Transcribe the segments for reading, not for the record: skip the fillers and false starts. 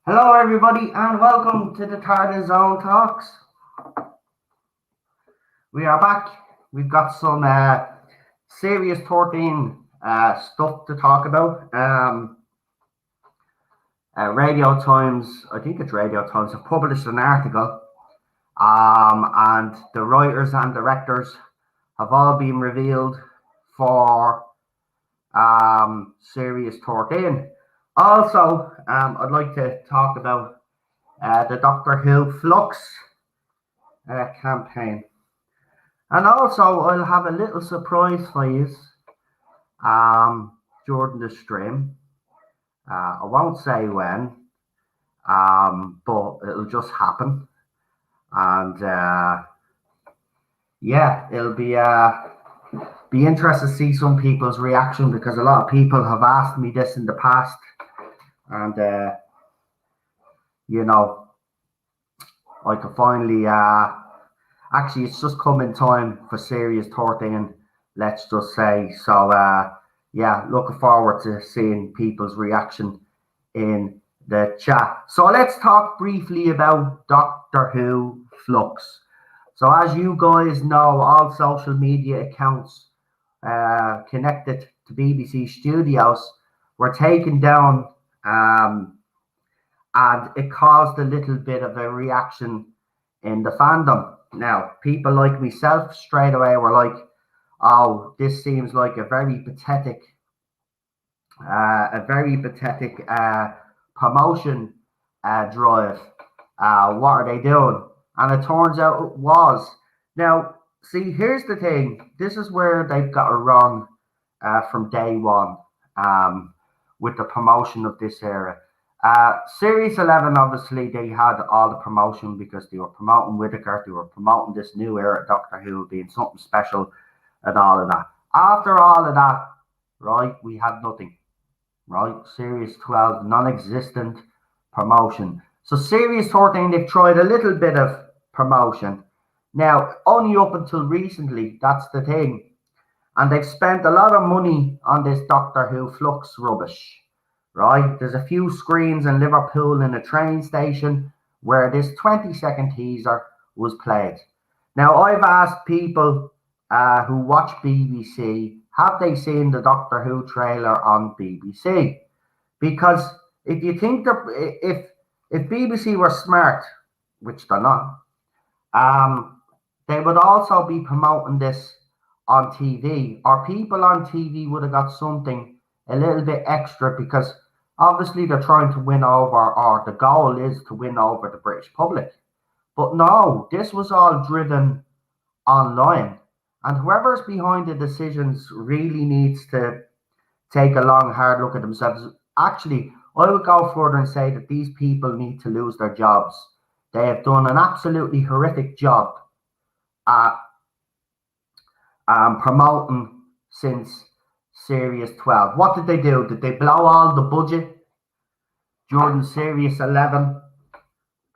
Hello everybody and welcome to the Tardis Zone Talks. We are back. We've got some Series 13 stuff to talk about. Radio Times, I think it's Radio Times, have published an article and the writers and directors have all been revealed for Series 13. Also, I'd like to talk about the Doctor Who Flux campaign. And also, I'll have a little surprise for you during the stream. I won't say when, but it'll just happen. And yeah, it'll be interesting to see some people's reaction because a lot of people have asked me this in the past. And, you know, I can finally, actually, it's just come in time for Series 13, let's just say. So, yeah, looking forward to seeing people's reaction in the chat. So let's talk briefly about Doctor Who Flux. So as you guys know, all social media accounts connected to BBC Studios were taken down, and it caused a little bit of a reaction in the fandom. Now, people like myself straight away were like, oh, this seems like a very pathetic promotion drive. What are they doing? And it turns out it was. Now, see, here's the thing. This is where they've got it wrong from day one with the promotion of this era. Series 11, obviously, they had all the promotion because they were promoting Whittaker, they were promoting this new era Doctor Who being something special and all of that. After all of that, right, we had nothing, right? Series 12, non-existent promotion. So Series 13, they've tried a little bit of promotion. Now, only up until recently, that's the thing. And they've spent a lot of money on this Doctor Who Flux rubbish. Right, there's a few screens in Liverpool in a train station where this 20-second teaser was played. Now, I've asked people who watch BBC, have they seen the Doctor Who trailer on BBC? Because if you think that if BBC were smart, which they're not, they would also be promoting this on TV, or people on TV would have got something a little bit extra because obviously they're trying to win over, or the goal is to win over the British public. But no, this was all driven online. And whoever's behind the decisions really needs to take a long, hard look at themselves. Actually, I would go further and say that these people need to lose their jobs. They have done an absolutely horrific job at promoting since Series 12. What did they do? Did they blow all the budget during Series 11?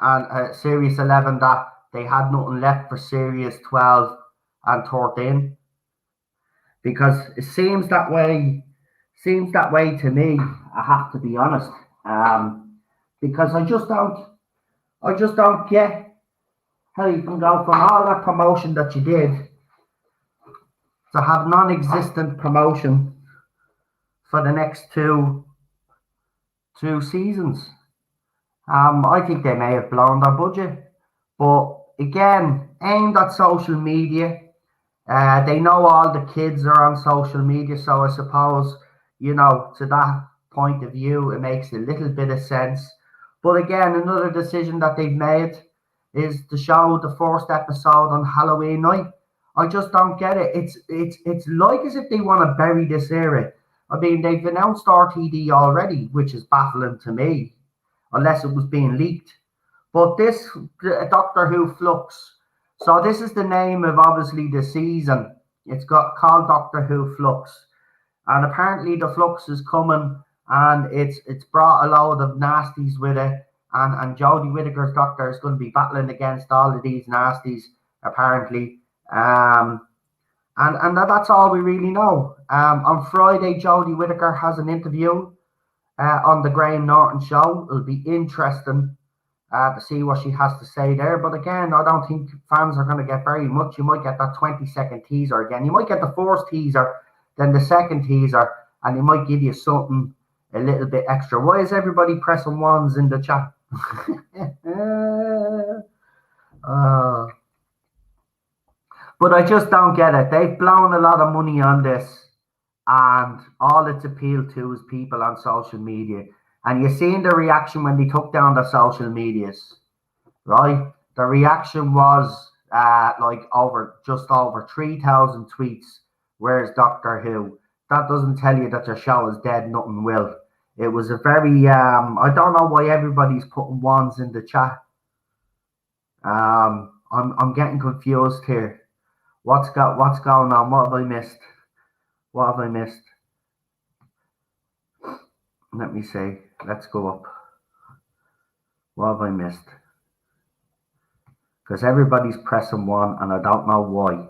And Series 11 that they had nothing left for Series 12 and 13? Because it seems that way to me, I have to be honest. Because I just don't get how you can go from all that promotion that you did to have non-existent promotion for the next two seasons. I think they may have blown their budget, but again, aimed at social media. They know all the kids are on social media, so I suppose, you know, to that point of view, it makes a little bit of sense. But again, another decision that they've made is to show the first episode on Halloween night. I just don't get it. It's like as if they want to bury this era. I mean, they've announced RTD already, which is baffling to me, unless it was being leaked. But this Doctor Who Flux. So this is the name of obviously the season. It's got called Doctor Who Flux, and apparently the Flux is coming, and it's brought a load of nasties with it, and Jodie Whittaker's Doctor is going to be battling against all of these nasties apparently. And that's all we really know. On Friday, Jodie Whittaker has an interview on the Graham Norton show. It'll be interesting to see what she has to say there. But again, I don't think fans are going to get very much. You might get that 20-second teaser again. You might get the first teaser, then the second teaser, and they might give you something a little bit extra. Why is everybody pressing ones in the chat? But I just don't get it. They've blown a lot of money on this, and all it's appealed to is people on social media. And you seen the reaction when they took down the social medias, right? The reaction was like just over 3,000 tweets. Where's Doctor Who? That doesn't tell you that your show is dead. Nothing will. It was a very I don't know why everybody's putting ones in the chat. I'm getting confused here. What's going on? What have I missed? What have I missed? Let me see. Let's go up. What have I missed? Because everybody's pressing one, and I don't know why.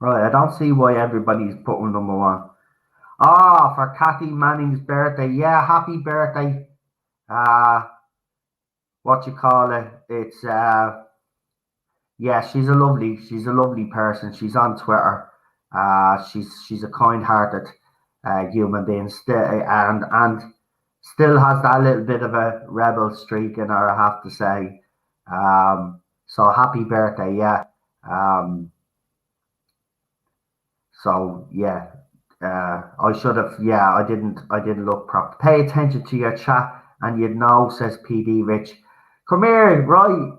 Right, I don't see why everybody's putting number one. Ah, for Kathy Manning's birthday. Yeah, happy birthday. What you call it? It's yeah, she's a lovely person. She's on Twitter. She's a kind-hearted human being, and still has that little bit of a rebel streak in her, I have to say. So happy birthday, yeah. So yeah, I should have. Yeah, I didn't look proper. Pay attention to your chat, and you'd know, says PD Rich. Come here, right?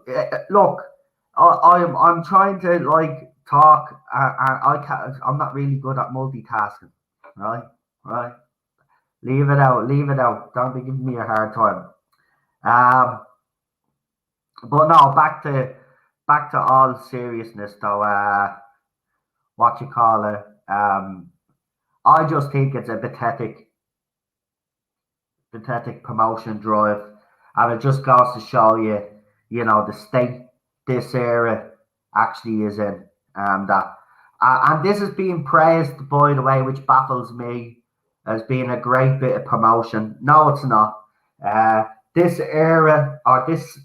Look, I'm trying to like talk. I can't. I'm not really good at multitasking. Right, right. Leave it out. Leave it out. Don't be giving me a hard time. But no, back to all seriousness though. What you call it? I just think it's a pathetic promotion drive, and it just goes to show you, the state this era actually is in, and this is being praised, by the way, which baffles me, as being a great bit of promotion. No, it's not. This era, or this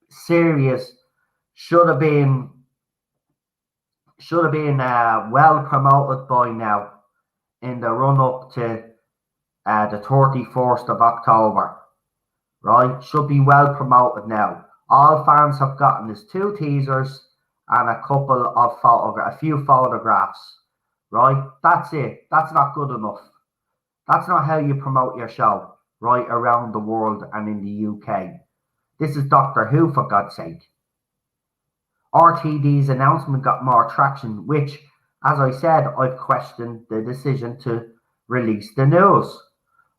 series should have been well promoted by now, in the run up to the 31st of October, right? Should be well promoted now. All fans have gotten is 2 teasers and a few photographs, right? That's it. That's not good enough. That's not how you promote your show, right, around the world and in the UK. This is Doctor Who, for God's sake. RTD's announcement got more traction, which, as I said, I've questioned the decision to release the news.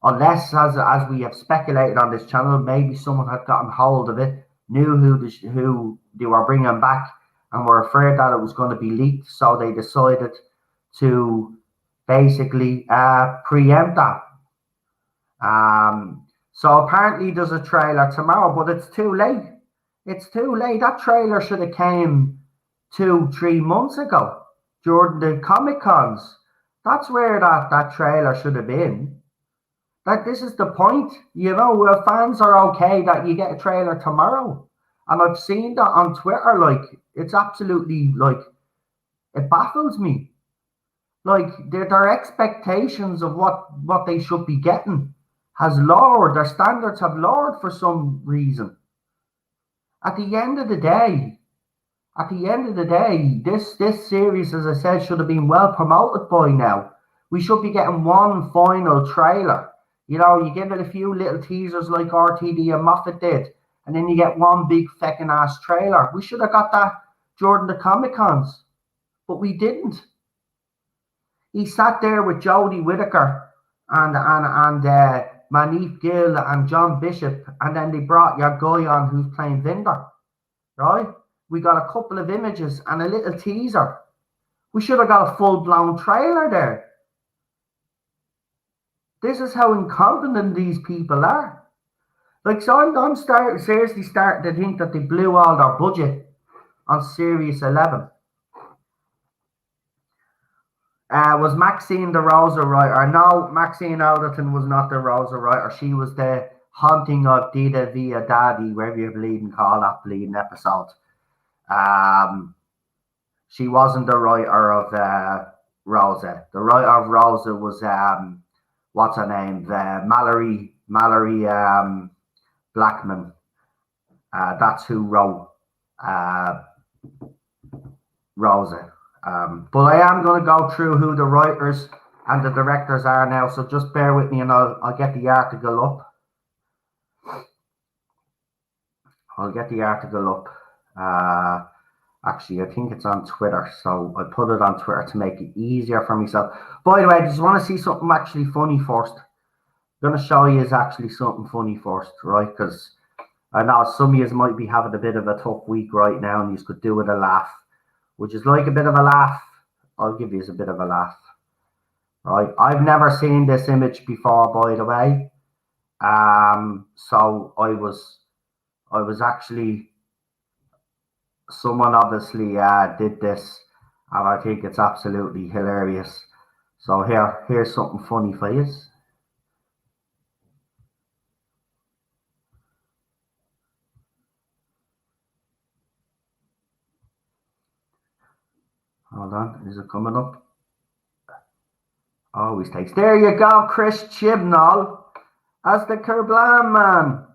Unless, as we have speculated on this channel, maybe someone had gotten hold of it, knew who they were bringing back, and were afraid that it was going to be leaked, so they decided to basically preempt that. So apparently there's a trailer tomorrow, but it's too late. It's too late. That trailer should have came 2-3 months ago during the Comic Cons. That's where that trailer should have been. That this is the point, fans are okay that you get a trailer tomorrow. And I've seen that on Twitter, like, it's absolutely, like, it baffles me. Like, their expectations of what they should be getting has lowered. Their standards have lowered for some reason. At the end of the day, this series, as I said, should have been well promoted by now. We should be getting one final trailer. You give it a few little teasers like RTD and Moffat did, And then you get one big feckin' ass trailer. We should have got that during the Comic Cons, but we didn't. He sat there with Jodie Whittaker and Manif Gill and John Bishop, and then they brought your guy on who's playing Vinder, right? We got a couple of images and a little teaser. We should have got a full-blown trailer there. This is how incompetent these people are. Like, so I'm seriously starting to think that they blew all their budget on Series 11. Was Maxine the Rosa writer? No, Maxine Alderton was not the Rosa writer. She was the Haunting of Dida Via Daddy, wherever you bleeding call that bleeding episode. She wasn't the writer of Rosa. The writer of Rosa was what's her name? Mallory Blackman. That's who wrote Rosa. But I am going to go through who the writers and the directors are now, so just bear with me and I'll get the article up. Actually, I think it's on Twitter, so I put it on Twitter to make it easier for myself. By the way, I just want to see something actually funny first. I'm going to show you is actually something funny first, right? Because I know some of you might be having a bit of a tough week right now and you could do with a laugh. Would you like a bit of a laugh? I'll give you a bit of a laugh. Right? I've never seen this image before, by the way. So I was actually, someone obviously did this, and I think it's absolutely hilarious. So here's something funny for you. Hold on, is it coming up? Always takes. There you go, Chris Chibnall as the Kerblam Man.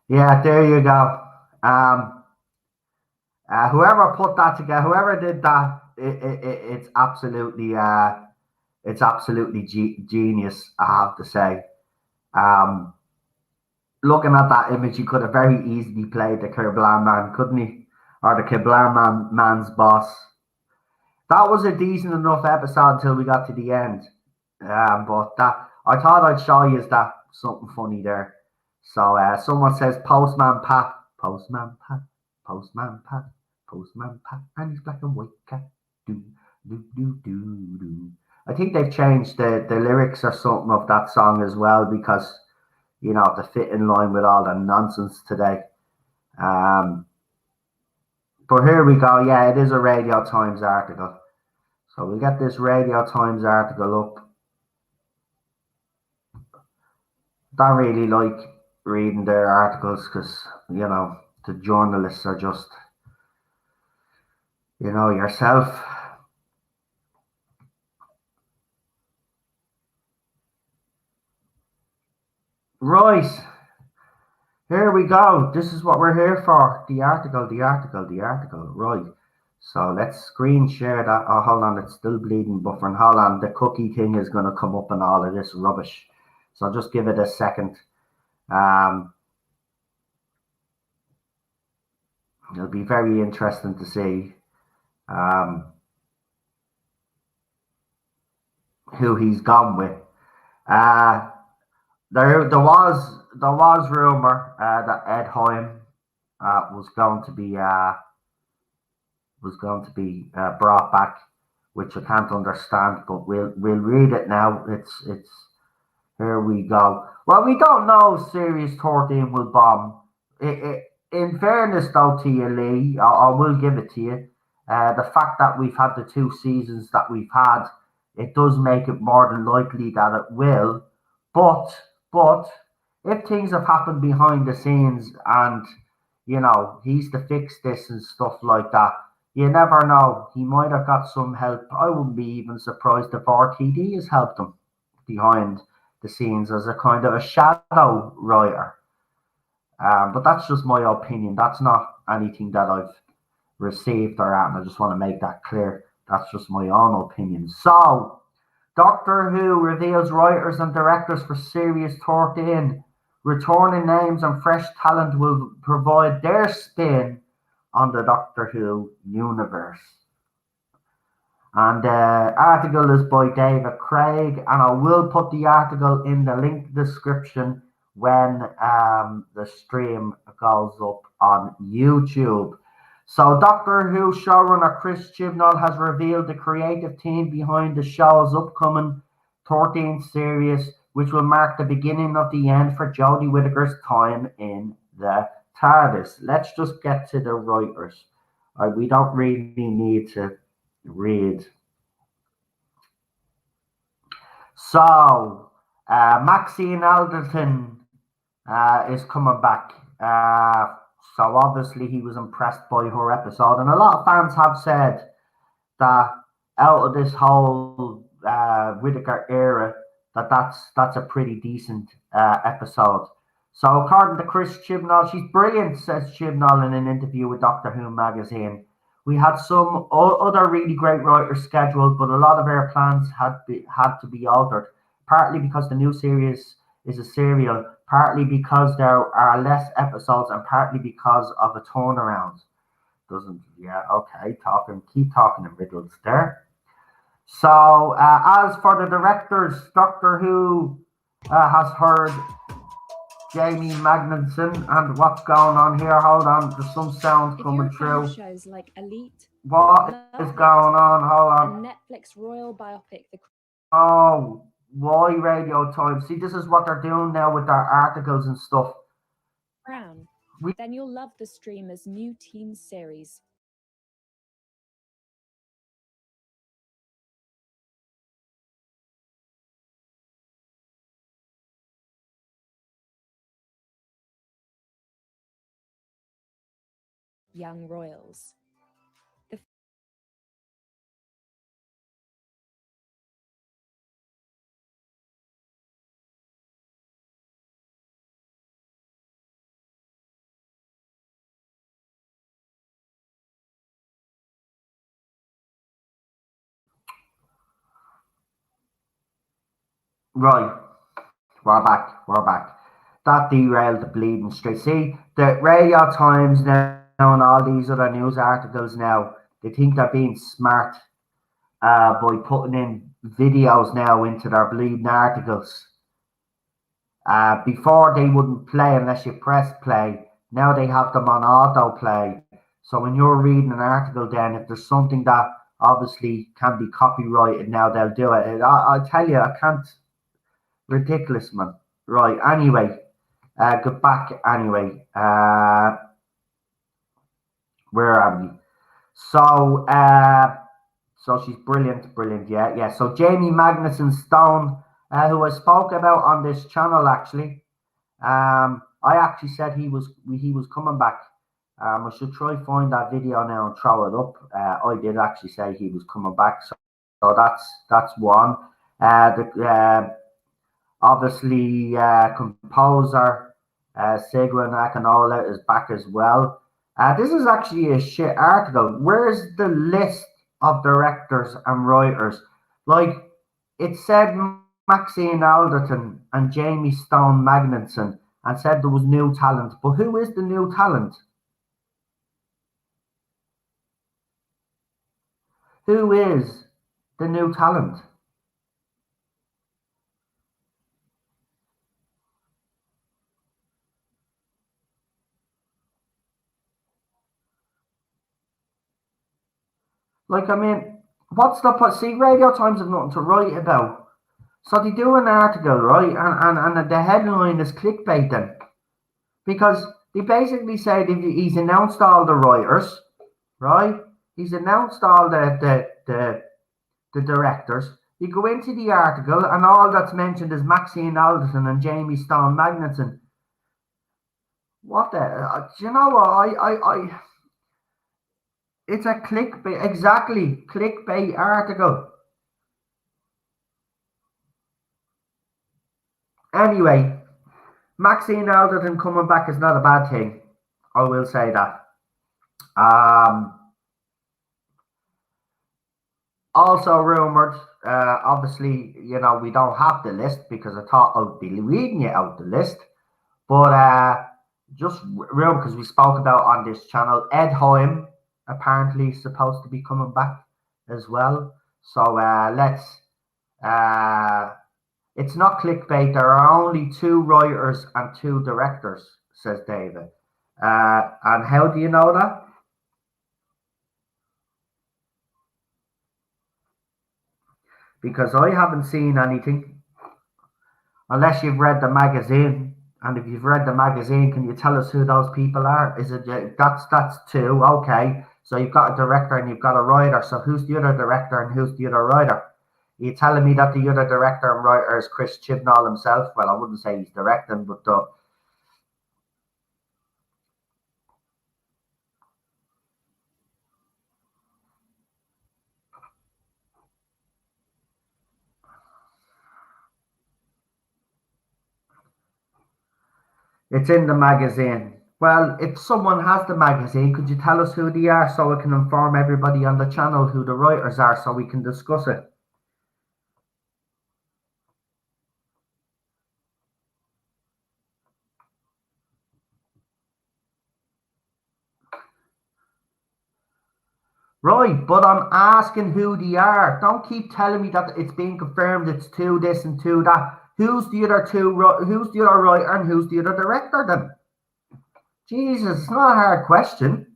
Yeah, there you go. Whoever put that together, whoever did that, it's absolutely genius, I have to say. Looking at that image, you could have very easily played the Kerblam Man, couldn't he? Or the Kerblam Man's boss. That was a decent enough episode until we got to the end. But that, I thought I'd show you that something funny there. So someone says Postman Pat, Postman Pat, Postman Pat, Postman Pat, and his black and white cat. Do do do do do. I think they've changed the lyrics or something of that song as well because, you know, to fit in line with all the nonsense today. But here we go. Yeah, it is a Radio Times article. So we'll get this Radio Times article up. Don't really like reading their articles because, you know, the journalists are just, you know, yourself. Right. Here we go. This is what we're here for. The article. Right. So let's screen share that. Oh, hold on. It's still bleeding buffering. Hold on. The cookie thing is going to come up and all of this rubbish. So I'll just give it a second. It'll be very interesting to see who he's gone with. There was rumor that Ed Heim was going to be brought back, which I can't understand. But we'll read it now. It's here we go. Well, we don't know if Series 13 will bomb. In fairness, though, to you, Lee, I will give it to you. The fact that we've had the 2 seasons that we've had, it does make it more than likely that it will. But if things have happened behind the scenes and, you know, he's to fix this and stuff like that, you never know. He might have got some help. I wouldn't be even surprised if RTD has helped him behind the scenes as a kind of a shadow writer. But that's just my opinion. That's not anything that I've received or at, and I just want to make that clear. That's just my own opinion. So, Doctor Who reveals writers and directors for Series 13. Returning names and fresh talent will provide their spin on the Doctor Who universe. And the article is by David Craig, and I will put the article in the link description when the stream goes up on YouTube. So, Doctor Who showrunner Chris Chibnall has revealed the creative team behind the show's upcoming 13th series, which will mark the beginning of the end for Jodie Whittaker's time in the Tardis. Let's just get to the writers. We don't really need to read. So, Maxine Alderton is coming back. So obviously he was impressed by her episode, and a lot of fans have said that out of this whole Whittaker era, that's a pretty decent episode. So according to Chris Chibnall, she's brilliant, says Chibnall in an interview with Doctor Who magazine. We had some other really great writers scheduled, but a lot of our plans had to be altered, partly because the new series is a serial, partly because there are less episodes, and partly because of a turnaround. Keep talking in riddles there. So, as for the directors, Doctor Who has heard Jamie Magnuson, and what's going on here? Hold on, there's some sounds coming through. Shows like Elite. What is going on? Hold on. Netflix royal biopic. Oh, why Radio Times? See, this is what they're doing now with their articles and stuff. Brown. Then you'll love the streamer's new teen series. Young Royals. Right, we're back. That derailed the bleeding street. See, the Radio Times now and all these other news articles now, they think they're being smart by putting in videos now into their bleeding articles. Before they wouldn't play unless you press play. Now they have them on autoplay. So when you're reading an article, then if there's something that obviously can be copyrighted, now they'll do it. I tell you, I can't. Ridiculous, man. Right. Anyway, go back. Anyway, where are we? So, so she's brilliant. Yeah. So Jamie Magnuson Stone, who I spoke about on this channel, actually. I actually said he was coming back. I should try find that video now and throw it up. I did actually say he was coming back, so that's one. Obviously, composer Sigrid Akinola is back as well. This is actually a shit article. Where's the list of directors and writers? Like, it said Maxine Alderton and Jamie Stone Magnuson, and said there was new talent. But who is the new talent? Who is the new talent? Like, I mean, what's the point? See, Radio Times have nothing to write about. So they do an article, right? And the headline is clickbait then. Because they basically say that he's announced all the writers, right? He's announced all the directors. You go into the article, and all that's mentioned is Maxine Alderton and Jamie Stone Magnuson. What the? Do you know what? It's a clickbait, exactly, clickbait article. Anyway, Maxine Alderton coming back is not a bad thing. I will say that. Also rumored, obviously, we don't have the list because I thought I'd be reading it out the list. But just real because we spoke about on this channel, Ed Heim apparently is supposed to be coming back as well. So let's. It's not clickbait. There are only two writers and two directors, says David. And how do you know that? Because I haven't seen anything unless you've read the magazine. And if you've read the magazine, can you tell us who those people are? Is it that's two? Okay, so you've got a director and you've got a writer. So who's the other director and who's the other writer? Are you telling me that the other director and writer is Chris Chibnall himself? Well, I wouldn't say he's directing, but it's in the magazine. Well, if someone has the magazine, could you tell us who they are so I can inform everybody on the channel who the writers are so we can discuss it? Right, but I'm asking who they are. Don't keep telling me that it's being confirmed it's two this and two that. Who's the other two? Who's the other writer and who's the other director then? Jesus, it's not a hard question.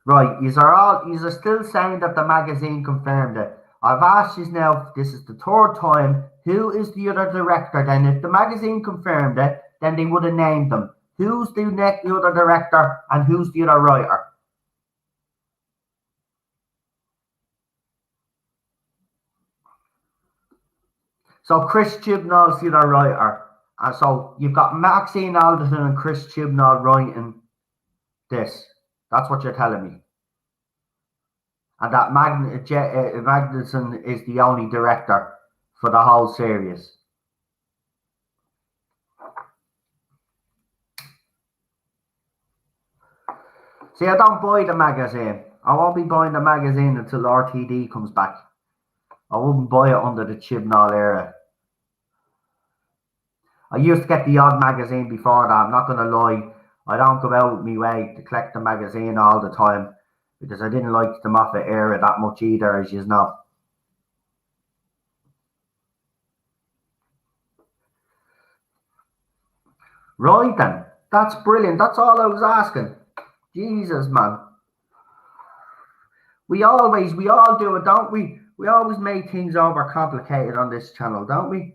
Right, you're still saying that the magazine confirmed it. I've asked you now, this is the third time, who is the other director then? If the magazine confirmed it, then they would have named them. Who's the other director and who's the other writer? So Chris Chibnall's the other writer. And so you've got Maxine Alderton and Chris Chibnall writing this. That's what you're telling me. And that Magnuson is the only director for the whole series. See, I don't buy the magazine. I won't be buying the magazine until RTD comes back. I wouldn't buy it under the Chibnall era. I used to get the odd magazine before that. I'm not going to lie. I don't go out my way to collect the magazine all the time because I didn't like the Moffat era that much either, as you know. Right then. That's brilliant. That's all I was asking. Jesus, man. We all do it, don't we? We always make things overcomplicated on this channel, don't we?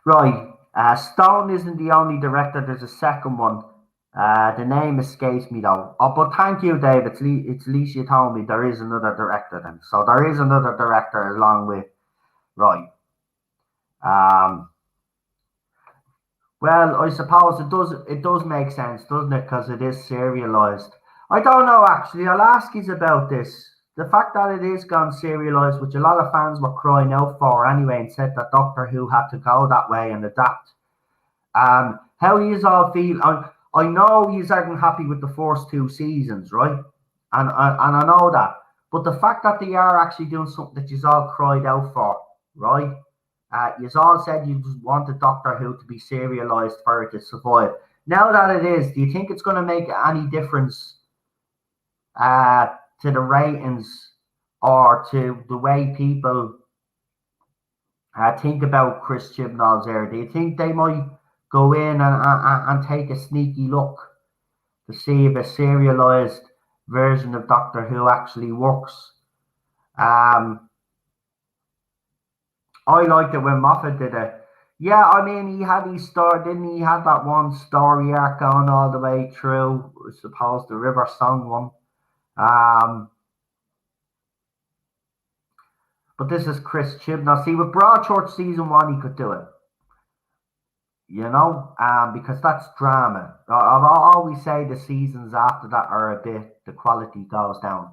Right. Stone isn't the only director. There's a second one. The name escapes me though. Oh, but thank you, Dave. It's at least you told me there is another director then. So there is another director along with right. Well, I suppose it does make sense, doesn't it? Because it is serialized. I don't know actually. I'll ask you about this. The fact that it is gone serialized, which a lot of fans were crying out for anyway, and said that Doctor Who had to go that way and adapt. How you all feel? I know you aren't happy with the first two seasons, right? And I know that. But the fact that they are actually doing something that you all cried out for, right? You all said you just wanted Doctor Who to be serialized for it to survive. Now that it is, do you think it's going to make any difference to the ratings or to the way people think about Chris Chibnall's era? Do you think they might go in and take a sneaky look to see if a serialized version of Doctor Who actually works? I liked it when Moffat did it. Yeah, I mean, he had his story, didn't he? He had that one story arc going all the way through, I suppose, the River Song one. But this is Chris Chibnall. See, with Broadchurch season one, he could do it. because that's drama. Always say the seasons after that are a bit, the quality goes down.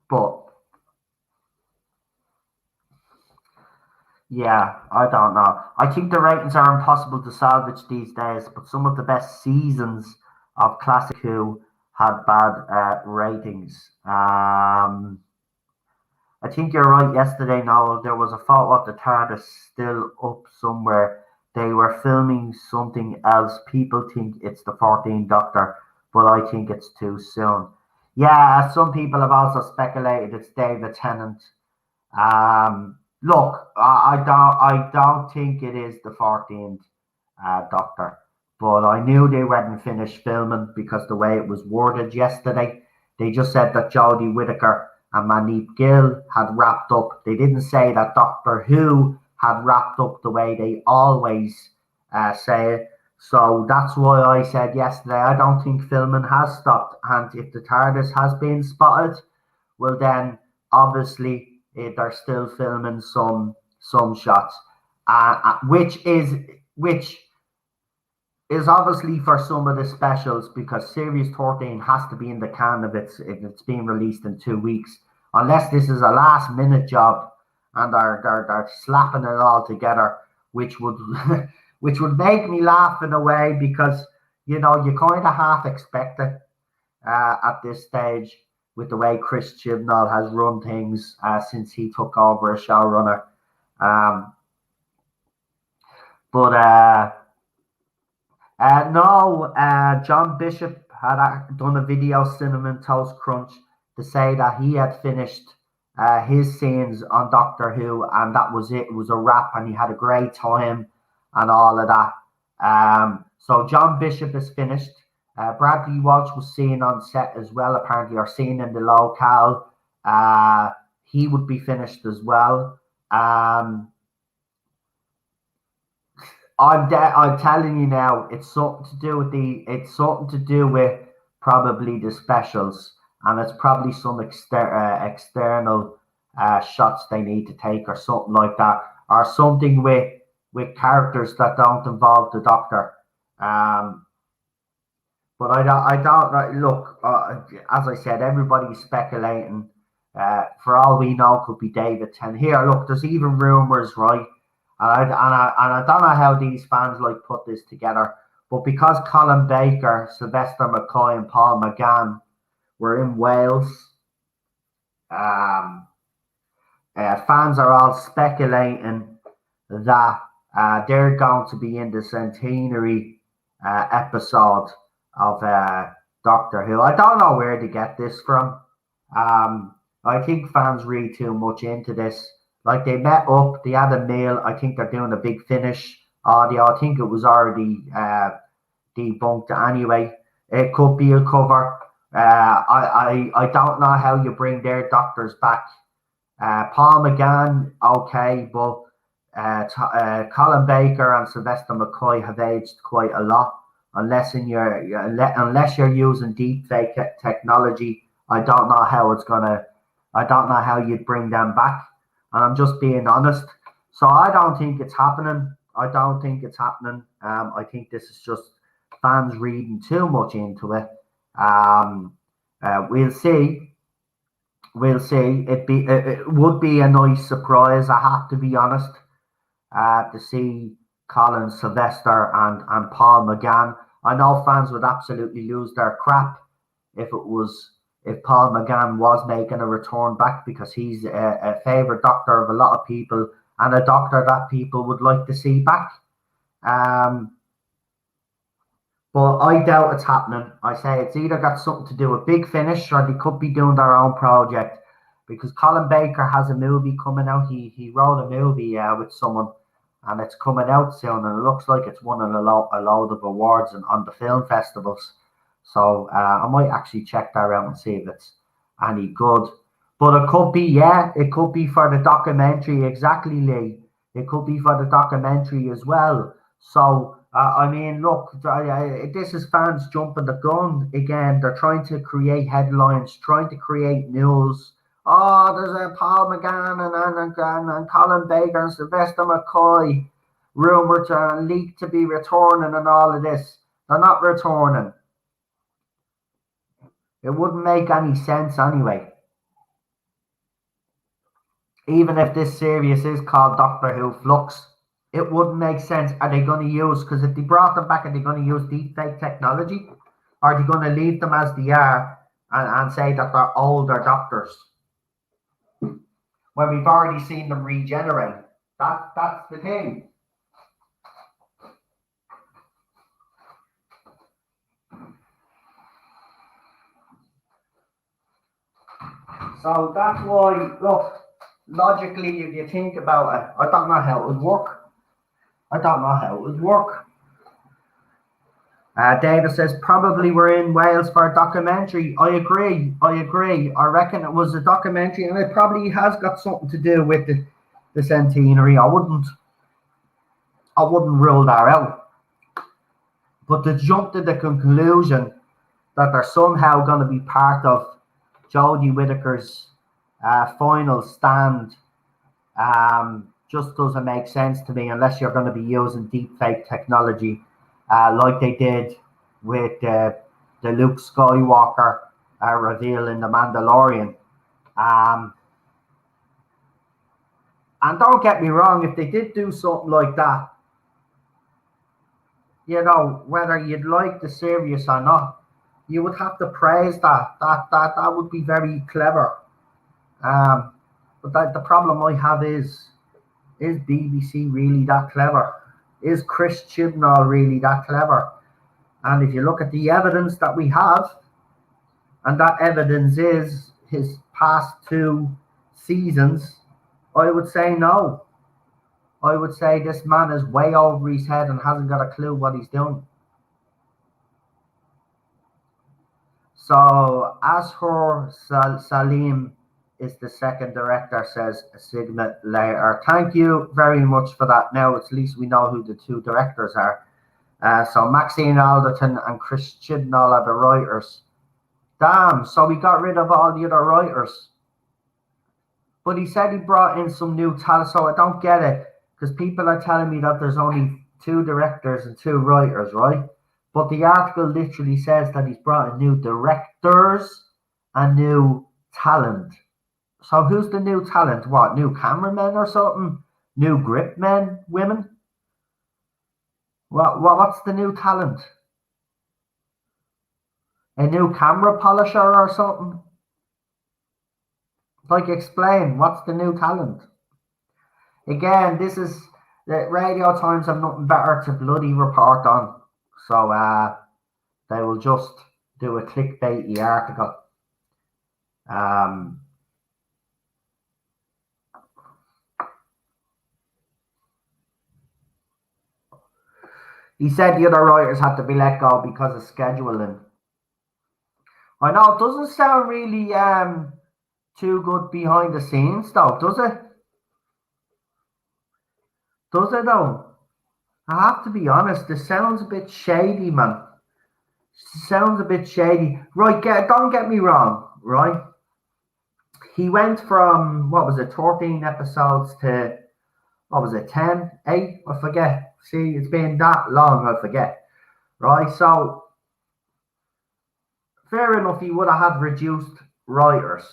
But yeah, I don't know. I think the ratings are impossible to salvage these days, but some of the best seasons of Classic Who had bad ratings. I think you're right. Yesterday, Noel, there was a photo of the TARDIS still up somewhere. They were filming something else. People think it's the 14th Doctor, but I think it's too soon. Yeah, some people have also speculated it's David Tennant. Look, I don't think it is the 14th Doctor, but I knew they weren't finished filming because the way it was worded yesterday, they just said that Jodie Whittaker and Mandeep Gill had wrapped up. They didn't say that Doctor Who had wrapped up the way they always say it. So that's why I said yesterday I don't think filming has stopped, and if the TARDIS has been spotted, well then obviously they're still filming some shots, which is obviously for some of the specials because Series 13 has to be in the can if it's being released in 2 weeks, unless this is a last minute job and they're slapping it all together, which would which would make me laugh in a way because you kind of half expect it at this stage with the way Chris Chibnall has run things since he took over as showrunner. Um, but no, John Bishop had done a video, Cinnamon Toast Crunch, to say that he had finished his scenes on Doctor Who, and that was it. It was a wrap, and he had a great time and all of that. So John Bishop is finished. Bradley Walsh was seen on set as well, apparently, or seen in the locale. He would be finished as well. I'm telling you now, it's something to do with probably the specials, and it's probably some external shots they need to take or something like that, or something with characters that don't involve the Doctor. Um, but I don't look. As I said, everybody's speculating. For all we know, could be David Tennant. Here, look, there's even rumors, right? And I don't know how these fans like put this together, but because Colin Baker, Sylvester McCoy, and Paul McGann were in Wales, um, fans are all speculating that they're going to be in the centenary episode of Doctor Who. I don't know where to get this from. I think fans read too much into this. Like they met up, they had a meal. I think they're doing a big finish audio. I think it was already debunked anyway. It could be a cover. I don't know how you bring their doctors back. Paul McGann, okay, but Colin Baker and Sylvester McCoy have aged quite a lot. Unless you're using deep fake technology, I don't know how it's gonna. I don't know how you'd bring them back. And I'm just being honest. So I don't think it's happening. I don't think it's happening. I think this is just fans reading too much into it. We'll see. We'll see. It would be a nice surprise. I have to be honest. To see Colin Sylvester and Paul McGann. I know fans would absolutely lose their crap if Paul McGann was making a return back because he's a favourite Doctor of a lot of people and a Doctor that people would like to see back. But I doubt it's happening. I say it's either got something to do with Big Finish or they could be doing their own project because Colin Baker has a movie coming out. He wrote a movie with someone and it's coming out soon and it looks like it's winning a load of awards on the film festivals. So I might actually check that out and see if it's any good. But it could be, it could be for the documentary. Exactly, Lee. It could be for the documentary as well. So, I mean, look, this is fans jumping the gun again. They're trying to create headlines, trying to create news. Oh, there's a Paul McGann and Colin Baker and Sylvester McCoy. rumoured and leaked to be returning and all of this. They're not returning. It wouldn't make any sense anyway. Even if this series is called Doctor Who Flux, it wouldn't make sense. Are they going to use, because if they brought them back, are they going to use deepfake technology? Or are they going to leave them as they are and say that they're older doctors? When we've already seen them regenerate. That's the thing. So that's why, look, logically, if you think about it, I don't know how it would work. David says, probably we're in Wales for a documentary. I agree. I reckon it was a documentary, and it probably has got something to do with the centenary. I wouldn't rule that out. But to jump to the conclusion that they're somehow going to be part of Jodie Whittaker's final stand just doesn't make sense to me, unless you're going to be using deepfake technology like they did with the Luke Skywalker reveal in The Mandalorian. And don't get me wrong, if they did do something like that, you know, whether you'd like the series or not, you would have to praise that. That would be very clever. But the problem I have is BBC really that clever? Is Chris Chibnall really that clever? And if you look at the evidence that we have, and that evidence is his past 2 seasons, I would say no. I would say this man is way over his head and hasn't got a clue what he's doing. So, as for Salim is the second director, says Sigma later. Thank you very much for that. Now at least we know who the 2 directors are. So Maxine Alderton and Chris Chibnall are the writers. Damn, so we got rid of all the other writers. But he said he brought in some new talent, so I don't get it. Because people are telling me that there's only 2 directors and 2 writers, right? But the article literally says that he's brought in new directors and new talent. So who's the new talent? What, new cameramen or something? New grip men, women? What's the new talent? A new camera polisher or something? Like, explain, what's the new talent? Again, this is, the Radio Times have nothing better to bloody report on. So they will just do a clickbaity article. He said the other writers had to be let go because of scheduling. I know, it doesn't sound really too good behind the scenes though, does it? Does it though? I have to be honest, it sounds a bit shady, man. Sounds a bit shady. Right, don't get me wrong, right? He went from, 13 episodes to, 10? 8? I forget. See, it's been that long, I forget. Right, so, fair enough, he would have had reduced writers,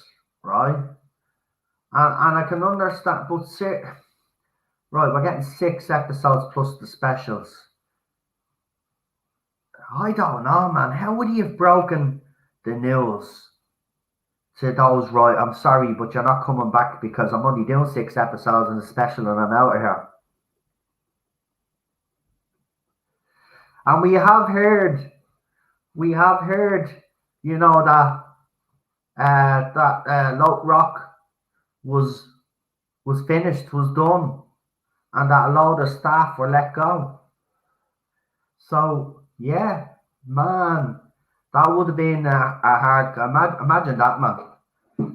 right? And I can understand, but right, we're getting 6 episodes plus the specials. I don't know, man. How would he have broken the news to those, right? I'm sorry, but you're not coming back because I'm only doing 6 episodes in the special and I'm out of here. And we have heard, you know, that Lote Rock was finished, was done, and that a load of staff were let go. So yeah, man, that would have been a hard. Imagine that, man.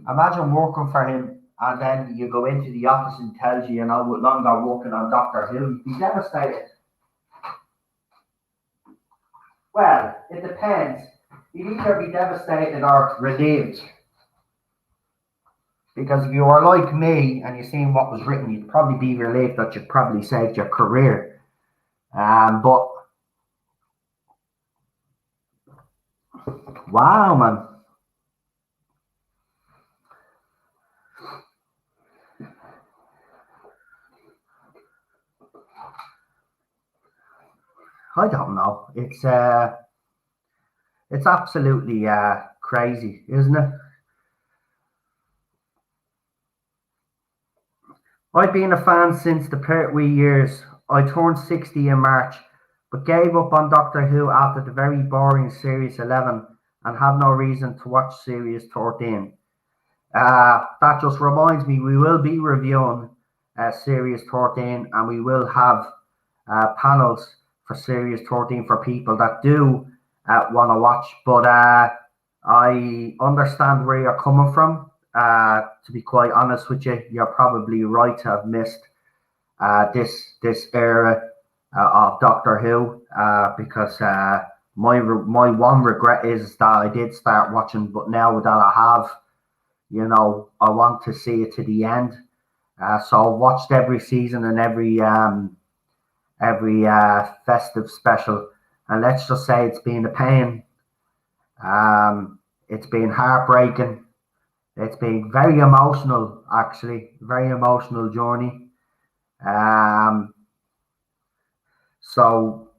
Imagine working for him, and then you go into the office and tells you, no longer working on Doctor Who. You'd be devastated. Well, it depends. You'd either be devastated or relieved. Because if you were like me and you seen what was written, you'd probably be relieved that you'd probably saved your career. But wow, man. I don't know. It's absolutely crazy, isn't it? I've been a fan since the Pertwee years. I turned 60 in March, but gave up on Doctor Who after the very boring Series 11 and have no reason to watch Series 13. That just reminds me, we will be reviewing Series 13 and we will have panels for Series 13 for people that do want to watch. But I understand where you're coming from. To be quite honest with you, you're probably right to have missed this era of Doctor Who because my one regret is that I did start watching, but now that I have, I want to see it to the end. So I watched every season and every festive special, and let's just say it's been a pain. It's been heartbreaking. It's been very emotional, actually, very emotional journey. Um, so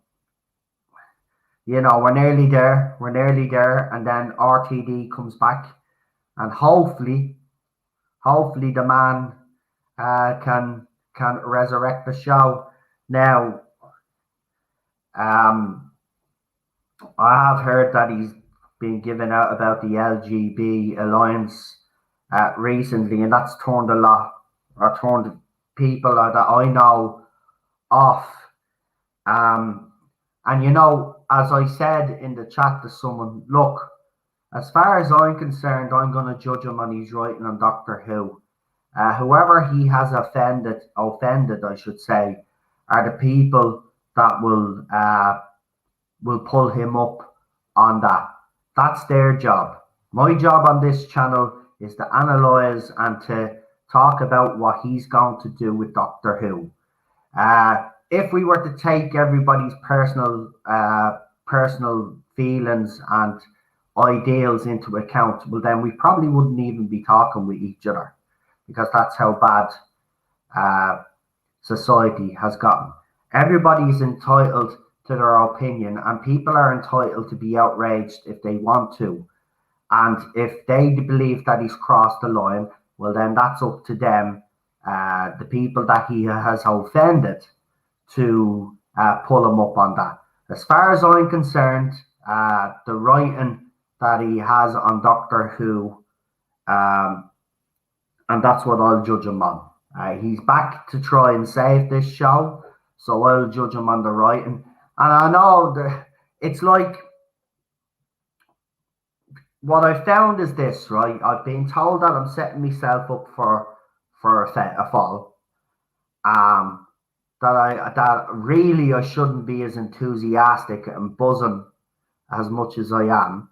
we're nearly there. We're nearly there, and then RTD comes back, and hopefully the man can resurrect the show. Now, I have heard that he's been given out about the LGB alliance recently, and that's turned a lot, or turned people that I know off. Um, and as I said in the chat to someone, look, as far as I'm concerned, I'm going to judge him on his writing on Doctor Who. Whoever he has offended, I should say, are the people that will pull him up on that. That's their job. My job on this channel is to analyze and to talk about what he's going to do with Doctor Who. If we were to take everybody's personal feelings and ideals into account, well, then we probably wouldn't even be talking with each other because that's how bad society has gotten. Everybody is entitled to their opinion, and people are entitled to be outraged if they want to. And if they believe that he's crossed the line, well, then that's up to them, the people that he has offended, to pull him up on that. As far as I'm concerned, the writing that he has on Doctor Who, and that's what I'll judge him on. He's back to try and save this show, so I'll judge him on the writing. And I know it's like, what I found is this, right? I've been told that I'm setting myself up for a fall. That really I shouldn't be as enthusiastic and buzzing as much as I am,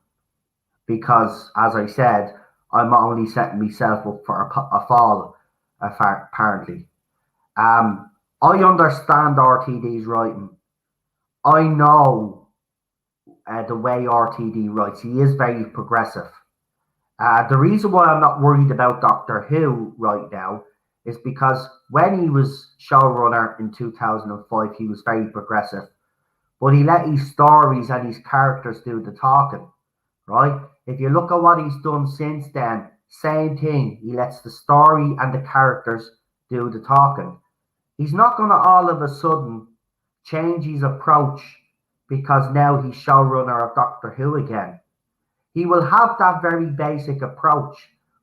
because, as I said, I'm only setting myself up for a fall, apparently. I understand RTD's writing. I know the way RTD writes. He is very progressive. The reason why I'm not worried about Doctor Who right now is because when he was showrunner in 2005, he was very progressive. But he let his stories and his characters do the talking, right? If you look at what he's done since then, same thing. He lets the story and the characters do the talking. He's not going to all of a sudden change his approach because now he's showrunner of Doctor Who again. He will have that very basic approach,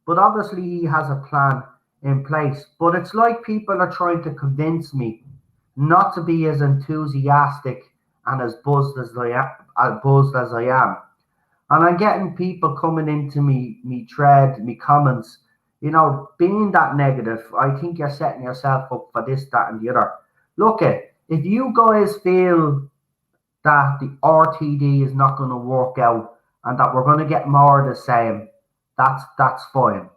but obviously he has a plan in place. But it's like people are trying to convince me not to be as enthusiastic and as buzzed as I am. And I'm getting people coming into me thread, me comments, being that negative. I think you're setting yourself up for this, that, and the other. Look, if you guys feel that the RTD is not going to work out and that we're going to get more of the same, that's fine.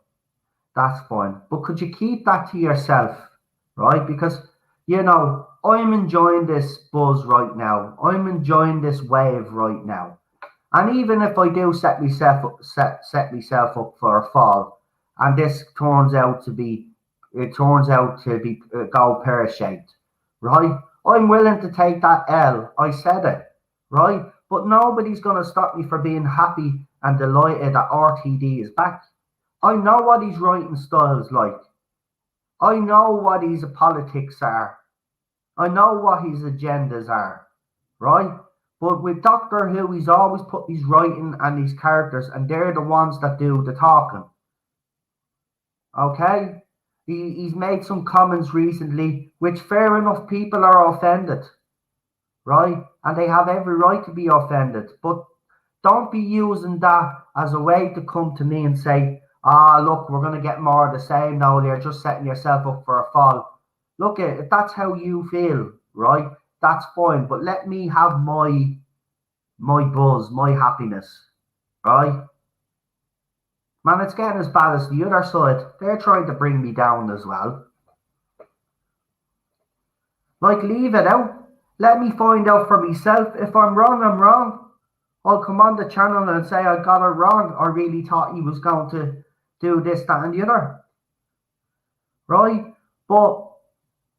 That's fine. But could you keep that to yourself, right? Because, I I'm enjoying this buzz right now. I'm enjoying this wave right now. And even if I do set myself up for a fall, and this turns out to be go pear shaped, right? I'm willing to take that L. I said it, right? But nobody's gonna stop me from being happy and delighted that RTD is back. I know what his writing style is like. I know what his politics are. I know what his agendas are, right? But with Doctor Who, he's always put his writing and his characters, and they're the ones that do the talking. Okay? He's made some comments recently, which fair enough, people are offended, right? And they have every right to be offended. But don't be using that as a way to come to me and say, look, we're going to get more of the same now. You're just setting yourself up for a fall. Look, if that's how you feel, right, that's fine. But let me have my buzz, my happiness, right? Man, it's getting as bad as the other side. They're trying to bring me down as well. Like, leave it out. Let me find out for myself. If I'm wrong, I'm wrong. I'll come on the channel and say I got it wrong. I really thought he was going to do this, that, and the other. Right? But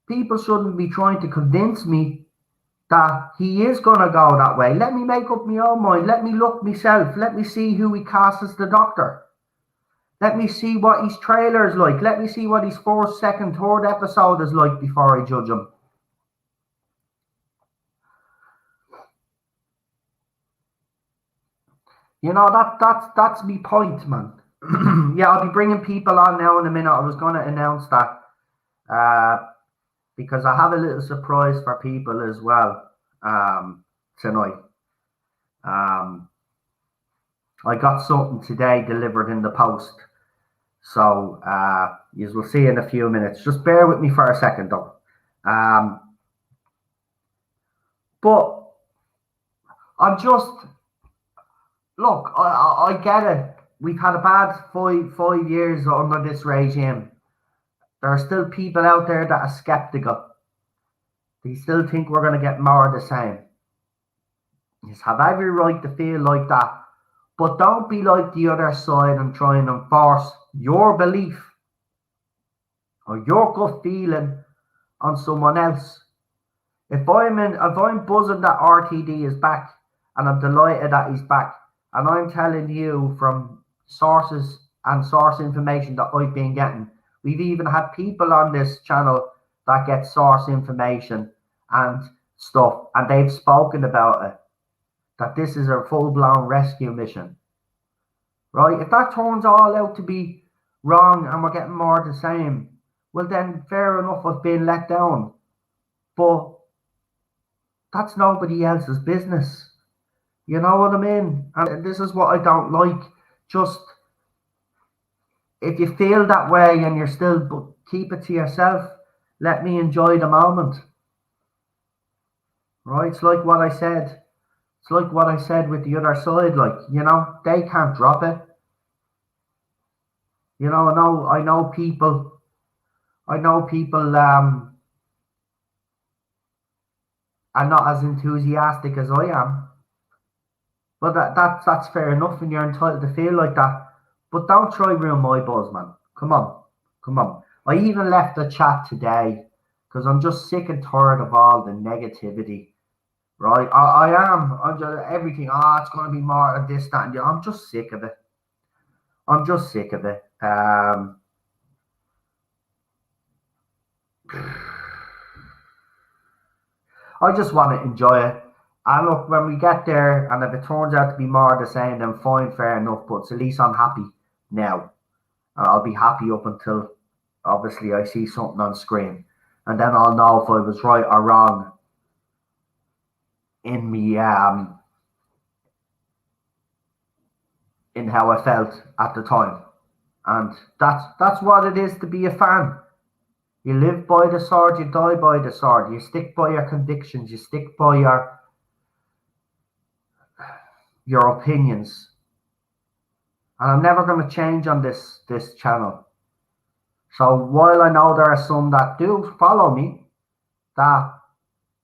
people shouldn't be trying to convince me that he is going to go that way. Let me make up my own mind. Let me look myself. Let me see who he casts as the Doctor. Let me see what his trailer is like. Let me see what his first, second, third episode is like before I judge him. You know, that's my point, man. Yeah, I'll be bringing people on now in a minute. I was going to announce that because I have a little surprise for people as well tonight. I got something today delivered in the post. So you will see in a few minutes. Just bear with me for a second, though. But I'm just... Look, I get it. We've had a bad five years under this regime. There are still people out there that are skeptical. They still think we're going to get more of the same. You have every right to feel like that. But don't be like the other side and try and enforce your belief or your gut feeling on someone else. If I'm buzzing that RTD is back and I'm delighted that he's back, and I'm telling you from sources and source information that I've been getting, we've even had people on this channel that get source information and stuff, and they've spoken about it, that this is a full-blown rescue mission. Right? If that turns all out to be wrong and we're getting more of the same, well then fair enough, I've been let down. But that's nobody else's business. You know what I mean? And this is what I don't like. Just, if you feel that way and you're still, keep it to yourself. Let me enjoy the moment. Right? It's like what I said. It's like what I said with the other side. Like, you know, they can't drop it. You know, I know people are not as enthusiastic as I am. But that's fair enough, and you're entitled to feel like that. But don't try ruin my buzz, man. Come on. I even left the chat today because I'm just sick and tired of all the negativity. Right? I'm just everything. It's going to be more of this, that, and the other. I'm just sick of it. I just want to enjoy it. And look, when we get there, and if it turns out to be more of the same, then fine, fair enough. But at least I'm happy now. I'll be happy up until, obviously, I see something on screen. And then I'll know if I was right or wrong in me, in how I felt at the time. And that's what it is to be a fan. You live by the sword, you die by the sword. You stick by your convictions, you stick by your opinions. And I'm never going to change on this channel. So while I know there are some that do follow me, that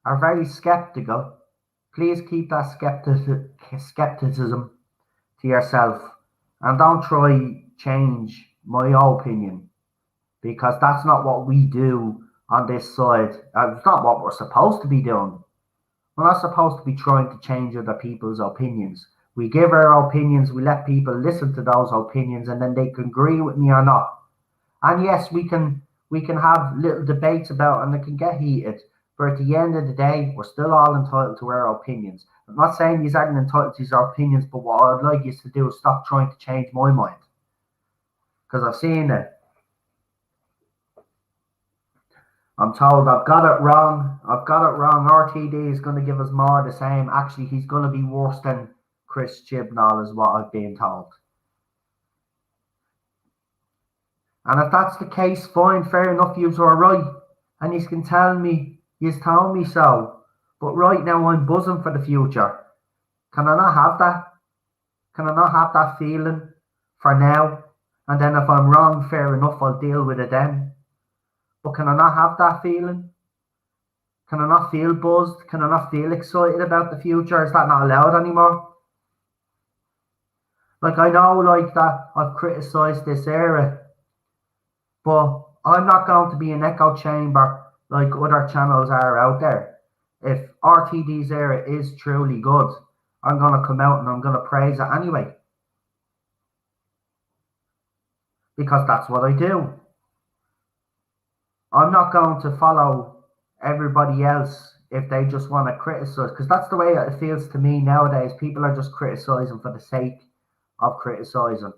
are very skeptical, please keep that skepticism to yourself and don't try change my opinion, because that's not what we do on this side. It's not what we're supposed to be doing. We're not supposed to be trying to change other people's opinions. We give our opinions, we let people listen to those opinions, and then they can agree with me or not. And yes, we can have little debates about it and it can get heated. But at the end of the day, we're still all entitled to our opinions. I'm not saying you aren't entitled to your opinions, but what I'd like you to do is stop trying to change my mind. Because I've seen it. I'm told I've got it wrong. I've got it wrong. RTD is going to give us more of the same. Actually, he's going to be worse than Chris Chibnall, is what I've been told. And if that's the case, fine, fair enough, you are right. And you can tell me, you've told me so. But right now, I'm buzzing for the future. Can I not have that? Can I not have that feeling for now? And then if I'm wrong, fair enough, I'll deal with it then. But can I not have that feeling? Can I not feel buzzed? Can I not feel excited about the future? Is that not allowed anymore? Like, I know, like, that I've criticised this era, but I'm not going to be an echo chamber like other channels are out there. If RTD's era is truly good, I'm going to come out and I'm going to praise it anyway. Because that's what I do. I'm not going to follow everybody else if they just want to criticize, because that's the way it feels to me nowadays. People are just criticizing for the sake of criticizing.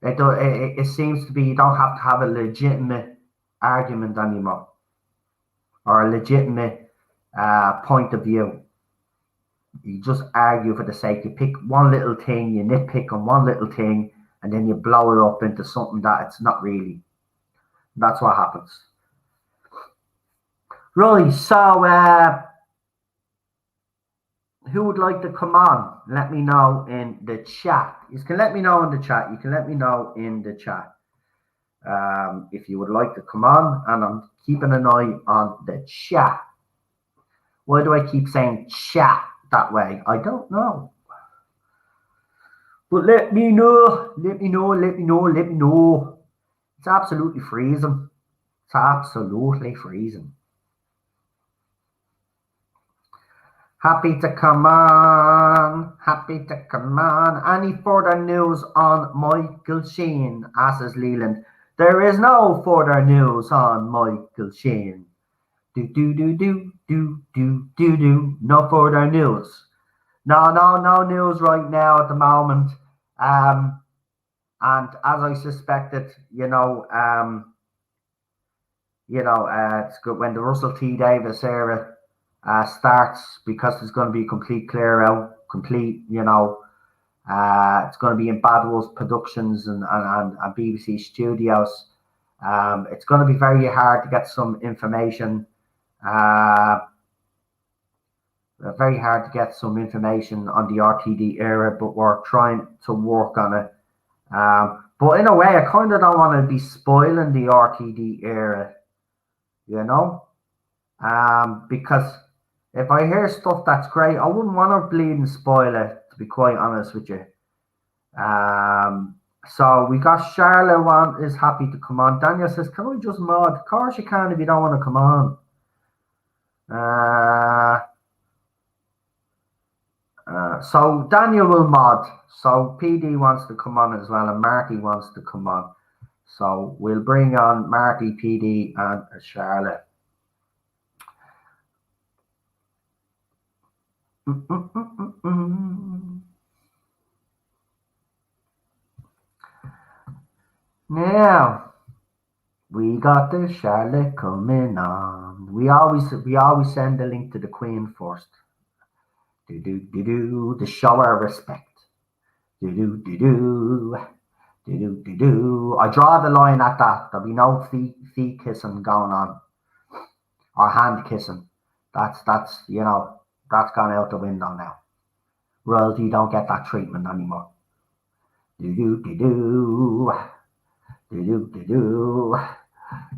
It seems to be you don't have to have a legitimate argument anymore, or a legitimate point of view. You just argue for the sake. You pick one little thing, you nitpick on one little thing, and then you blow it up into something that it's not really. That's what happens. Right, so who would like to come on? Let me know in the chat. You can let me know in the chat. You can let me know in the chat if you would like to come on, and I'm keeping an eye on the chat. Why do I keep saying chat that way? I don't know. But let me know. Let me know. Let me know. Let me know. It's absolutely freezing. It's absolutely freezing. Happy to come on. Happy to come on. Any further news on Michael Sheen? Asks Leland. There is no further news on Michael Sheen. Do. No further news. No news right now at the moment. And as I suspected, it's good when the Russell T Davies era starts, because there's going to be a complete clear out, it's going to be in Bad Wolves Productions and BBC Studios. It's going to be very hard to get some information. Very hard to get some information on the RTD era, but we're trying to work on it. But in a way, I kind of don't want to be spoiling the RTD era, because if I hear stuff that's great, I wouldn't want to bleeding spoil it, to be quite honest with you. So we got Charlotte is happy to come on. Daniel says, can we just mod? Of course you can if you don't want to come on. So Daniel will mod. So PD wants to come on as well, and Marky wants to come on. So we'll bring on Marky, PD, and Charlotte. Now we got the Charlotte coming on. We always send the link to the Queen first. The show our respect. I draw the line at that. There'll be no feet kissing going on, or hand kissing. That's gone out the window now. Royalty don't get that treatment anymore.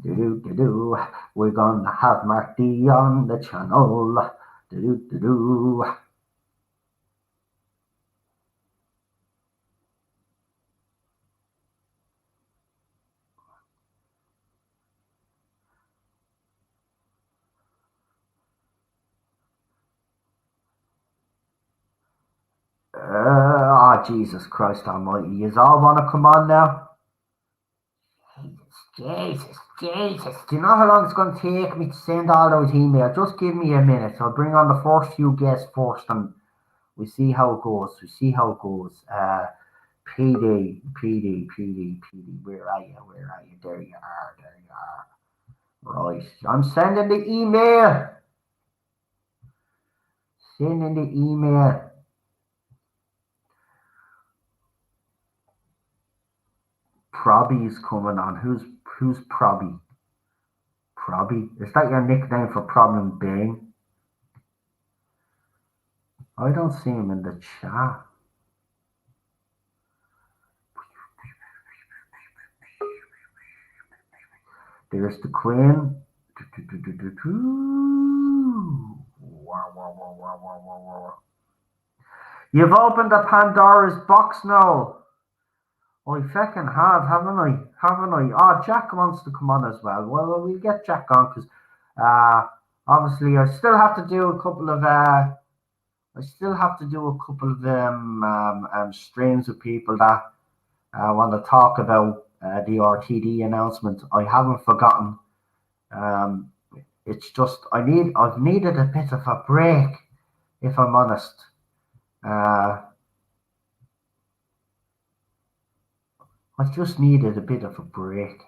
Do. We're gonna have Marty on the channel. Do. Jesus Christ Almighty! You all want to come on now? Jesus. Do you know how long it's going to take me to send all those emails? Just give me a minute. I'll bring on the first few guests first, and we see how it goes. PD. Where are you? There you are. Right. I'm sending the email. Probby's coming on. Who's Probby? Probby? Is that your nickname for Problem Bang? I don't see him in the chat. There's the Queen. You've opened the Pandora's box now. I fucking have, haven't I? Oh, Jack wants to come on as well. Well, we'll get Jack on because obviously I still have to do a couple of streams with people that want to talk about the RTD announcement. I haven't forgotten. It's just I've needed a bit of a break, if I'm honest. I've just needed a bit of a break.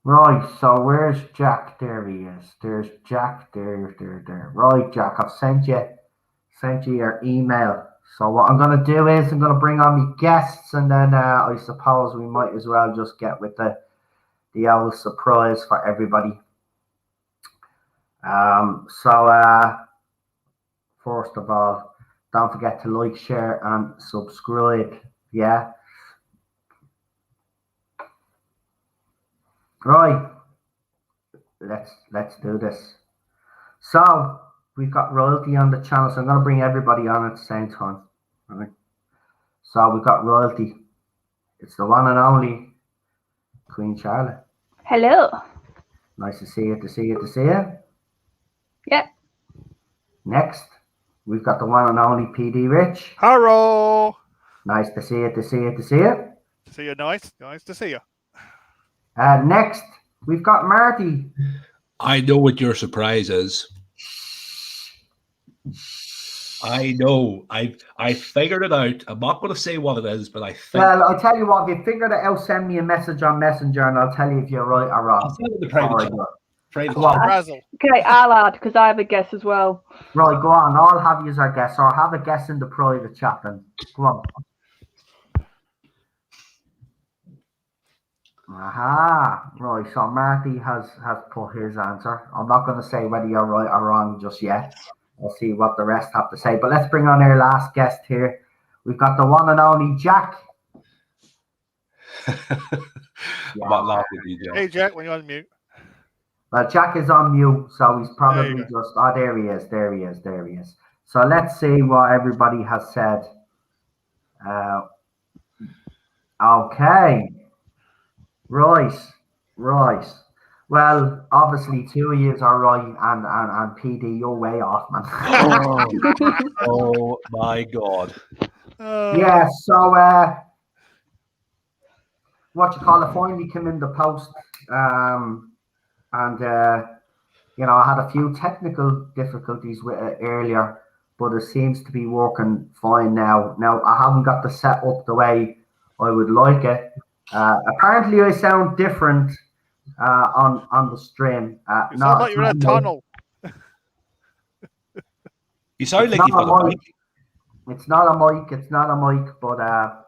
Right, so where's Jack? There he is. There's Jack. There. Right, Jack, I've sent you your email. So what I'm going to do is I'm going to bring on my guests, and then I suppose we might as well just get with the old surprise for everybody. First of all, don't forget to like, share, and subscribe. Yeah. Right. Let's do this. So we've got royalty on the channel, so I'm going to bring everybody on at the same time. All right. So we've got royalty. It's the one and only Queen Charlotte. Hello. Nice to see you. Yep. Next, we've got the one and only PD Rich. Hello. Nice to see you. See you. Nice to see you. Next, we've got Marty. I know what your surprise is. I know. I figured it out. I'm not going to say what it is, but I think. Well, I'll tell you what. If you figured it out, send me a message on Messenger, and I'll tell you if you're right or wrong. I'll send it to private chat. Okay, I'll add because I have a guess as well. Right, go on. I'll have you as our guest, or have a guess in the private chat. Then go on. Aha. Right. So Marty has put his answer. I'm not going to say whether you're right or wrong just yet. We'll see what the rest have to say. But let's bring on our last guest here. We've got the one and only Jack. I'm not laughing at you, Jack. Hey, Jack, when you're on mute. Well, Jack is on mute, so he's probably just... Oh, there he is. So let's see what everybody has said. Okay. Right. Well, obviously, 2 years are right, and PD, you're way off, man. Oh my God. Yeah, so what you call it, finally came in the post, and I had a few technical difficulties with it earlier, but it seems to be working fine now. Now, I haven't got the set up the way I would like it. Apparently, I sound different on the stream. You sound like you're in a tunnel. You sound like you've got a mic. It's not a mic, but I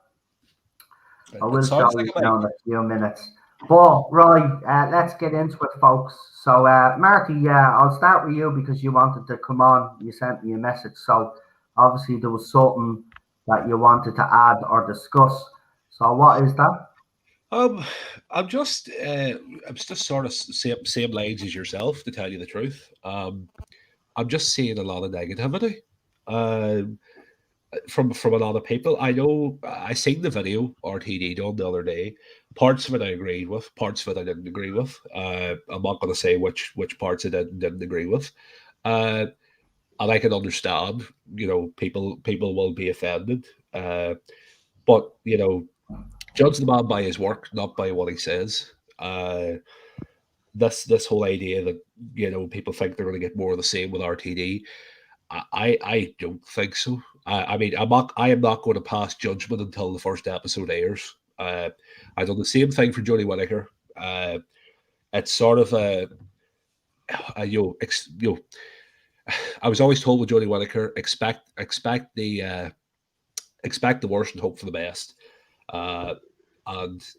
will show you in a few minutes. But right, let's get into it, folks. So, Marty, I'll start with you because you wanted to come on. You sent me a message, so obviously there was something that you wanted to add or discuss. So, what is that? Um, I'm just sort of same lines as yourself, to tell you the truth. I'm just seeing a lot of negativity. Um, from a lot of people. I know I seen the video RTD done the other day. Parts of it I agreed with, parts of it I didn't agree with. I'm not going to say which parts I didn't agree with. Uh, and I can understand, people will be offended. But judge the man by his work, not by what he says. This whole idea that people think they're going to get more of the same with RTD. I don't think so. I mean, I am not going to pass judgment until the first episode airs. I done the same thing for Jodie Whittaker. It's sort of a I was always told with Jodie Whittaker, expect the worst and hope for the best. And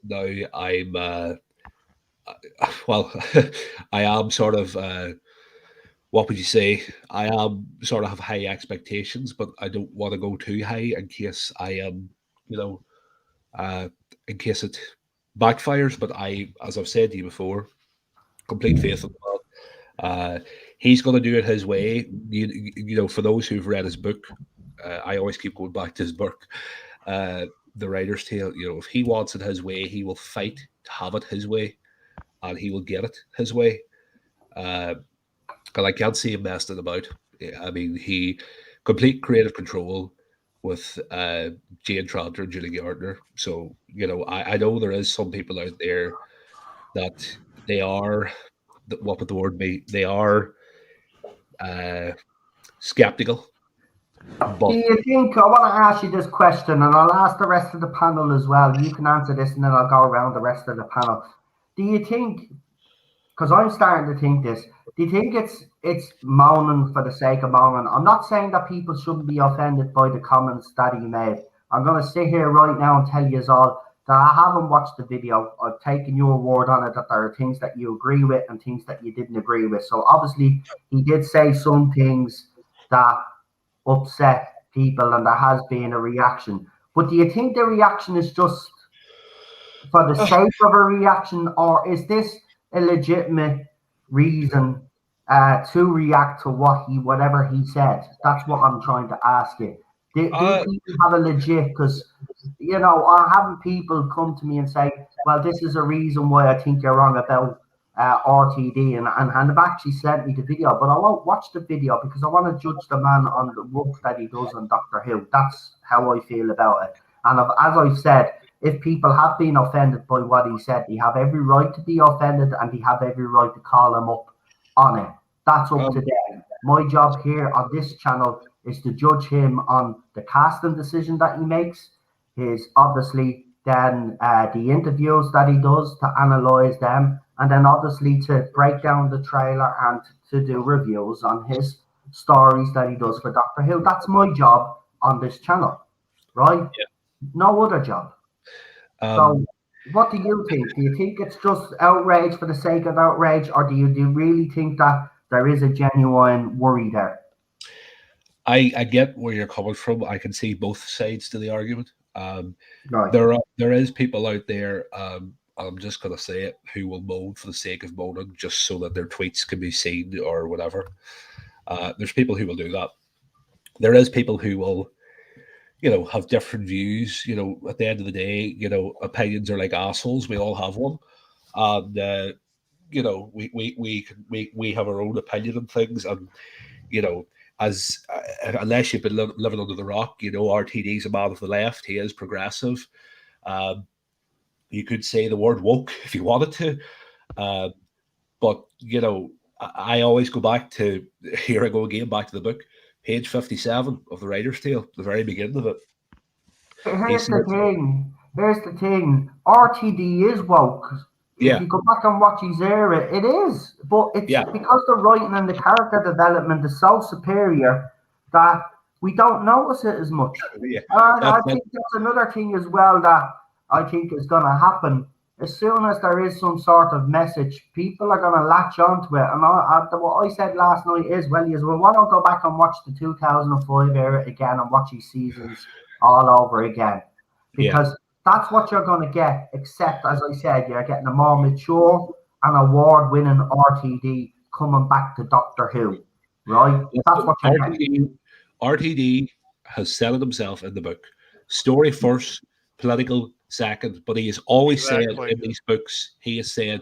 now I'm well, I am sort of. What would you say? I am sort of have high expectations, but I don't want to go too high in case I am, you know, uh, in case it backfires. But as I've said to you before, complete faith in the man. He's going to do it his way. For those who've read his book, I always keep going back to his book, The Writer's Tale. If he wants it his way, he will fight to have it his way, and he will get it his way. Because I can't see him messing about. I mean, he complete creative control with Jane Tranter and Julie Gardner. So, I know there is some people out there that they are, what would the word be? They are skeptical. Do you think, I want to ask you this question, and I'll ask the rest of the panel as well. You can answer this, and then I'll go around the rest of the panel. Do you think, because I'm starting to think this, do you think it's moaning for the sake of moaning? I'm not saying that people shouldn't be offended by the comments that he made. I'm going to sit here right now and tell you all that I haven't watched the video. I've taken your word on it that there are things that you agree with and things that you didn't agree with. So obviously he did say some things that upset people and there has been a reaction. But do you think the reaction is just for the sake of a reaction, or is this a legitimate reason to react to whatever he said? That's what I'm trying to ask you. Do people have a legit? Because I have people come to me and say, "Well, this is a reason why I think you're wrong about RTD," and I've actually sent me the video, but I won't watch the video because I want to judge the man on the work that he does on Doctor Who. That's how I feel about it. And as I've said, if people have been offended by what he said, they have every right to be offended and they have every right to call him up on it. That's up to them. My job here on this channel is to judge him on the casting decision that he makes, his obviously then the interviews that he does to analyze them, and then obviously to break down the trailer and to do reviews on his stories that he does for Doctor Who. That's my job on this channel, right? Yeah. No other job. So what do you think? Do you think it's just outrage for the sake of outrage, or do you really think that there is a genuine worry there? I get where you're coming from. I can see both sides to the argument. Right. There is people out there, I'm just going to say it, who will moan for the sake of moaning just so that their tweets can be seen or whatever. There's people who will do that. There is people who will, have different views. At the end of the day, opinions are like assholes. We all have one. And, we have our own opinion on things. And, as unless you've been living under the rock, RTD's a man of the left. He is progressive. You could say the word woke if you wanted to. But, I always go back to, here I go again, back to the book, page 57 of The Writer's Tale, the very beginning of it. Here's the thing. RTD is woke. Yeah. If you go back and watch his era, it is. But it's because the writing and the character development is so superior that we don't notice it as much. Yeah. And I think that's another thing as well that I think is going to happen as soon as there is some sort of message, people are going to latch onto it. And what I said last night is, well, you will want to go back and watch the 2005 era again and watch these seasons all over again. Because that's what you're going to get, except, as I said, you're getting a more mature and award-winning RTD coming back to Doctor Who, right? That's what you're getting. RTD has settled himself in the book. Story first, political second, but he has always said in these books, he has said,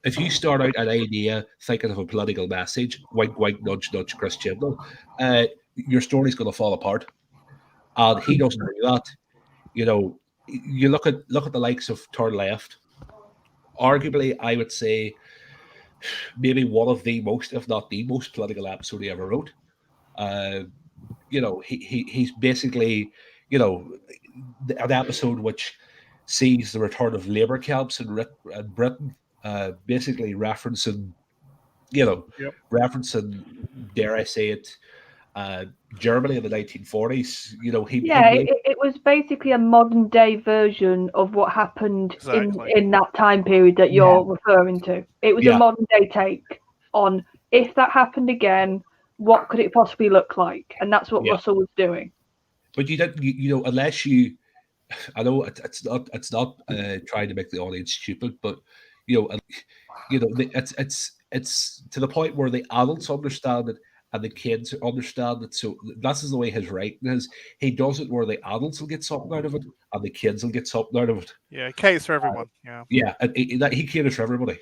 if you start out an idea thinking of a political message, wink, wink, nudge, nudge, Chris Chibnall, your story's going to fall apart. And he doesn't do that. You look at the likes of Turn Left. Arguably, I would say maybe one of the most, if not the most, political episode he ever wrote. He's basically, an episode which sees the return of labour camps in Britain, basically referencing, dare I say it, Germany in the 1940s. It was basically a modern day version of what happened in that time period that you're referring to. It was a modern day take on if that happened again, what could it possibly look like? And that's what Russell was doing. But unless you, I know it's not trying to make the audience stupid, but it's to the point where the adults understand it and the kids understand it. So that's the way his writing is. He does it where the adults will get something out of it and the kids will get something out of it. Yeah, it caters for everyone. He caters for everybody.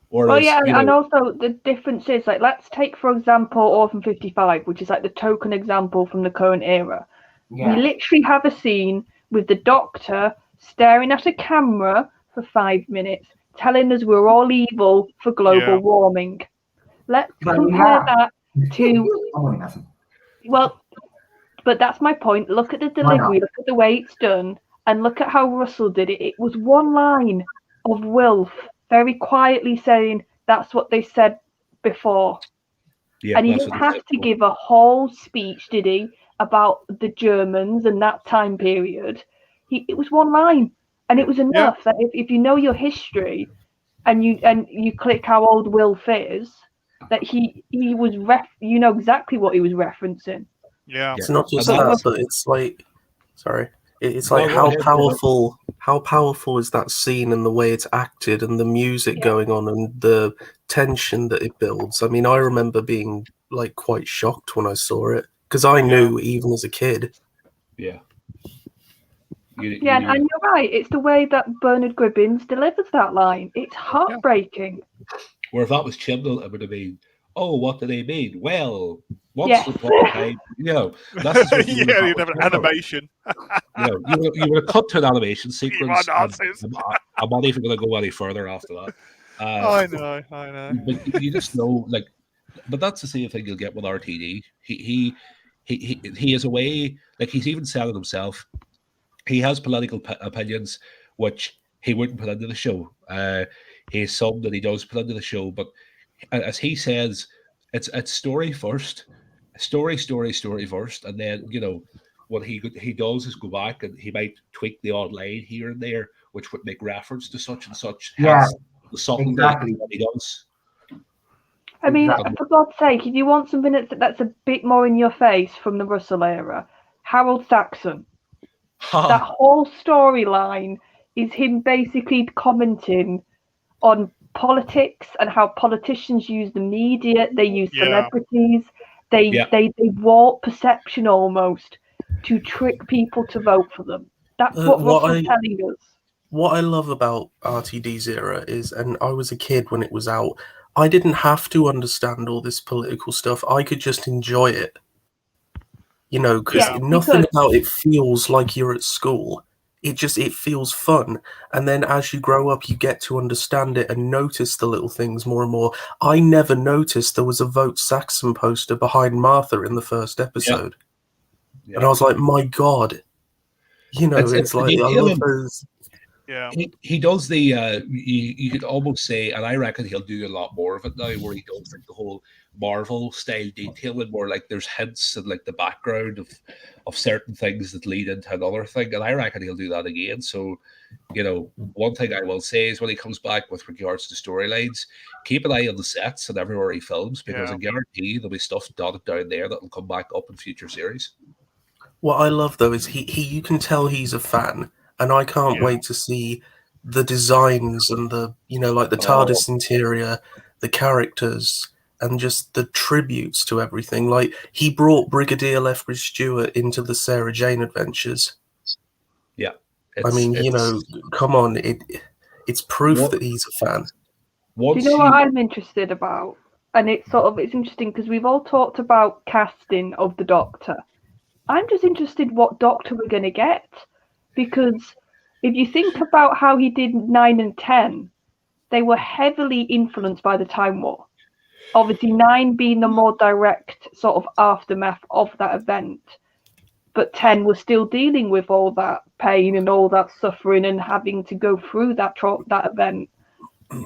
Whereas, and also the difference is, like, let's take, for example, Orphan 55, which is like the token example from the current era. Yeah. We literally have a scene with the Doctor staring at a camera for 5 minutes, telling us we're all evil for global warming. Let's compare that to... Well, but that's my point. Look at the delivery, look at the way it's done, and look at how Russell did it. It was one line of Wilf very quietly saying that's what they said before. Yeah, and he didn't have to give a whole speech, did he, about the Germans and that time period. It was one line, and it was enough that if you know your history and you click how old Wilf is, that he was you know exactly what he was referencing. Yeah, it's not just that, but it's like, sorry. It's like how powerful is that scene and the way it's acted and the music going on and the tension that it builds. I mean, I remember being like quite shocked when I saw it because I knew even as a kid. Yeah. And you're right. It's the way that Bernard Cribbins delivers that line. It's heartbreaking. Where if that was Chibnall, it would have been, oh, what do they mean? Well, what's the point? That's you'd have an animation. You would have cut to an animation sequence. I'm not even going to go any further after that. I know. But you just know, like, but that's the same thing you'll get with RTD. He is a way, like he's even said it himself. He has political opinions which he wouldn't put into the show. He has some that he does put into the show, but as he says, it's story first, story first, and then what he does is go back and he might tweak the odd line here and there, which would make reference to such and such. Yeah, exactly. That he does. I mean, for God's sake, if you want something that's a bit more in your face from the Russell era, Harold Saxon. That whole storyline is him basically commenting on politics and how politicians use the media, they use celebrities, they warp perception almost to trick people to vote for them. That's what Russell's telling us. What I love about RTD's era is, and I was a kid when it was out, I didn't have to understand all this political stuff. I could just enjoy it. Because nothing about it feels like you're at school. It feels fun. And then as you grow up, you get to understand it and notice the little things more and more. I never noticed there was a Vote Saxon poster behind Martha in the first episode. Yeah. And I was like, my God. It's like, I love those. Yeah. He does the you could almost say, and I reckon he'll do a lot more of it now, where he does like the whole Marvel style detailing, where like there's hints and like the background of certain things that lead into another thing, and I reckon he'll do that again. So, one thing I will say is when he comes back with regards to storylines, keep an eye on the sets and everywhere he films, because I guarantee there'll be stuff dotted down there that will come back up in future series. What I love though is he you can tell he's a fan, and I can't wait to see the designs and the like the Tardis interior, the characters, and just the tributes to everything. Like he brought Brigadier Lethbridge Stewart into the Sarah Jane Adventures. Yeah, I mean, come on, it's proof that he's a fan. Do you know what I'm interested about? And it's interesting because we've all talked about casting of the Doctor. I'm just interested what Doctor we're going to get, because if you think about how he did 9 and 10, they were heavily influenced by the Time War. Obviously, 9 being the more direct sort of aftermath of that event, but 10 was still dealing with all that pain and all that suffering and having to go through that event.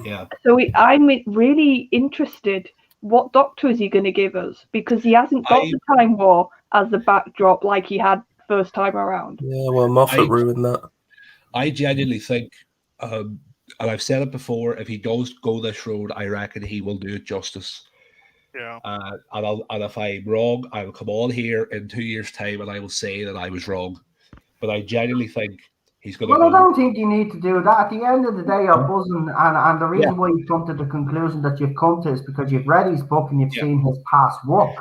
Yeah. So I'm really interested. What Doctor is he going to give us? Because he hasn't got the Time War as the backdrop like he had first time around. Yeah, well, Moffat ruined that. I genuinely think, and I've said it before, if he does go this road, I reckon he will do it justice. Yeah. And if I'm wrong, I will come on here in 2 years' time and I will say that I was wrong. But I genuinely think he's going to. Well, I don't think you need to do that. At the end of the day, you're buzzing, and the reason why you've come to the conclusion that you've come to is because you've read his book and you've seen his past work.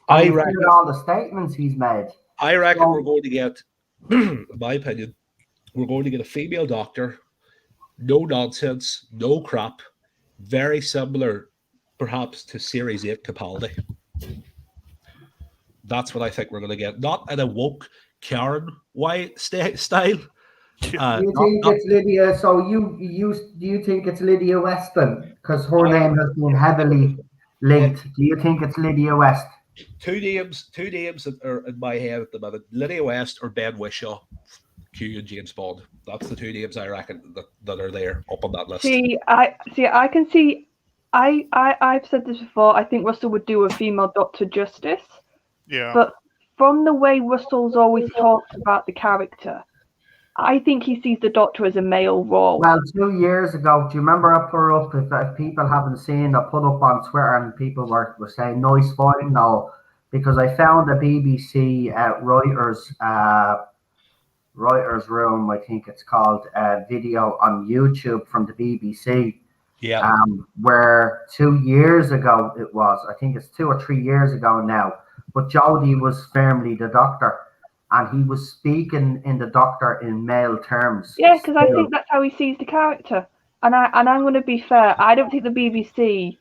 I you've reckon heard all the statements he's made. I reckon we're going to get, in my opinion, we're going to get a female Doctor, no nonsense, no crap, very similar, perhaps, to Series 8 Capaldi. That's what I think we're going to get. Not in a woke Karen style. Do you think it's Lydia? So do you think it's Lydia Weston? Because her name has been heavily linked. Do you think it's Lydia West? Two names that are in my head at the minute: Lydia West or Ben Whishaw, Q and James Bond. That's the two names I reckon that are there up on that list. I can see. I've said this before. I think Russell would do a female Doctor justice. Yeah. But from the way Russell's always talked about the character, I think he sees the Doctor as a male role. Well, 2 years ago, do you remember I put up, if people haven't seen, I put up on Twitter and people were saying, nice find now, because I found a BBC Writers Room, I think it's called, video on YouTube from the BBC. Yeah. Where 2 years ago it was, I think it's 2 or 3 years ago now, but Jodie was firmly the Doctor. And he was speaking in the Doctor in male terms. Yeah, because I think that's how he sees the character. And I'm going to be fair. I don't think the BBC.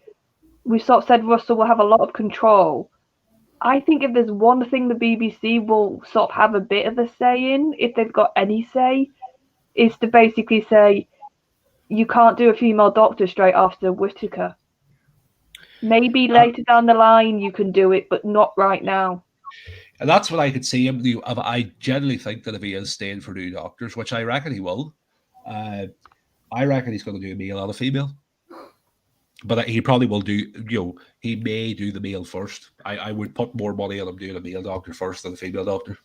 We sort of said Russell will have a lot of control. I think if there's one thing the BBC will sort of have a bit of a say in, if they've got any say, is to basically say you can't do a female Doctor straight after Whittaker. Maybe later down the line you can do it, but not right now. And that's what I could see him do. I generally think that if he is staying for new Doctors, which I reckon he will, I reckon he's going to do a male and a female. But he probably will do, he may do the male first. I would put more money on him doing a male Doctor first than a female Doctor.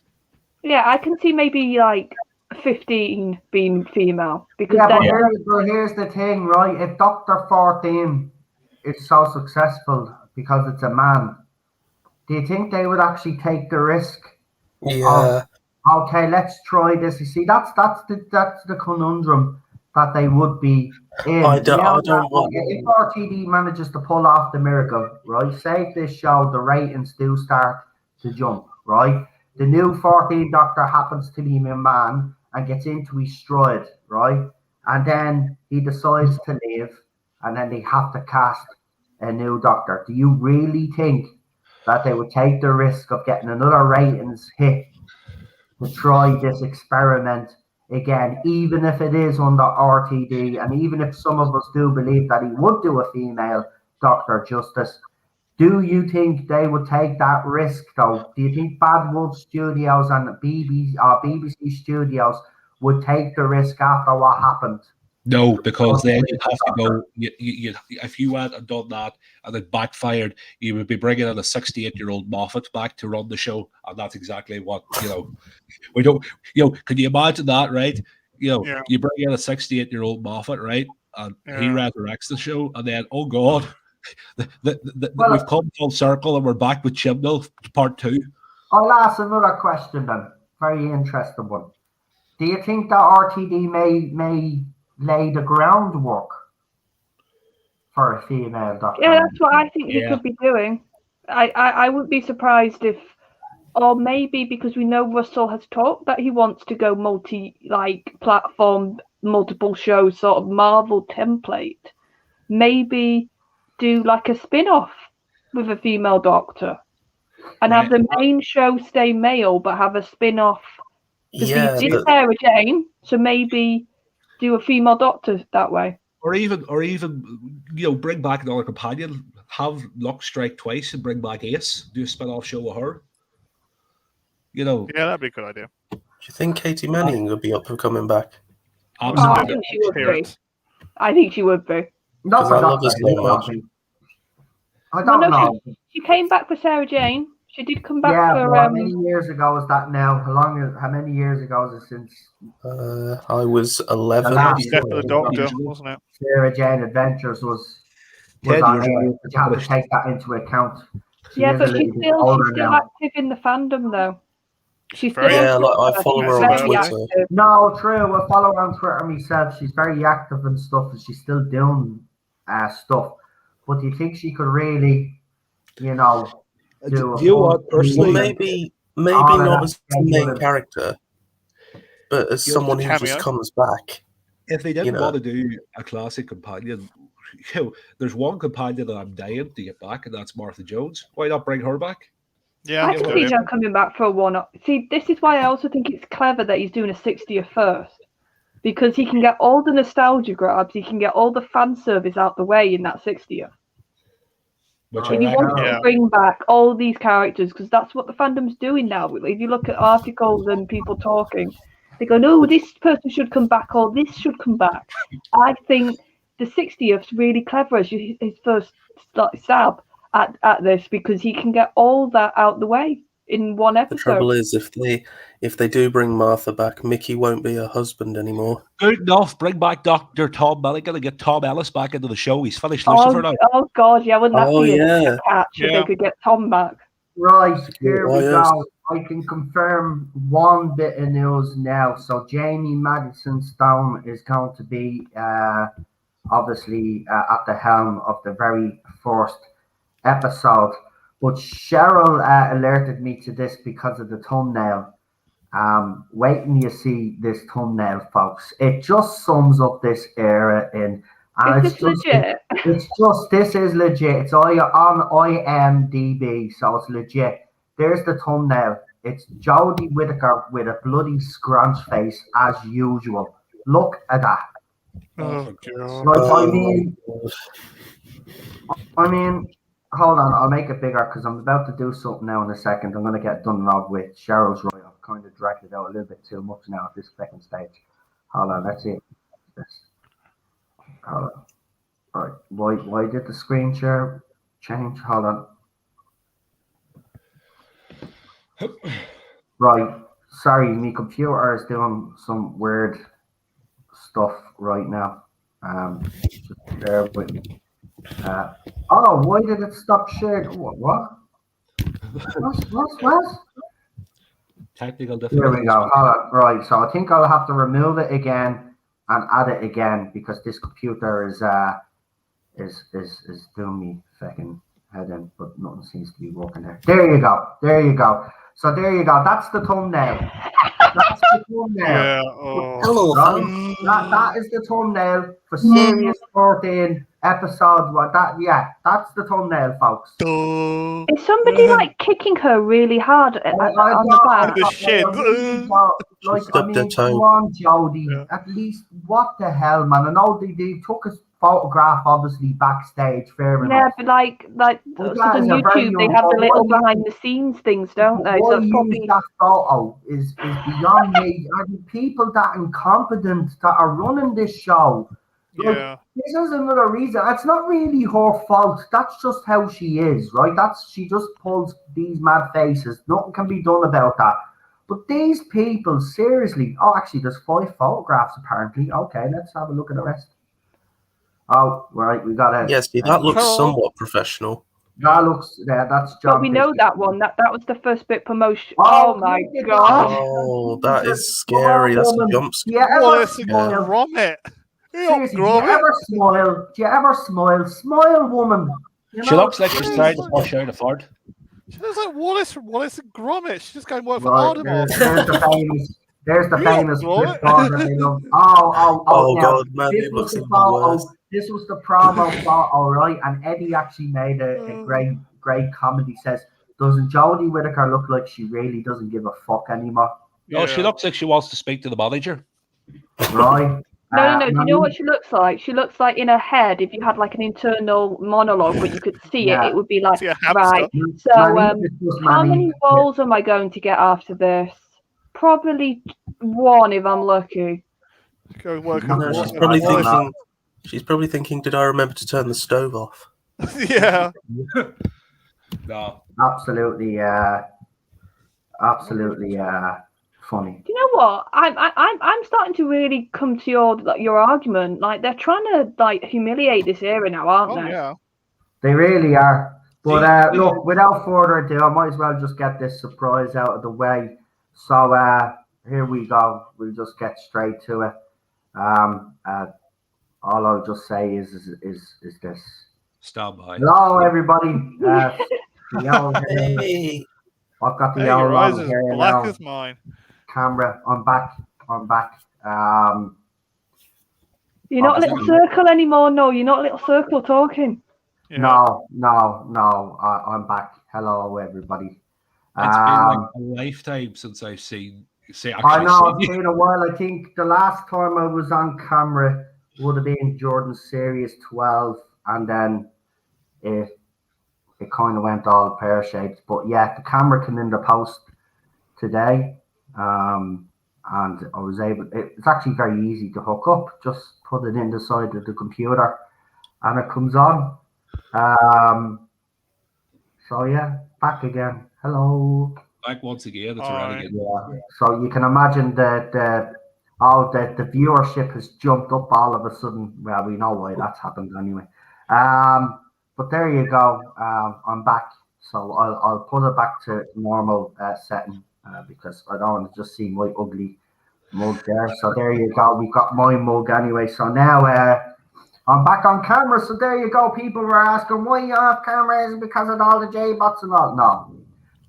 Yeah, I can see maybe like 15 being female. Because but here's the thing, right? If Doctor 14 is so successful because it's a man, do you think they would actually take the risk? Yeah. Okay, let's try this. You see, that's the conundrum that they would be in. I don't want. If RTD manages to pull off the miracle, right? Say this show, the ratings do start to jump, right? The new 14 Doctor happens to be a man and gets into his stride, right? And then he decides to leave, and then they have to cast a new Doctor. Do you really think that they would take the risk of getting another ratings hit to try this experiment again, even if it is under RTD, and even if some of us do believe that he would do a female Doctor justice? Do you think they would take that risk, though? Do you think Bad Wolf Studios and BBC Studios would take the risk after what happened. No, because then you'd have to go. If you went and done that and it backfired, you would be bringing in a 68-year-old Moffat back to run the show, and that's exactly what we don't. Can you imagine that, right? You bring in a 68-year-old Moffat, right, and he resurrects the show, and then oh god, we've come full circle and we're back with Chibnall part 2. I'll ask another question then. Very interesting one. Do you think that RTD may lay the groundwork for a female doctor? Yeah, that's what I think he could be doing. I wouldn't be surprised if, or maybe because we know Russell has talked that he wants to go platform, multiple shows, sort of Marvel template. Maybe do like a spin-off with a female doctor and have the main show stay male, but have a spin-off. Because he did Sarah Jane, so maybe do a female doctor that way. Or even bring back another companion, have Luck strike twice and bring back Ace, do a spin-off show with her. Yeah, that'd be a good idea. Do you think Katie Manning would be up for coming back? I think she would be. I think she would be. Not for I love this so much. I don't know. She came back for Sarah Jane. She did come back for. How many years ago is that now? How many years ago is it since? I was 11. Death of the Doctor, wasn't it? Sarah Jane Adventures was on there. You have to take that into account. But she's still active in the fandom, though. She's still I follow her on Twitter. Active. No, true. I follow her on Twitter myself. She's very active and stuff, and she's still doing stuff. But do you think she could really, do you want personally? Maybe not as the main character, but as someone who just comes back. If they didn't want to do a classic companion, there's one companion that I'm dying to get back, and that's Martha Jones. Why not bring her back? Yeah, I can see her coming back for a one-off. See, this is why I also think it's clever that he's doing a 60th first, because he can get all the nostalgia grabs, he can get all the fan service out the way in that 60th. If you want to bring back all these characters, because that's what the fandom's doing now. If you look at articles and people talking, they go, no, this person should come back, or this should come back. I think the 60th's really clever as his first stab at this, because he can get all that out the way in one episode. The trouble is, if they do bring Martha back, Mickey won't be her husband anymore. Good enough. Bring back Dr. Tom Milligan and get Tom Ellis back into the show. He's finished Lucifer now. Oh God, yeah, wouldn't that be a catch if they could get Tom back? Right, here we go. I can confirm one bit of news now. So Jamie Madison Stone is going to be obviously at the helm of the very first episode. But Cheryl alerted me to this because of the thumbnail. Wait till you see this thumbnail, folks. It just sums up this era in. And is this legit? This is legit. It's all on IMDb, so it's legit. There's the thumbnail. It's Jodie Whittaker with a bloody scrunch face as usual. Look at that. Oh God. Like, I mean, hold on. I'll make it bigger because I'm about to do something now in a second. I'm going to get done now with Cheryl's right. I've kind of dragged it out a little bit too much now at this second stage. Hold on. Let's see. Hold on. Right. Why did the screen share change? Hold on. Right. Sorry, my computer is doing some weird stuff right now. Just bear with me. Why did it stop sharing? What? What? Technical difficulties. Here we go. Hold on. Right. So I think I'll have to remove it again and add it again because this computer is doing me fucking head in, but nothing seems to be working there. There you go. So there you go. That's the thumbnail. Yeah. That is the thumbnail for Series 14 episode. That's the thumbnail, folks. Is somebody kicking her really hard on the back? The shit. Come on, Jodie. Yeah. At least, what the hell, man? I know they took us photograph, obviously backstage. Fair enough. Yeah, but like But so that on is a very YouTube they have the little why behind the scenes things, don't they? why So it's use probably that photo is beyond me. Are the people that incompetent that are running this show? Like, Yeah. this is another reason. It's not really her fault. That's just how she is, right? She just pulls these mad faces. Nothing can be done about that. But these people, seriously. Oh, actually, there's 5 photographs apparently. Okay, let's have a look at the rest. Oh, right, we got it. Yes, that looks somewhat professional. That looks. Yeah, that's John. but we know Bishop. that one. That was the first bit promotion. Oh, Oh my look at god! that. Oh, that is scary. That's a jump scare. Yeah, Wallace and smile? Gromit. Seriously, do you ever smile? Do you ever smile? Smile, woman. You She know, looks like she's trying to push out a fart. She looks like Wallace from Wallace and Gromit. She's just going to work for right, Ardmore. there's the famous Gromit. flip phone that they love. Oh, now, God, man, this it was looks the even photo. worse. This was the promo photo, right? And Eddie actually made a great comedy. Says, doesn't Jodie Whittaker look like she really doesn't give a fuck anymore? No, she looks like she wants to speak to the manager. Right. No. Do you know what she looks like? She looks like in her head. If you had like an internal monologue, but you could see it, it would be like, right. So, how many roles am I going to get after this? Probably 1 if I'm lucky. Go work she's probably thinking, did I remember to turn the stove off? Yeah. No. Absolutely funny. Do you know what? I'm starting to really come to your argument. Like they're trying to like humiliate this era now, aren't they? Yeah. They really are. But look, without further ado, I might as well just get this surprise out of the way. So here we go. We'll just get straight to it. All I'll just say is this. Stand by. Hello, everybody. Hey. I've got the Your old eyes one as here black now. as mine. Camera. I'm back. You're not a little circle anymore. No, you're not a little circle talking. Yeah. No. I'm back. Hello, everybody. It's been like a lifetime since I've seen. I know it's been a while. I think the last time I was on camera would have been Jordan's Series 12, and then it kind of went all pear-shaped. But yeah, the camera came in the post today, and I was able. It's actually very easy to hook up. Just put it in the side of the computer, and it comes on. So yeah, back again. Hello. Back once again. It's around again. Yeah. So you can imagine that the viewership has jumped up all of a sudden. Well, we know why that's happened anyway. But there you go. I'm back. So I'll put it back to normal setting because I don't want to just see my ugly mug there. So there you go. We've got my mug anyway. So now I'm back on camera. So there you go. People were asking why you off camera. Is it because of all the J-bots and all? No.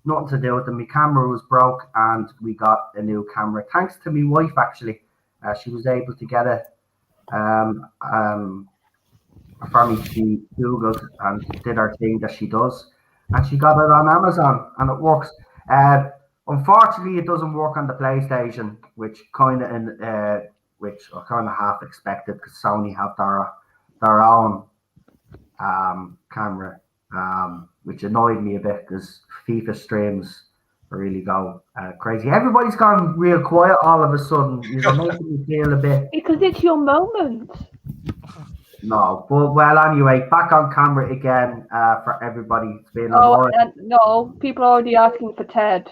Nothing to do with them. My camera was broke and we got a new camera. Thanks to my wife, actually. She was able to get it for me. She Googled and did her thing that she does. And she got it on Amazon and it works. Unfortunately, it doesn't work on the PlayStation, which I kind of half expected because Sony have their own camera. Which annoyed me a bit because FIFA streams really go crazy. Everybody's gone real quiet all of a sudden. You're making me feel a bit. Because it's your moment. No, but well, anyway, back on camera again for everybody. It's been a while. No, people are already asking for Ted.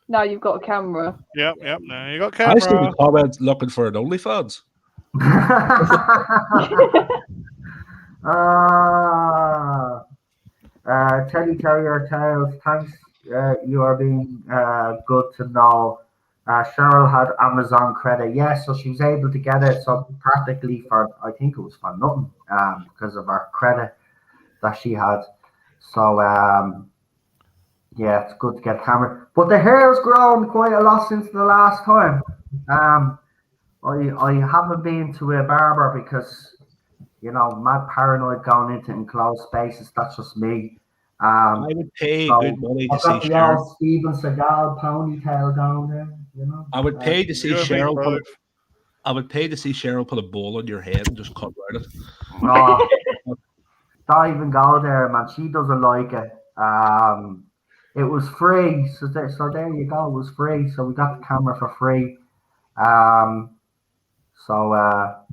Now you've got a camera. Yep. Now you got camera. I see the comments looking for an OnlyFans. Teddy Terrier Tales, thanks. You are being good to know. Cheryl had Amazon credit, yes, so she was able to get it. So practically for, I think it was for nothing, because of her credit that she had. So yeah, it's good to get a camera. But the hair's grown quite a lot since the last time. I haven't been to a barber because, you know, mad paranoid going into enclosed spaces. That's just me. I would pay good money to see Cheryl. I've got the old Steven Seagal ponytail down there, you know. I would pay to see Cheryl. I would pay to see Cheryl put a bowl on your head and just cut around it. Oh, don't even go there, man. She doesn't like it. It was free, so there you go. It was free, so we got the camera for free.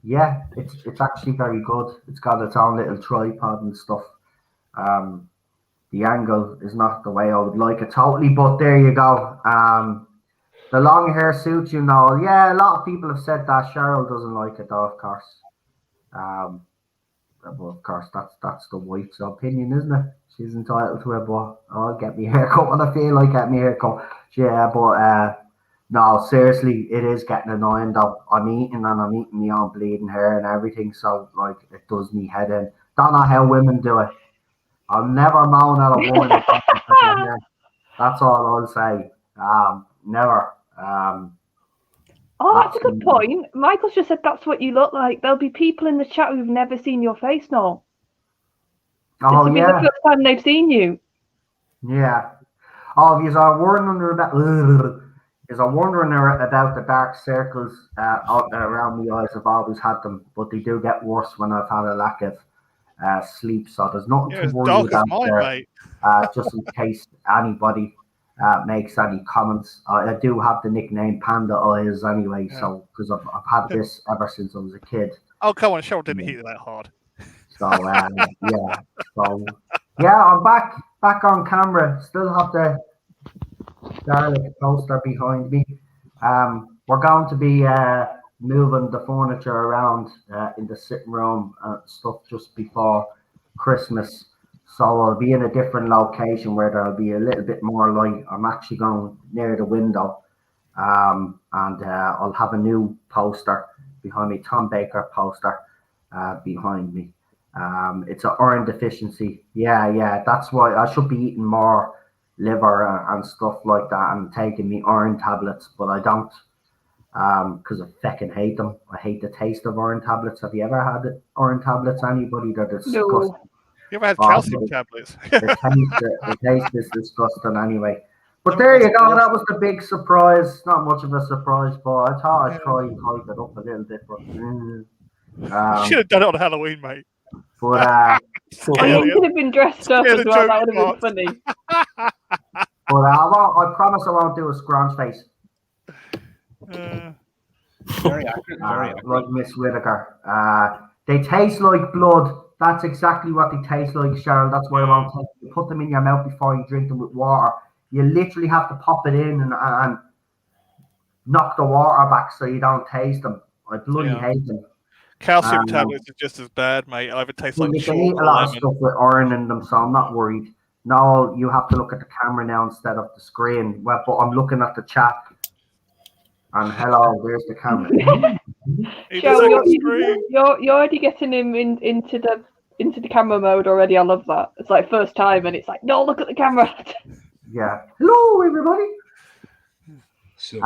Yeah, it's actually very good. It's got its own little tripod and stuff. The angle is not the way I would like it totally, but there you go. The long hair suits you know. Yeah, a lot of people have said that. Cheryl doesn't like it though, of course. Well, of course, that's the wife's opinion, isn't it? She's entitled to it, but I'll get me haircut when I feel like getting me haircut. Yeah, but no, seriously, it is getting annoying though. I'm eating my own bleeding hair and everything, so like it does me head in. Don't know how women do it. I'll never moan at a woman. That's all I'll say. Never. Oh, that's a good point. Michael's just said that's what you look like. There'll be people in the chat who've never seen your face, no. This will be the first time they've seen you. Yeah. Oh, if you're wondering about the dark circles around my eyes, I've always had them, but they do get worse when I've had a lack of sleep. So there's nothing to worry about there. Just in case anybody makes any comments. I do have the nickname Panda Eyes anyway, so because I've had this ever since I was a kid. Oh, come on, Cheryl didn't hit you that hard. So I'm back on camera. Still have the garlic toaster behind me. We're going to be moving the furniture around in the sitting room and stuff just before Christmas. So I'll be in a different location where there'll be a little bit more light. I'm actually going near the window, and I'll have a new poster behind me, Tom Baker poster behind me. It's an iron deficiency. Yeah, that's why I should be eating more liver and stuff like that and taking me iron tablets, but I don't because I fucking hate them. I hate the taste of iron tablets. Have you ever had iron tablets? Anybody? They're disgusting. No. You ever had calcium tablets? The taste is disgusting anyway. But there you go. That was the big surprise. Not much of a surprise, but I thought I'd try and hype it up a little bit. But you should have done it on Halloween, mate. But you could have been dressed up as well. That would have been funny. But I promise I won't do a scrunch face. Very accurate. Like Miss Whittaker. They taste like blood. That's exactly what they taste like, Cheryl. That's why I won't take you. Put them in your mouth before you drink them with water. You literally have to pop it in and knock the water back so you don't taste them. I bloody hate them. Calcium tablets are just as bad, mate. I would taste like you can eat a lot of stuff with iron in them, so I'm not worried. No, you have to look at the camera now instead of the screen. Well, but I'm looking at the chat. And hello, there's the camera. You're already getting him into the camera mode already. I love that. It's like first time, and it's like, no, look at the camera. Yeah. Hello, everybody. So,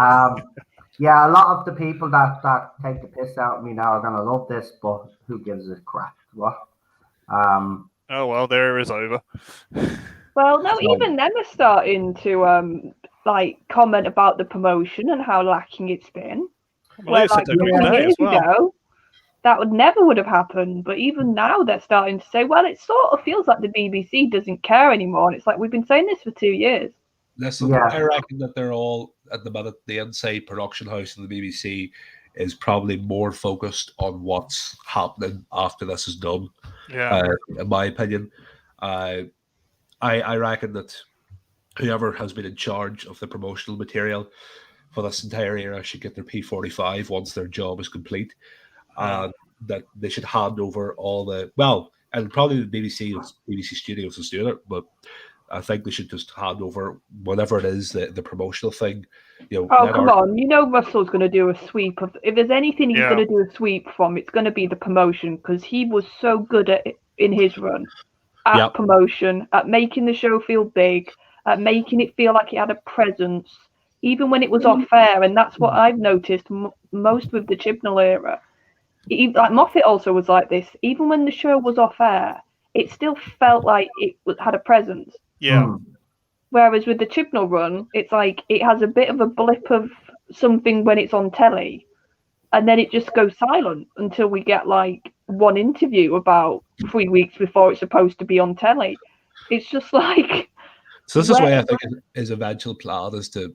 yeah, a lot of the people that take the piss out of me now are gonna love this, but who gives a crap? What? Oh well, there is over. Well, no, even them are starting to comment about the promotion and how lacking it's been. Well, like 2 years ago, that would have happened. But even now, they're starting to say, well, it sort of feels like the BBC doesn't care anymore. And it's like, we've been saying this for 2 years. Listen, I reckon that they're all at the minute. The inside production house of the BBC is probably more focused on what's happening after this is done. Yeah, in my opinion, I reckon that whoever has been in charge of the promotional material for this entire era should get their P45 once their job is complete. That they should hand over all the and probably the BBC Studios is doing it, but I think they should just hand over whatever it is the promotional thing. Come on! You know Russell's going to do a sweep of. If there's anything he's going to do a sweep from, it's going to be the promotion because he was so good at it in his run at promotion, at making the show feel big, at making it feel like it had a presence, even when it was off air. And that's what I've noticed most with the Chibnall era. Like Moffat also was like this. Even when the show was off air, it still felt like it had a presence. Yeah. Whereas with the Chibnall run, it's like it has a bit of a blip of something when it's on telly, and then it just goes silent until we get like one interview about 3 weeks before it's supposed to be on telly. It's just like. So this is why I think his eventual plan is to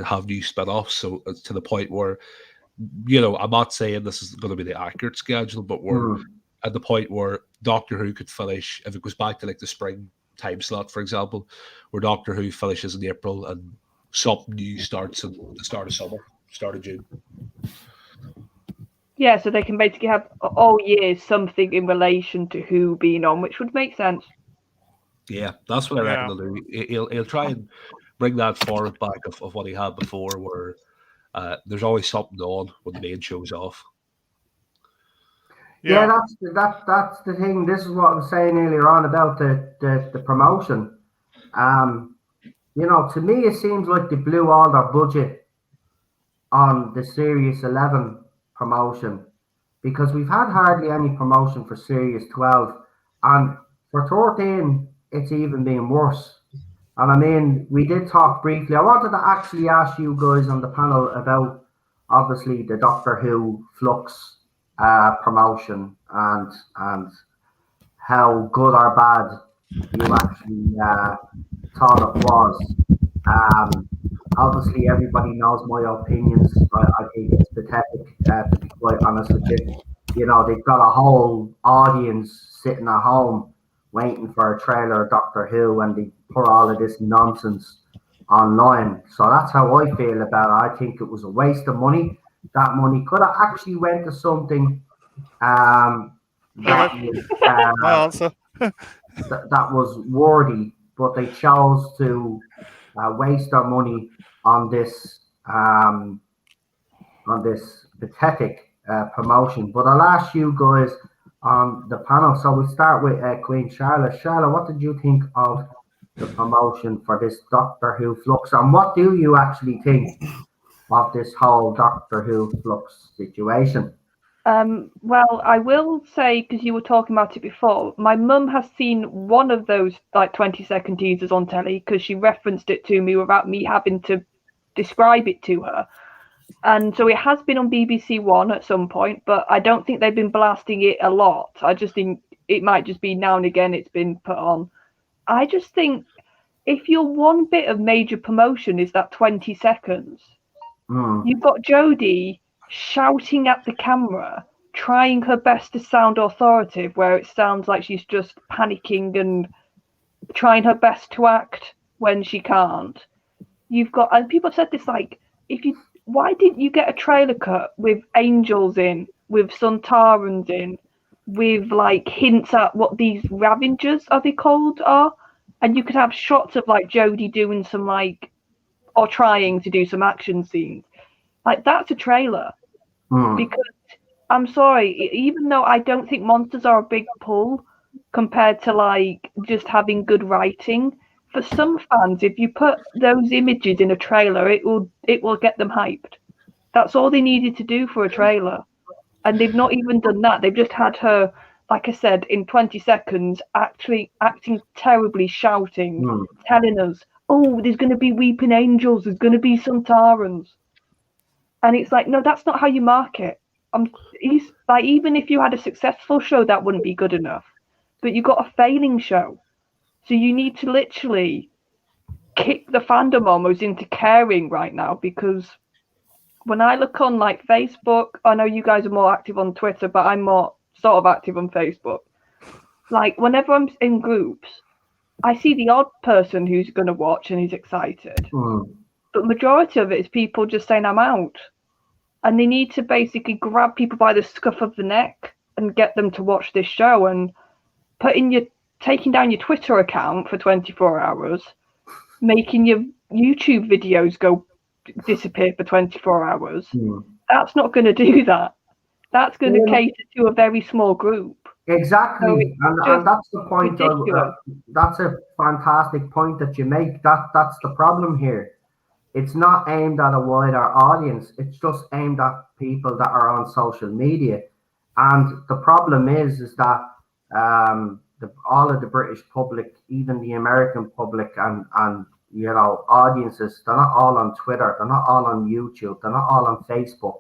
have new spin-offs. So it's to the point where, I'm not saying this is going to be the accurate schedule, but we're at the point where Doctor Who could finish, if it goes back to like the spring time slot, for example, where Doctor Who finishes in April and something new starts at the start of summer, start of June. Yeah, so they can basically have all year something in relation to Who being on, which would make sense. Yeah, that's what I reckon he'll do. He'll try and bring that forward back of what he had before, where there's always something on when the main show's off. Yeah, that's the thing. This is what I was saying earlier on about the promotion. To me, it seems like they blew all their budget on the Series 11 promotion, because we've had hardly any promotion for Series 12, and for 13, it's even been worse. And I mean, we did talk briefly. I wanted to actually ask you guys on the panel about, obviously, the Doctor Who Flux promotion and how good or bad you actually thought it was. Obviously, everybody knows my opinions. I think it's pathetic, to be quite honest with you. They've got a whole audience sitting at home waiting for a trailer of Doctor Who, and they put all of this nonsense online. So that's how I feel about it. I think it was a waste of money. That money could have actually went to something that my answer. that was worthy, but they chose to waste their money on this pathetic promotion. But I'll ask you guys on the panel. So we start with Queen Charlotte. Charlotte, what did you think of the promotion for this Doctor Who Flux, and what do you actually think of this whole Doctor Who Flux situation? Well, I will say, because you were talking about it before, my mum has seen one of those like 20-second teasers on telly, because she referenced it to me without me having to describe it to her. And so it has been on BBC One at some point, but I don't think they've been blasting it a lot. I just think it might just be now and again it's been put on. I just think if your one bit of major promotion is that 20 seconds, you've got Jodie shouting at the camera, trying her best to sound authoritative, where it sounds like she's just panicking and trying her best to act when she can't. You've got, and people said this, like, why didn't you get a trailer cut with angels in, with Sontarans in, with like hints at what these Ravengers are they called are, and you could have shots of like Jodie doing some like, or trying to do some action scenes. Like, that's a trailer. Because I'm sorry, even though I don't think monsters are a big pull compared to like just having good writing, for some fans, if you put those images in a trailer, it will get them hyped. That's all they needed to do for a trailer, and they've not even done that. They've just had her, like I said, in 20 seconds, actually acting terribly, shouting, telling us, "Oh, there's going to be weeping angels. There's going to be some Tarans." And it's like, no, that's not how you market. He's like, even if you had a successful show, that wouldn't be good enough. But you got a failing show, so you need to literally kick the fandom almost into caring right now. Because when I look on like Facebook, I know you guys are more active on Twitter, but I'm more sort of active on Facebook. Like, whenever I'm in groups, I see the odd person who's going to watch and is excited. But majority of it is people just saying, I'm out. And they need to basically grab people by the scruff of the neck and get them to watch this show, and taking down your Twitter account for 24 hours, making your YouTube videos go disappear for 24 hours. That's not going to do that. That's going to cater to a very small group. Exactly, so and that's the point. That's a fantastic point that you make. That's the problem here. It's not aimed at a wider audience. It's just aimed at people that are on social media. And the problem is that all of the British public, even the American public and audiences, they're not all on Twitter. They're not all on YouTube. They're not all on Facebook.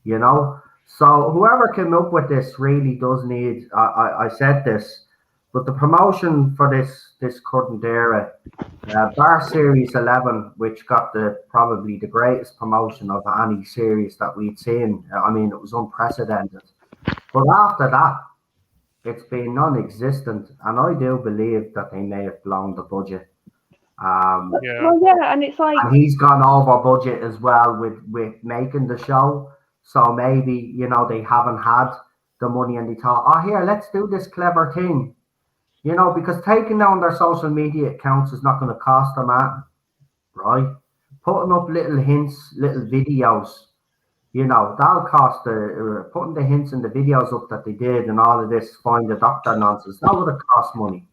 you know. So whoever came up with this really does need. I said this, but the promotion for this current era, Bar Series 11, which got probably the greatest promotion of any series that we'd seen. I mean, it was unprecedented. But after that, it's been non-existent, and I do believe that they may have blown the budget. Well, yeah, and it's like, and he's gone over budget as well with making the show. So maybe they haven't had the money, and they thought, oh, here, let's do this clever thing, because taking down their social media accounts is not going to cost them that, right? Putting up little hints, little videos. That'll cost putting the hints and the videos up that they did and all of this find the doctor nonsense. That would have cost money,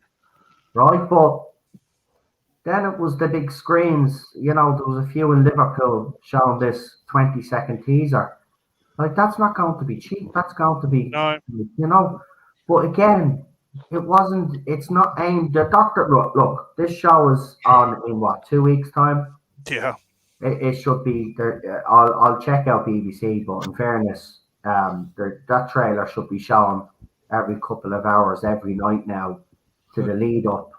right? But then it was the big screens. There was a few in Liverpool showing this 20-second teaser. Like, that's not going to be cheap. That's going to be, But again, it's not aimed. The doctor, look, this show is on in 2 weeks' time? Yeah. It should be there. I'll check out BBC, but in fairness, that trailer should be shown every couple of hours, every night now, to the lead up.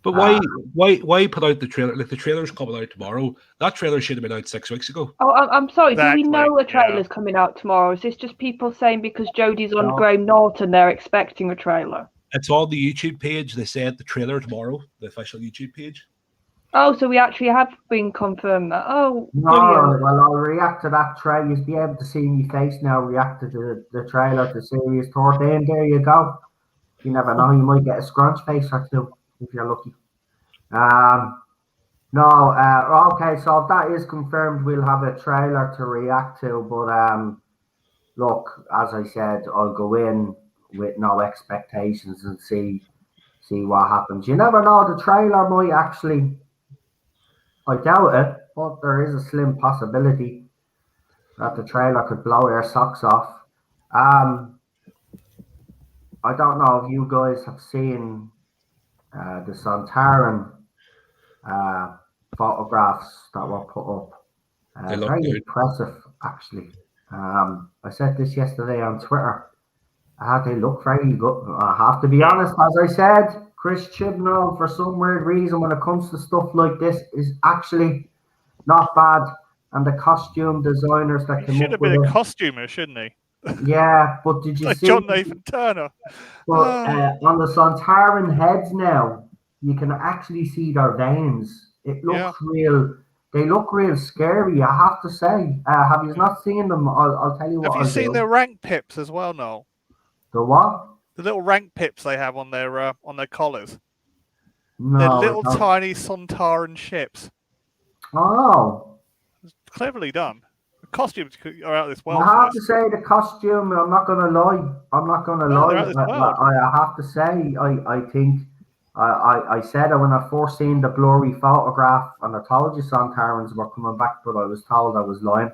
But why put out the trailer? Like, the trailer's coming out tomorrow. That trailer should have been out 6 weeks ago. Oh, I'm sorry. Exactly, Do we know a trailer's coming out tomorrow? Is this just people saying because Jodie's on Graham Norton, they're expecting a trailer? It's on the YouTube page. They said the trailer tomorrow, the official YouTube page. Oh, so we actually have been confirmed that. Oh, no, well, I'll react to that trailer. You'll be able to see my face now. React to the trailer to Series 13. There you go. You never know. You might get a scrunch face or two if you're lucky. Okay. So if that is confirmed, we'll have a trailer to react to. But look, as I said, I'll go in with no expectations and see what happens. You never know. The trailer might actually. I doubt it, but there is a slim possibility that the trailer could blow their socks off. I don't know if you guys have seen the Sontaran photographs that were put up. Very impressive, actually. I said this yesterday on Twitter. They look very good. I have to be honest, as I said, Chris Chibnall, for some weird reason, when it comes to stuff like this, is actually not bad. And the costume designers that came up with it. Should have been a costumer, shouldn't he? Yeah, but did you like see? John Nathan Turner. But on the Sontaran heads now, you can actually see their veins. It looks real. They look real scary, I have to say. Have you not seen them? I'll tell you what. Have you seen their rank pips as well, Noel? The what? The little rank pips they have on their collars. No, they're little tiny Sontaran ships. Oh. It's cleverly done. The costumes are out of this world. I have to say the costume, I'm not going to lie. I have to say, I think, I said it when I first seen the blurry photograph, and I told you Sontarans were coming back, but I was told I was lying.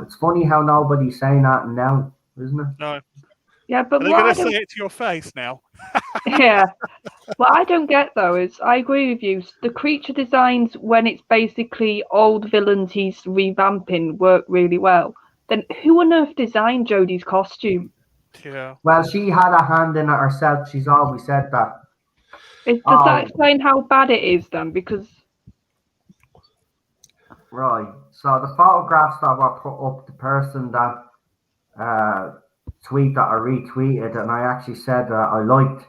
It's funny how nobody's saying that now, isn't it? No. Yeah, but they're going to say it to your face now. Yeah. What I don't get, though, is I agree with you. The creature designs, when it's basically old villains he's revamping, work really well. Then who on earth designed Jodie's costume? Yeah. Well, she had a hand in it herself. She's always said that. Does that explain how bad it is, then? Because... Right. So the photographs that were put up, the person that... tweet that I retweeted, and I actually said that I liked,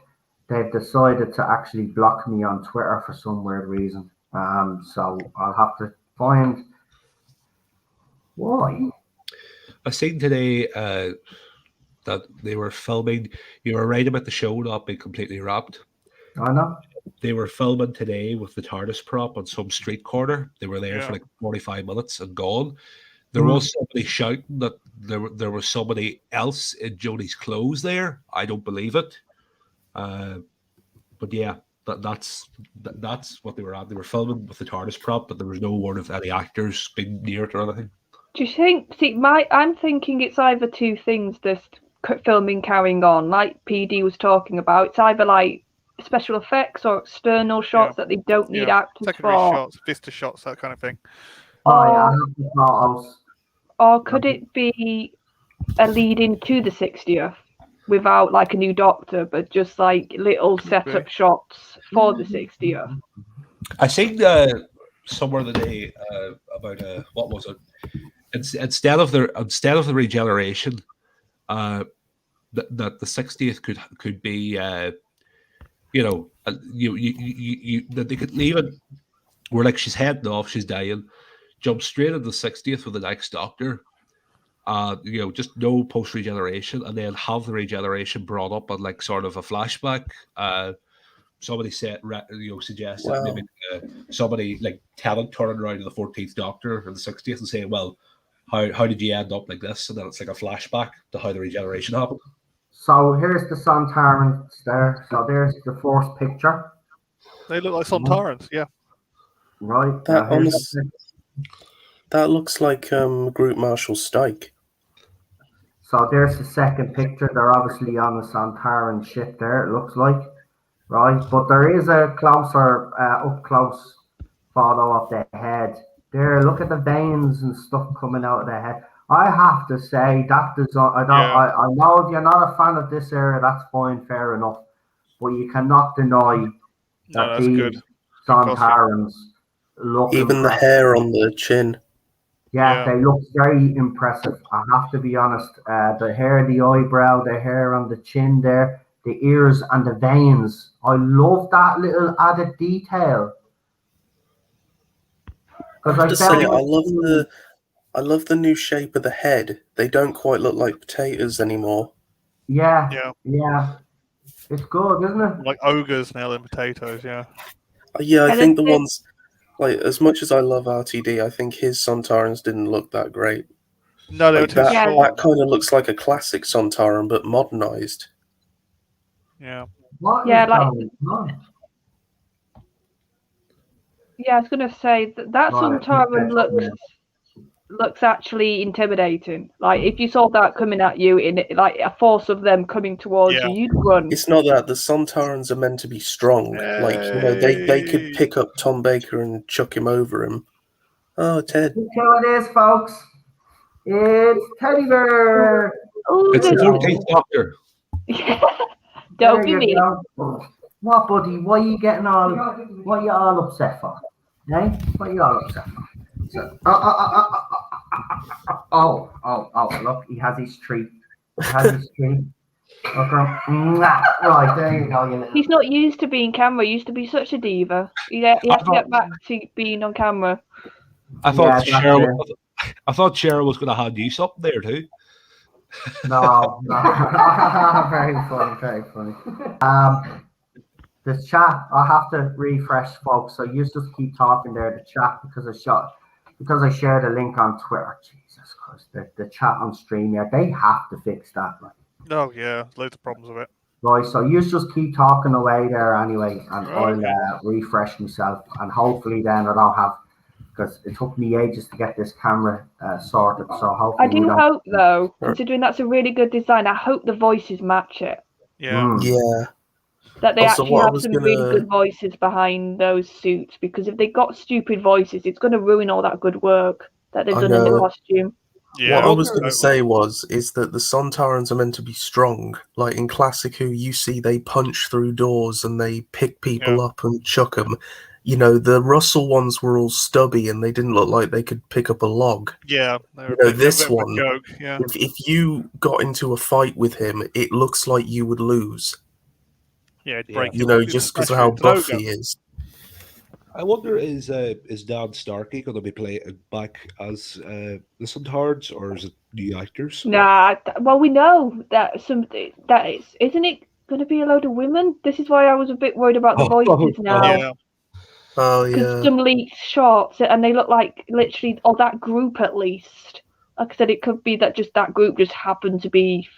they've decided to actually block me on Twitter for some weird reason. So I'll have to find why. I seen today that they were filming. You were right about the show not being completely wrapped. I know. They were filming today with the TARDIS prop on some street corner. They were there for like 45 minutes and gone. There was somebody shouting that there was somebody else in Jodie's clothes there. I don't believe it. But yeah, that's what they were at. They were filming with the TARDIS prop, but there was no word of any actors being near it or anything. Do you think? I'm thinking it's either two things. This filming carrying on, like PD was talking about. It's either like special effects or external shots that they don't need actors secondary for. shots, vista shots, that kind of thing. Or could it be a lead into the 60th without like a new Doctor, but just like little setup shots for the 60th? I seen somewhere today about what was it? Instead of the regeneration, that the 60th could be that they could leave it where like she's heading off, she's dying, jump straight into the 60th with the next Doctor. Just no post regeneration, and then have the regeneration brought up on like sort of a flashback. Somebody suggests that maybe somebody like Tennant turning around to the 14th Doctor and the 60th and saying, "Well, how did you end up like this?" And then it's like a flashback to how the regeneration happened. So here's the Sontarans there. So there's the first picture. They look like Sontarans, yeah. Right. That looks like Group Marshal Stike. So there's the second picture. They're obviously on the Sontaran ship there, it looks like. Right. But there is a closer, up close photo of the head. There, look at the veins and stuff coming out of the head. I have to say that design. I know if you're not a fan of this era, that's fine, fair enough. But you cannot deny that these Sontarans look even impressive. the hair on the chin. Yeah, they look very impressive. I have to be honest. The hair, the eyebrow, the hair on the chin there, the ears and the veins. I love that little added detail. I have to say, I love the new shape of the head. They don't quite look like potatoes anymore. Yeah. It's good, isn't it? Like ogres now than potatoes, yeah. Yeah, I think the ones, like, as much as I love RTD, I think his Sontarans didn't look that great. No, they were too small. That kind of looks like a classic Sontaran, but modernized. Yeah. Yeah, I was gonna say that Sontaran looks actually intimidating. Like if you saw that coming at you in like a force of them coming towards you, you'd run. It's not that the Sontarans are meant to be strong. Like they could pick up Tom Baker and chuck him over him. Oh, Ted! Look who it is, folks. It's Teddy Bear. It's the 14th Doctor. Don't be me. What, buddy? What are you all upset for? Eh? What are you all upset for? So, look, he has his treat. Right, there you go. He's not used to being camera. He used to be such a diva. He has to get back to being on camera. I thought Cheryl was going to hand you something there too. No. Very funny. The chat, I have to refresh, folks. So you just keep talking there. The chat because I shared a link on Twitter. Jesus Christ, the chat on stream here. They have to fix that. Right? Oh yeah, loads of problems with it. Right, so you just keep talking away there anyway, and I'll refresh myself, and hopefully then I don't have, because it took me ages to get this camera sorted. So hopefully I do hope though, considering that's a really good design, I hope the voices match it. Yeah. Yeah. That they actually have some really good voices behind those suits, because if they got stupid voices, it's going to ruin all that good work that they've done in the costume. Yeah, what I was going to say is that the Sontarans are meant to be strong. Like in Classic Who, you see they punch through doors and they pick people up and chuck them. You know, the Russell ones were all stubby and they didn't look like they could pick up a log. Yeah. This one, if you got into a fight with him, it looks like you would lose. Yeah, break just because of how buff he is. I wonder, is Dan Starkey going to be playing back as the Sontarans, or is it new actors? Nah, well, we know that isn't it going to be a load of women? This is why I was a bit worried about the voices now. Oh yeah. Because some leaked shots, and they look like literally, that group at least. Like I said, it could be that just that group just happened to be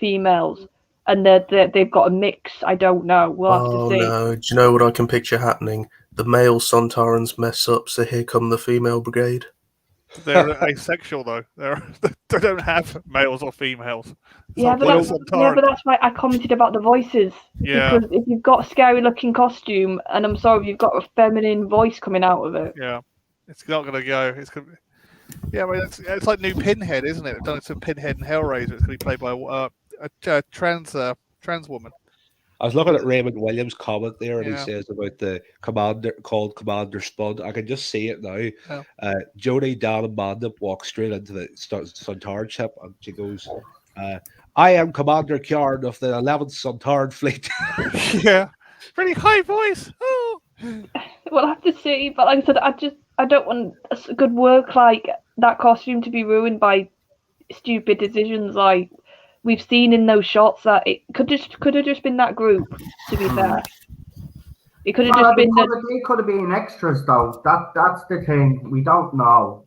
females. And they've got a mix. I don't know. We'll have to see. No. Do you know what I can picture happening? The male Sontarans mess up, so here come the female brigade. They're asexual, though. They don't have males or females. But that's why I commented about the voices. Yeah. Because if you've got a scary-looking costume, and I'm sorry, you've got a feminine voice coming out of it. Yeah. It's not going to go. Yeah, well, it's like new Pinhead, isn't it? They've done some Pinhead and Hellraiser. It's going to be played by a trans woman. I was looking at Raymond Williams' comment there, and he Yeah. says about the commander called Commander Spud. I can just see it now. Yeah. Jodie, Dan, and Amanda walk straight into the Suntaran ship, and she goes, "I am Commander Kjarn of the 11th Suntaran Fleet." Yeah, pretty high voice. Oh. We'll have to see, but like I said, I don't want good work like that costume to be ruined by stupid decisions like we've seen in those shots. That it could have just been that group. To be fair, it could have just been. They could have been extras though. That's the thing. We don't know.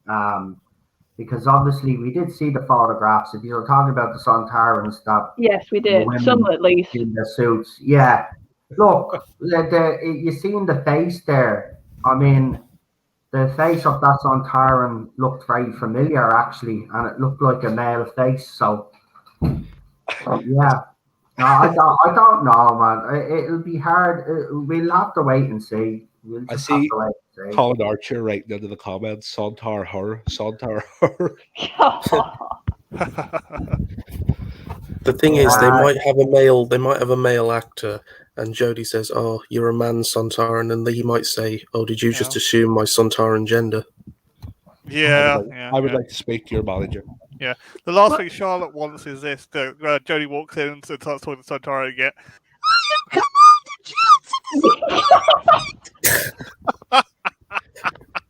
Because obviously we did see the photographs. If you're talking about the Sontarans, that yes, we did. Some at least in the suits. Yeah, look, you seen the face there. I mean, the face of that Sontaran looked very familiar actually, and it looked like a male face. So, yeah. No, I don't know, man. It'll be hard. We'll have to wait and see. I see Colin Archer writing into the comments, Sontar her. The thing is, they might have a male actor, and Jodie says, "Oh, you're a man, Sontaran," and he might say, "Oh, did you just assume my Sontaran gender?" Yeah, I would like to speak to your manager. Yeah, the last thing Charlotte wants is this: Jodie walks in and starts talking to Sontaran again.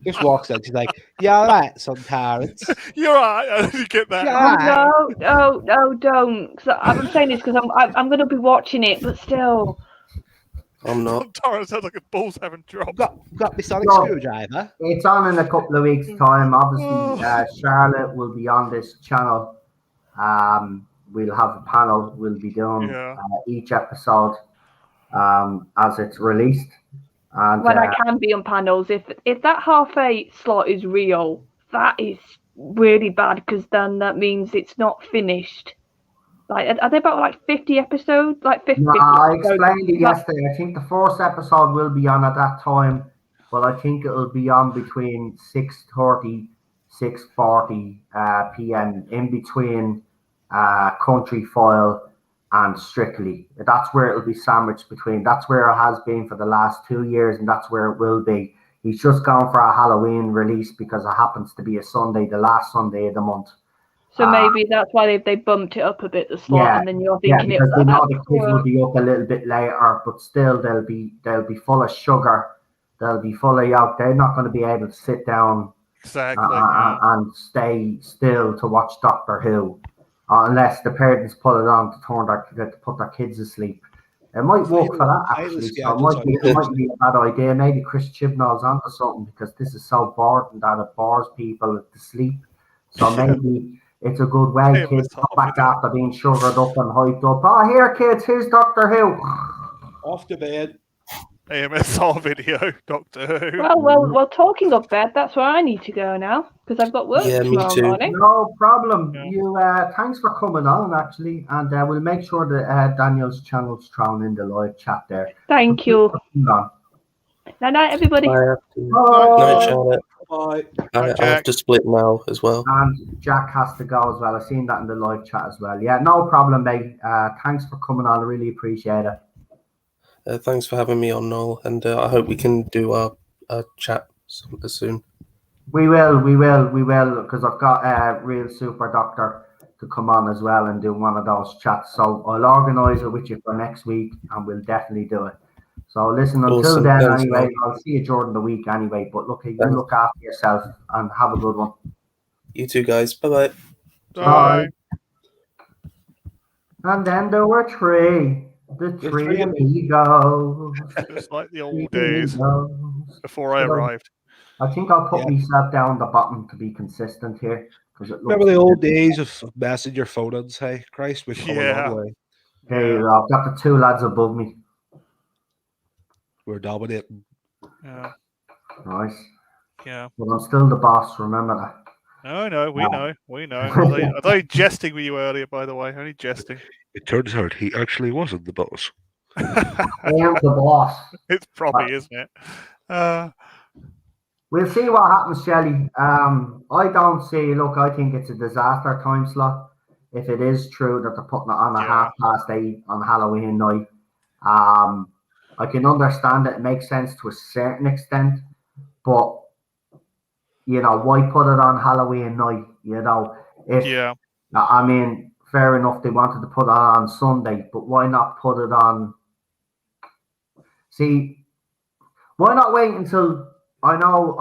Just walks in, she's like, "Yeah, all right, Sontarans. You're right." You get that? No, don't. I'm saying this because I'm going to be watching it, but still. I'm not. Sontaran sounds like a ball's having dropped. Got me sonic screwdriver. It's on in a couple of weeks' time. Obviously, Charlotte will be on this channel. We'll have a panel. We'll be doing each episode as it's released. And when I can be on panels, if that 8:30 slot is real, that is really bad because then that means it's not finished. Like, are they about like 50 episodes? Like 50? No, I explained it yesterday. I think the first episode will be on at that time, but I think it'll be on between 6:30, 6:40 p.m. in between Country File and Strictly. That's where it'll be sandwiched between. That's where it has been for the last 2 years, and that's where it will be. He's just gone for a Halloween release because it happens to be a Sunday, the last Sunday of the month. So maybe that's why they bumped it up a bit, the slot, and then you're thinking because they know the kids will be up a little bit later, but still they'll be full of sugar. They'll be full of yolk. They're not going to be able to sit down and stay still to watch Doctor Who. Unless the parents put it on to put their kids to sleep. It might work for that, actually. So it might be a bad idea. Maybe Chris Chibnall's onto something because this is so boring that it bores people to sleep. So maybe it's a good way. Kids come back after being sugared up and hyped up. Oh, here, kids, here's Doctor Who. Off to bed. AMSR video, Doctor Who. Well, talking of bed, that's where I need to go now because I've got work tomorrow morning. No problem. You thanks for coming on, actually, and we'll make sure that Daniel's channel's thrown in the live chat there. Thank you. Night, everybody. Night, Charlotte. Bye. I have to split now as well. And Jack has to go as well. I've seen that in the live chat as well. Yeah, no problem, mate. Thanks for coming on. I really appreciate it. Thanks for having me on, Noel, and I hope we can do our chat soon. We will, because I've got a real super doctor to come on as well and do one of those chats. So I'll organise it with you for next week, and we'll definitely do it. So listen, until then, thanks, anyway, man. I'll see you during the week anyway. But look, you look after yourself and have a good one. You too, guys. Bye-bye. Bye. And then there were three. The three amigos. It's like the old days before I arrived. I think I'll put myself down the bottom to be consistent here. Remember the old days of messenger phones? Hey, Christ, we've come a long way. Hey, I've got the two lads above me. We're dominating. Yeah. Nice. Yeah. But I'm still the boss, remember that. No, we know. Are they jesting with you earlier, by the way? Only jesting. It turns out he actually wasn't the boss. I am the boss. It's probably, isn't it? We'll see what happens, Shelley. I don't see. Look, I think it's a disaster time slot. If it is true that they're putting it on a Yeah. 8:30 on Halloween night, I can understand it. It makes sense to a certain extent, but why put it on Halloween night? If Yeah. I mean, fair enough, they wanted to put it on Sunday, but why not put it on? See, why not wait until I know.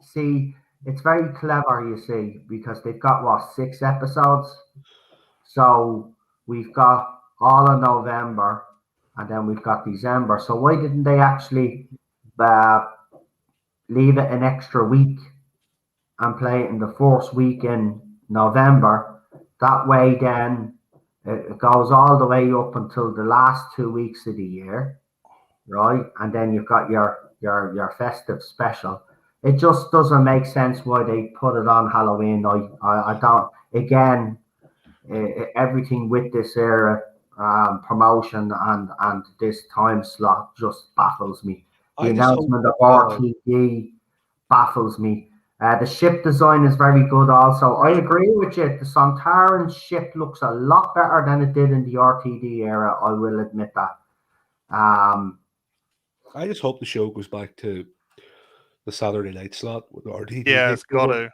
See, it's very clever, you see, because they've got what 6 episodes. So we've got all of November, and then we've got December. So why didn't they actually uh, leave it an extra week and play it in the first week in November? That way, then it goes all the way up until the last 2 weeks of the year, right? And then you've got your festive special. It just doesn't make sense why they put it on Halloween night. I don't. Again, everything with this era promotion and this time slot just baffles me. The I just hope announcement of that, RTD baffles me. The ship design is very good also. I agree with you. The Sontaran ship looks a lot better than it did in the RTD era. I will admit that. I just hope the show goes back to the Saturday night slot with RTD. Yeah, it's got to.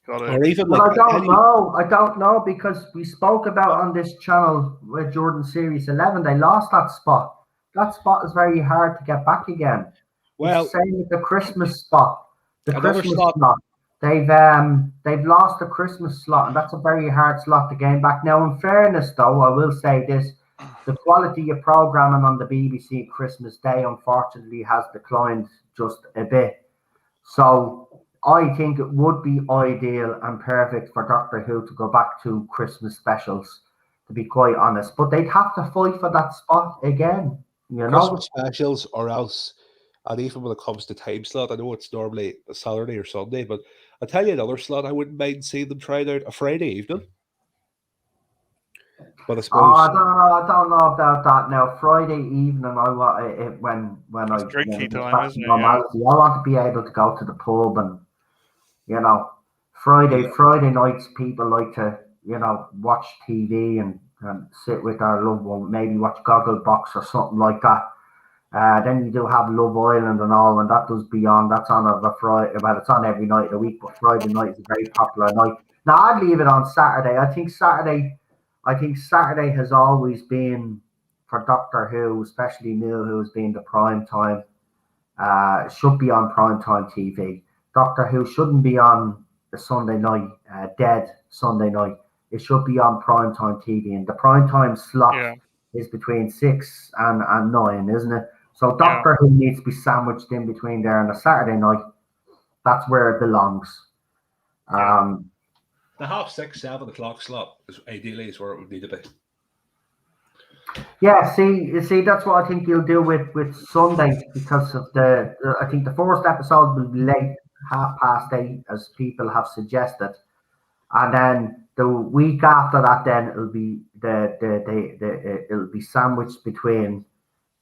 Or even But like I don't know. I don't know because we spoke about on this channel with Jordan Series 11. They lost that spot. That spot is very hard to get back again. Well, It's the same with the Christmas spot. The another Christmas slot. slot. They've lost the Christmas slot, and that's a very hard slot to gain back. Now, in fairness, though, I will say this: the quality of programming on the BBC Christmas Day, unfortunately, has declined just a bit. So I think it would be ideal and perfect for Doctor Who to go back to Christmas specials, to be quite honest. But they'd have to fight for that spot again, Christmas specials, or else, and even when it comes to time slot, I know it's normally a Saturday or Sunday, but I'll tell you another slot I wouldn't mind seeing them try out: a Friday evening. But I suppose I don't know about that now. Friday evening, I want it when It's I drinky get time, back isn't to it? normality. I want to be able to go to the pub and Friday nights people like to watch TV and sit with their loved one, maybe watch Gogglebox or something like that. Then you do have Love Island and all, and that does beyond. That's on a Friday. Well, it's on every night of the week, but Friday night is a very popular night. Now I'd leave it on Saturday. I think Saturday has always been for Doctor Who, especially New Who, has been the prime time. Should be on prime time TV. Doctor Who shouldn't be on a Sunday night, dead Sunday night. It should be on prime time TV, and the prime time slot is between 6 and 9, isn't it? So Doctor Who needs to be sandwiched in between there on a Saturday night. That's where it belongs. the 6:30, 7 o'clock slot is ideally where it would need to be. Yeah, see, that's what I think you'll do with Sunday because of I think the first episode will be late, 8:30, as people have suggested, and then the week after that, then it'll be it'll be sandwiched between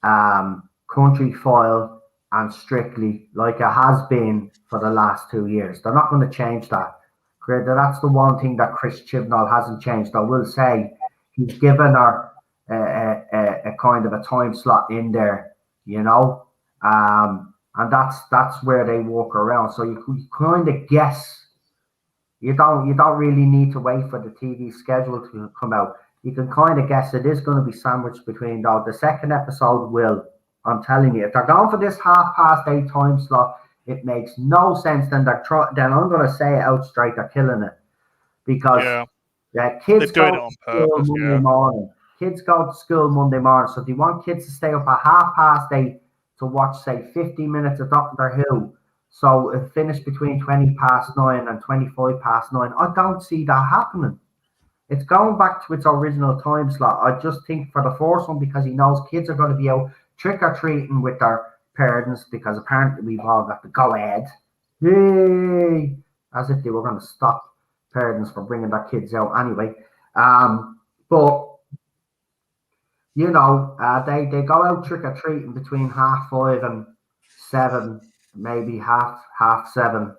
Country Foil and Strictly, like it has been for the last 2 years. They're not going to change that. That's the one thing that Chris Chibnall hasn't changed. I will say he's given her a kind of a time slot in there, and that's where they walk around. So you kind of guess. You don't really need to wait for the TV schedule to come out. You can kind of guess it is going to be sandwiched between though. The second episode will. I'm telling you, if they're going for this 8:30 time slot, it makes no sense. Then then I'm going to say it out straight. They're killing it because kids go to school Monday morning. Kids go to school Monday morning, so they want kids to stay up at 8:30 to watch, say, 50 minutes of Doctor Who. So it finished between 9 and 9. I don't see that happening. It's going back to its original time slot. I just think for the first one, because he knows kids are going to be out trick-or-treating with their parents, because apparently we've all got the go-ahead. Yay! As if they were going to stop parents from bringing their kids out anyway. But they go out trick-or-treating between 5:30 and 7 maybe half 7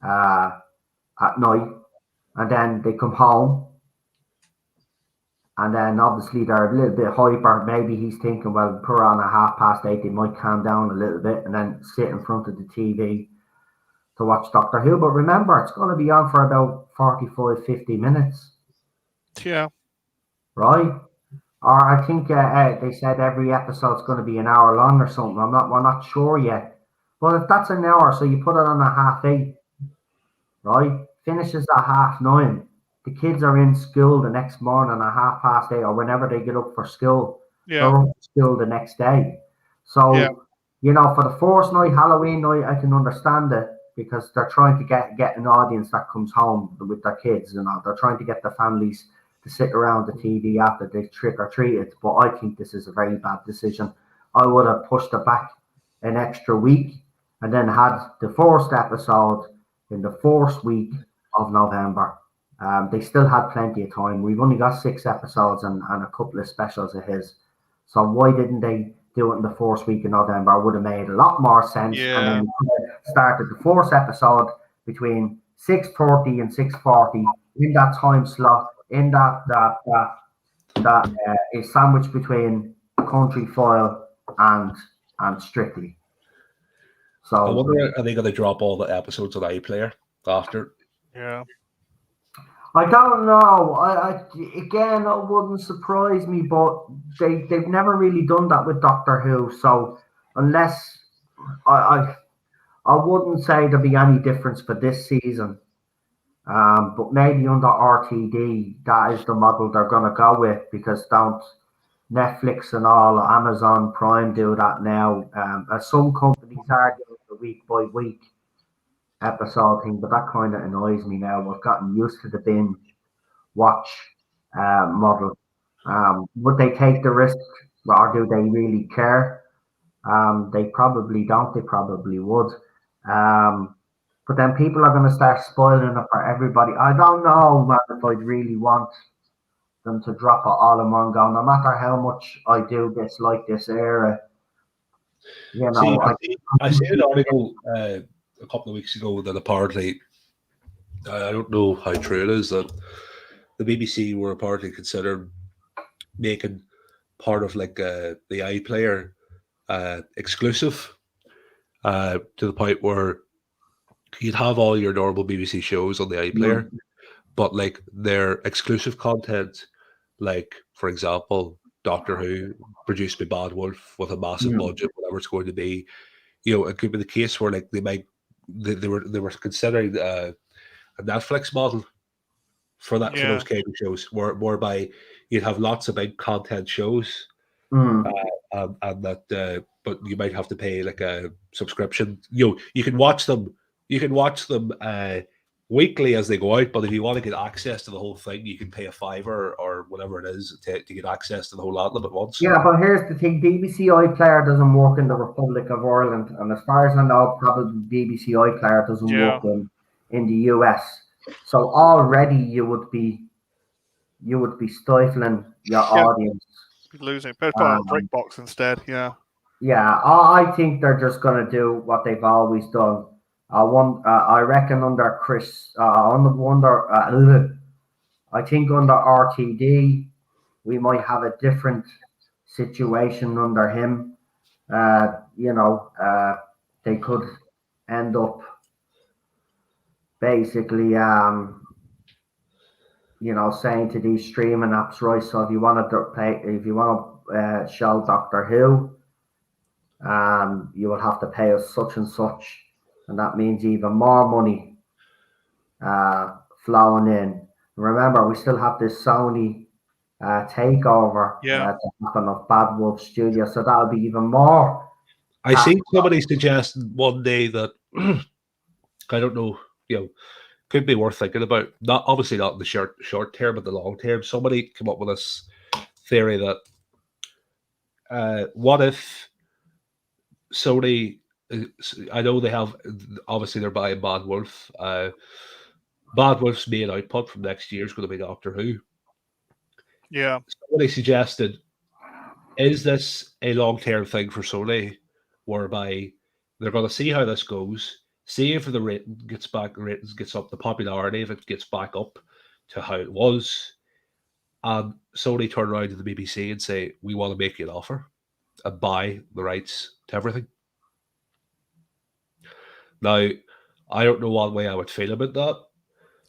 at night, and then they come home, and then obviously they're a little bit hyper. Maybe he's thinking, well, put on a 8:30, they might calm down a little bit, and then sit in front of the TV to watch Doctor Who. But remember, it's going to be on for about 45, 50 minutes. Yeah. Right? Or I think they said every episode's going to be an hour long or something. We're not sure yet. But if that's an hour, so you put it on a 8:30, right? Finishes at 9:30. The kids are in school the next morning at 8:30 or whenever they get up for school. Yeah. They're up for school the next day. So, you know, for the first night, Halloween night, I can understand it because they're trying to get an audience that comes home with their kids. You know, they're trying to get the families to sit around the TV after they trick or treated. But I think this is a very bad decision. I would have pushed it back an extra week and then had the first episode in the first week of November. They still had plenty of time. We've only got 6 episodes and a couple of specials of his. So why didn't they do it in the first week of November? It would have made a lot more sense. Yeah. And then started the first episode between 6:30 and 6:40 in that time slot. In that is sandwiched between Country Foil and Strictly. So I wonder, are they going to drop all the episodes on iPlayer after? Yeah. I don't know. Again, it wouldn't surprise me, but they've never really done that with Doctor Who. So unless I wouldn't say there'll be any difference for this season. But maybe under RTD, that is the model they're going to go with because don't Netflix and all Amazon Prime do that now. As some companies are doing the week by week episode thing, but that kind of annoys me now. We've gotten used to the binge watch model. Would they take the risk, or do they really care? They probably don't. They probably would. But then people are going to start spoiling it for everybody. I don't know, man, if I'd really want them to drop it all in one go, no matter how much I do dislike this era. You know, See, I see an article a couple of weeks ago that apparently, I don't know how true it is, that the BBC were apparently considered making part of like the iPlayer exclusive to the point where you'd have all your normal BBC shows on the iPlayer, but like their exclusive content, like for example, Doctor Who produced by Bad Wolf with a massive budget, whatever it's going to be. You know, it could be the case where like they were considering a Netflix model for that for those kind of shows, whereby you'd have lots of big content shows, and that but you might have to pay like a subscription. You can watch them. You can watch them weekly as they go out, but if you want to get access to the whole thing, you can pay a $5 or whatever it is to get access to the whole lot of them at once. Yeah, but here's the thing: BBC iPlayer doesn't work in the Republic of Ireland, and as far as I know, probably BBC iPlayer doesn't work in the US. So already you would be stifling your audience. Losing. Better put on a BrickBox instead. Yeah. Yeah, I think they're just going to do what they've always done. I reckon under Chris, I think under RTD, we might have a different situation under him. They could end up basically, saying to these streaming apps, right? So if you want to show Doctor Who, you will have to pay us such and such, and that means even more money flowing in. Remember, we still have this Sony takeover to happen of Bad Wolf Studio, so that'll be even more. I see somebody suggested one day that I don't know, could be worth thinking about. Not obviously not in the short term, but the long term. Somebody came up with this theory that what if Sony, I know they have, obviously they're buying Bad Wolf. Bad Wolf's main output from next year is going to be Doctor Who. Yeah. Somebody suggested, is this a long-term thing for Sony, whereby They're going to see how this goes. See if the ratings gets up, the popularity, if it gets back up to how it was. And Sony turn around to the BBC and say, we want to make you an offer and buy the rights to everything. Now, I don't know what way I would feel about that.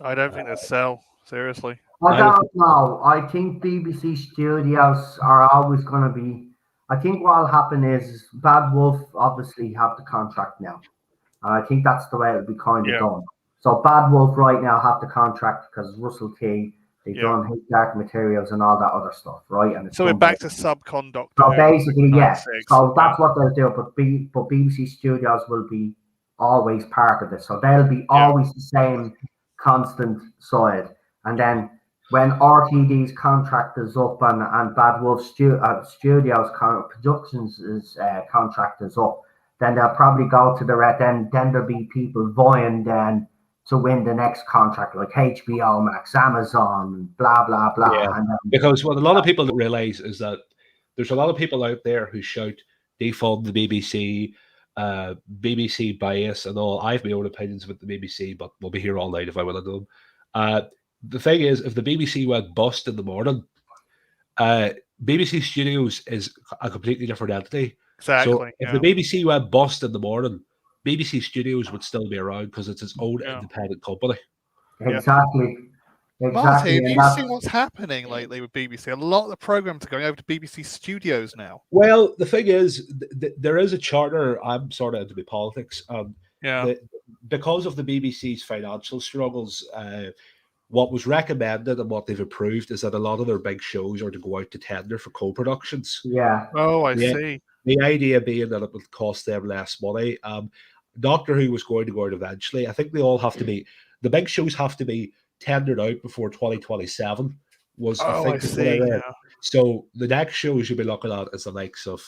I don't think they'd sell, seriously. I don't know. I think BBC studios are always going to be. I think what will happen is Bad Wolf obviously have the contract now. And I think that's the way it'll be kind of done. So Bad Wolf right now have the contract because Russell T, they've done his Dark Materials and all that other stuff, right? And so we're back to subconductor. So basically, So that's what they'll do. But BBC Studios will be always part of it. So they'll be always the same constant side. And then when RTD's contract is up and Bad Wolf Studios Productions contract is up, then they'll probably go to the red. Then there'll be people vying then to win the next contract, like HBO Max, Amazon, blah blah blah. Yeah, and because what a lot of people don't realize is that there's a lot of people out there who shout defund the BBC, BBC bias and all. I have my own opinions about the BBC, but we'll be here all night if I want to do them. The thing is, if the BBC went bust in the morning, BBC Studios is a completely different entity. Exactly. So if the BBC went bust in the morning, BBC Studios would still be around because it's its own independent company. Exactly. Martin, have you seen what's happening lately with BBC? A lot of the programs are going over to BBC Studios now. Well, the thing is, there is a charter. I'm sort of into the politics. Because of the BBC's financial struggles, what was recommended and what they've approved is that a lot of their big shows are to go out to tender for co-productions. Yeah. Oh, I see. The idea being that it would cost them less money. Doctor Who was going to go out eventually. I think they all have to be, the big shows have to be tendered out before 2027 was I see. So the next shows you'll be looking at is the likes of,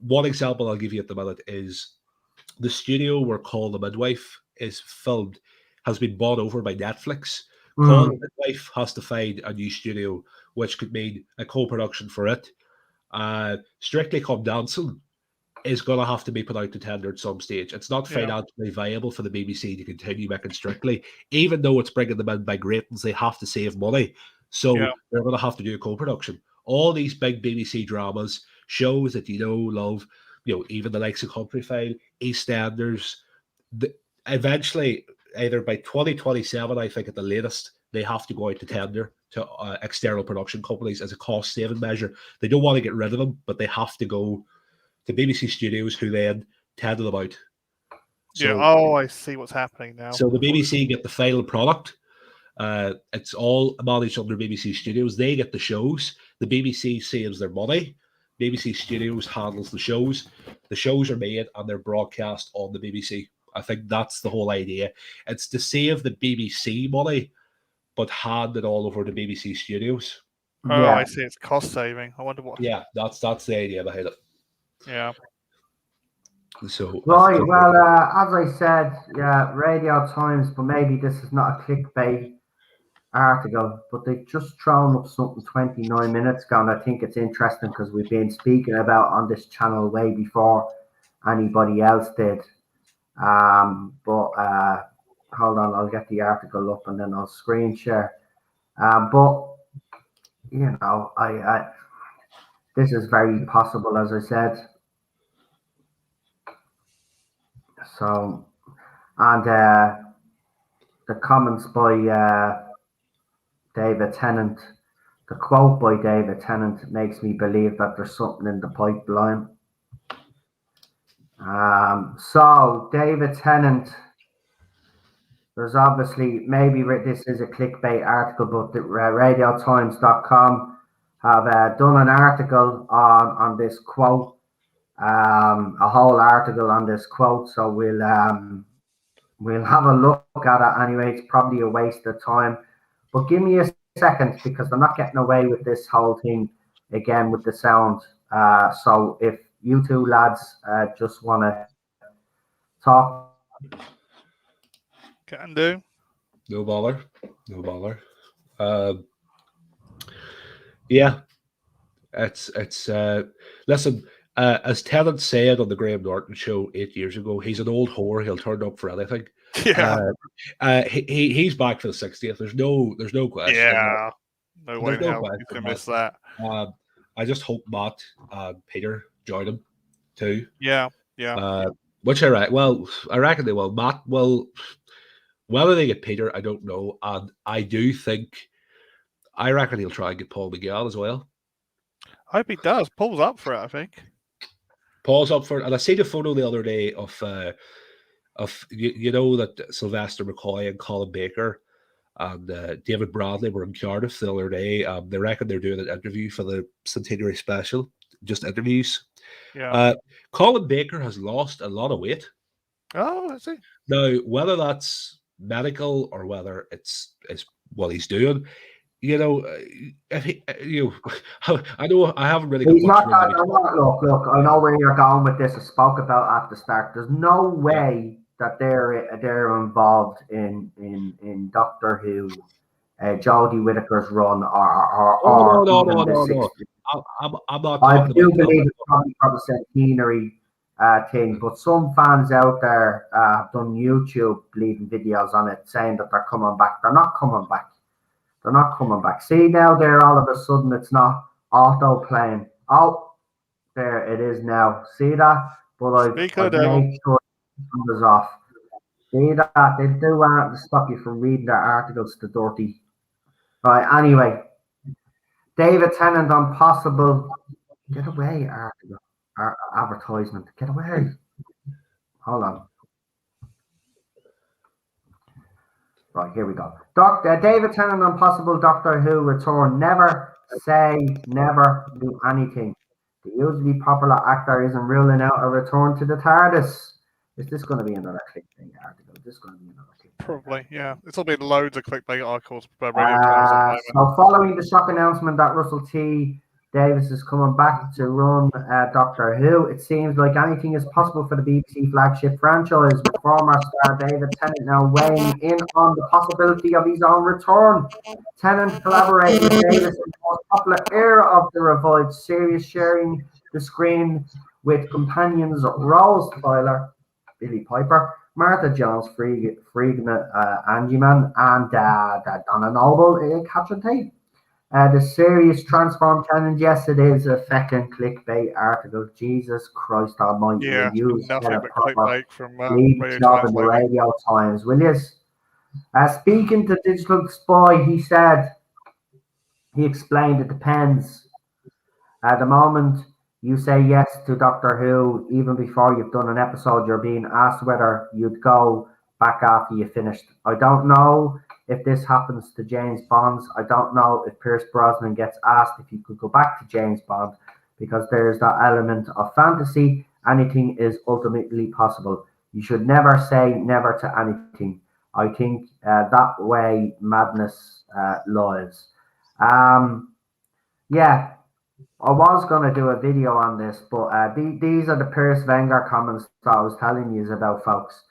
one example I'll give you at the minute is the studio where Call the Midwife is filmed has been bought over by Netflix. Call the Midwife has to find a new studio, which could mean a co-production for it. Strictly Come Dancing is going to have to be put out to tender at some stage. It's not financially viable for the BBC to continue making Strictly, even though it's bringing them in by ratings. They have to save money, so they're going to have to do a co-production. All these big BBC dramas, shows that love, even the likes of Country File, EastEnders. Eventually, either by 2027, I think at the latest, they have to go out to tender to external production companies as a cost-saving measure. They don't want to get rid of them, but they have to go to BBC Studios, who then tender them out. So, I see what's happening now. So the BBC get the final product. It's all managed under BBC Studios. They get the shows. The BBC saves their money. BBC Studios handles the shows. The shows are made and they're broadcast on the BBC. I think that's the whole idea. It's to save the BBC money, but hand it all over to BBC Studios. Oh, I see. It's cost saving. I wonder what. Yeah, that's the idea behind it. Yeah. So right. Well, as I said, Radio Times, but maybe this is not a clickbait article, but they've just thrown up something 29 minutes ago, and I think it's interesting because we've been speaking about on this channel way before anybody else did. But hold on, I'll get the article up and then I'll screen share. But I this is very possible, as I said. So, and the comments by David Tennant, the quote by David Tennant makes me believe that there's something in the pipeline. So David Tennant, there's obviously, maybe this is a clickbait article, but the radiotimes.com have done an article on this quote, a whole article on this quote. So we'll have a look at it anyway. It's probably a waste of time, but give me a second because I'm not getting away with this whole thing again with the sound. So if you two lads just want to talk. Can do. No bother. Yeah, it's listen, As Tennant said on the Graham Norton show 8 years ago, he's an old whore. He'll turn up for anything. Yeah. He's back for the 60th. There's no question. Yeah. No way in no hell you question can miss that. I just hope Matt and Peter join him too. Yeah. Which I reckon they will. Matt will. Whether they get Peter, I don't know. And I reckon he'll try and get Paul Miguel as well. I hope he does. Paul's up for it, I think. Paul's up for it. And I seen a photo the other day of you know that Sylvester McCoy and Colin Baker and David Bradley were in Cardiff the other day. They reckon they're doing an interview for the centenary special, just interviews. Yeah. Colin Baker has lost a lot of weight. Oh, I see. Now, whether that's medical or whether it's what he's doing, you know, if he, I know I haven't really. He's not. Look. I know where you're going with this. I spoke about at the start. There's no way that they're involved in Doctor Who, Jodie Whittaker's run, or no. I'm not. I do believe it's probably for the centenary thing, but some fans out there have done YouTube leaving videos on it saying that they're coming back. They're not coming back. They're not coming back. See now, there all of a sudden it's not auto playing. Oh, there it is now. See that? But I've made sure it was off. See that? They do want to stop you from reading their articles to dirty. Right. Anyway, David Tennant on possible get away article. Advertisement. Get away. Hold on. Right, here we go. David Tennant on possible Doctor Who return. Never say never do anything. The usually popular actor isn't ruling out a return to the TARDIS. Is this going to be another clickbait article? Is this going to be another clickbait? Probably, yeah. It's all been loads of clickbait articles by Radio Times. So following the shock announcement that Russell T Davis is coming back to run Doctor Who, it seems like anything is possible for the BBC flagship franchise, with former star David Tennant now weighing in on the possibility of his own return. Tennant collaborated with Davis in the most popular era of the revived series, sharing the screen with companions Rose Tyler, Billy Piper, Martha Jones, Friedman, Angie-Man, and Donna Noble, Catherine Tate. The series transformed Tennant. Yes, it is a fucking clickbait article. Jesus Christ Almighty! Yeah, nothing but clickbait from Radio Times. The Radio Times, will you? Speaking to Digital Spy, he explained it depends. At the moment, you say yes to Doctor Who, even before you've done an episode, you're being asked whether you'd go back after you finished. I don't know if this happens to James Bond. I don't know if Pierce Brosnan gets asked if he could go back to James Bond, because there's that element of fantasy. Anything is ultimately possible. You should never say never to anything. I think that way madness lies. Yeah, I was going to do a video on this, but these are the Pierce Wenger comments that I was telling you about, folks.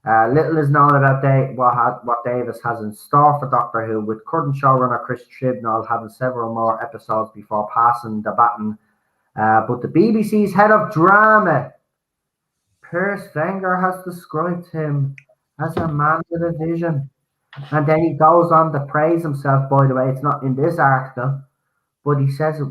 Little is known about what Davis has in store for Doctor Who, with current showrunner Chris Chibnall having several more episodes before passing the baton. But the BBC's head of drama, Pierce Wenger, has described him as a man with a vision. And then he goes on to praise himself, by the way. It's not in this article, but he says it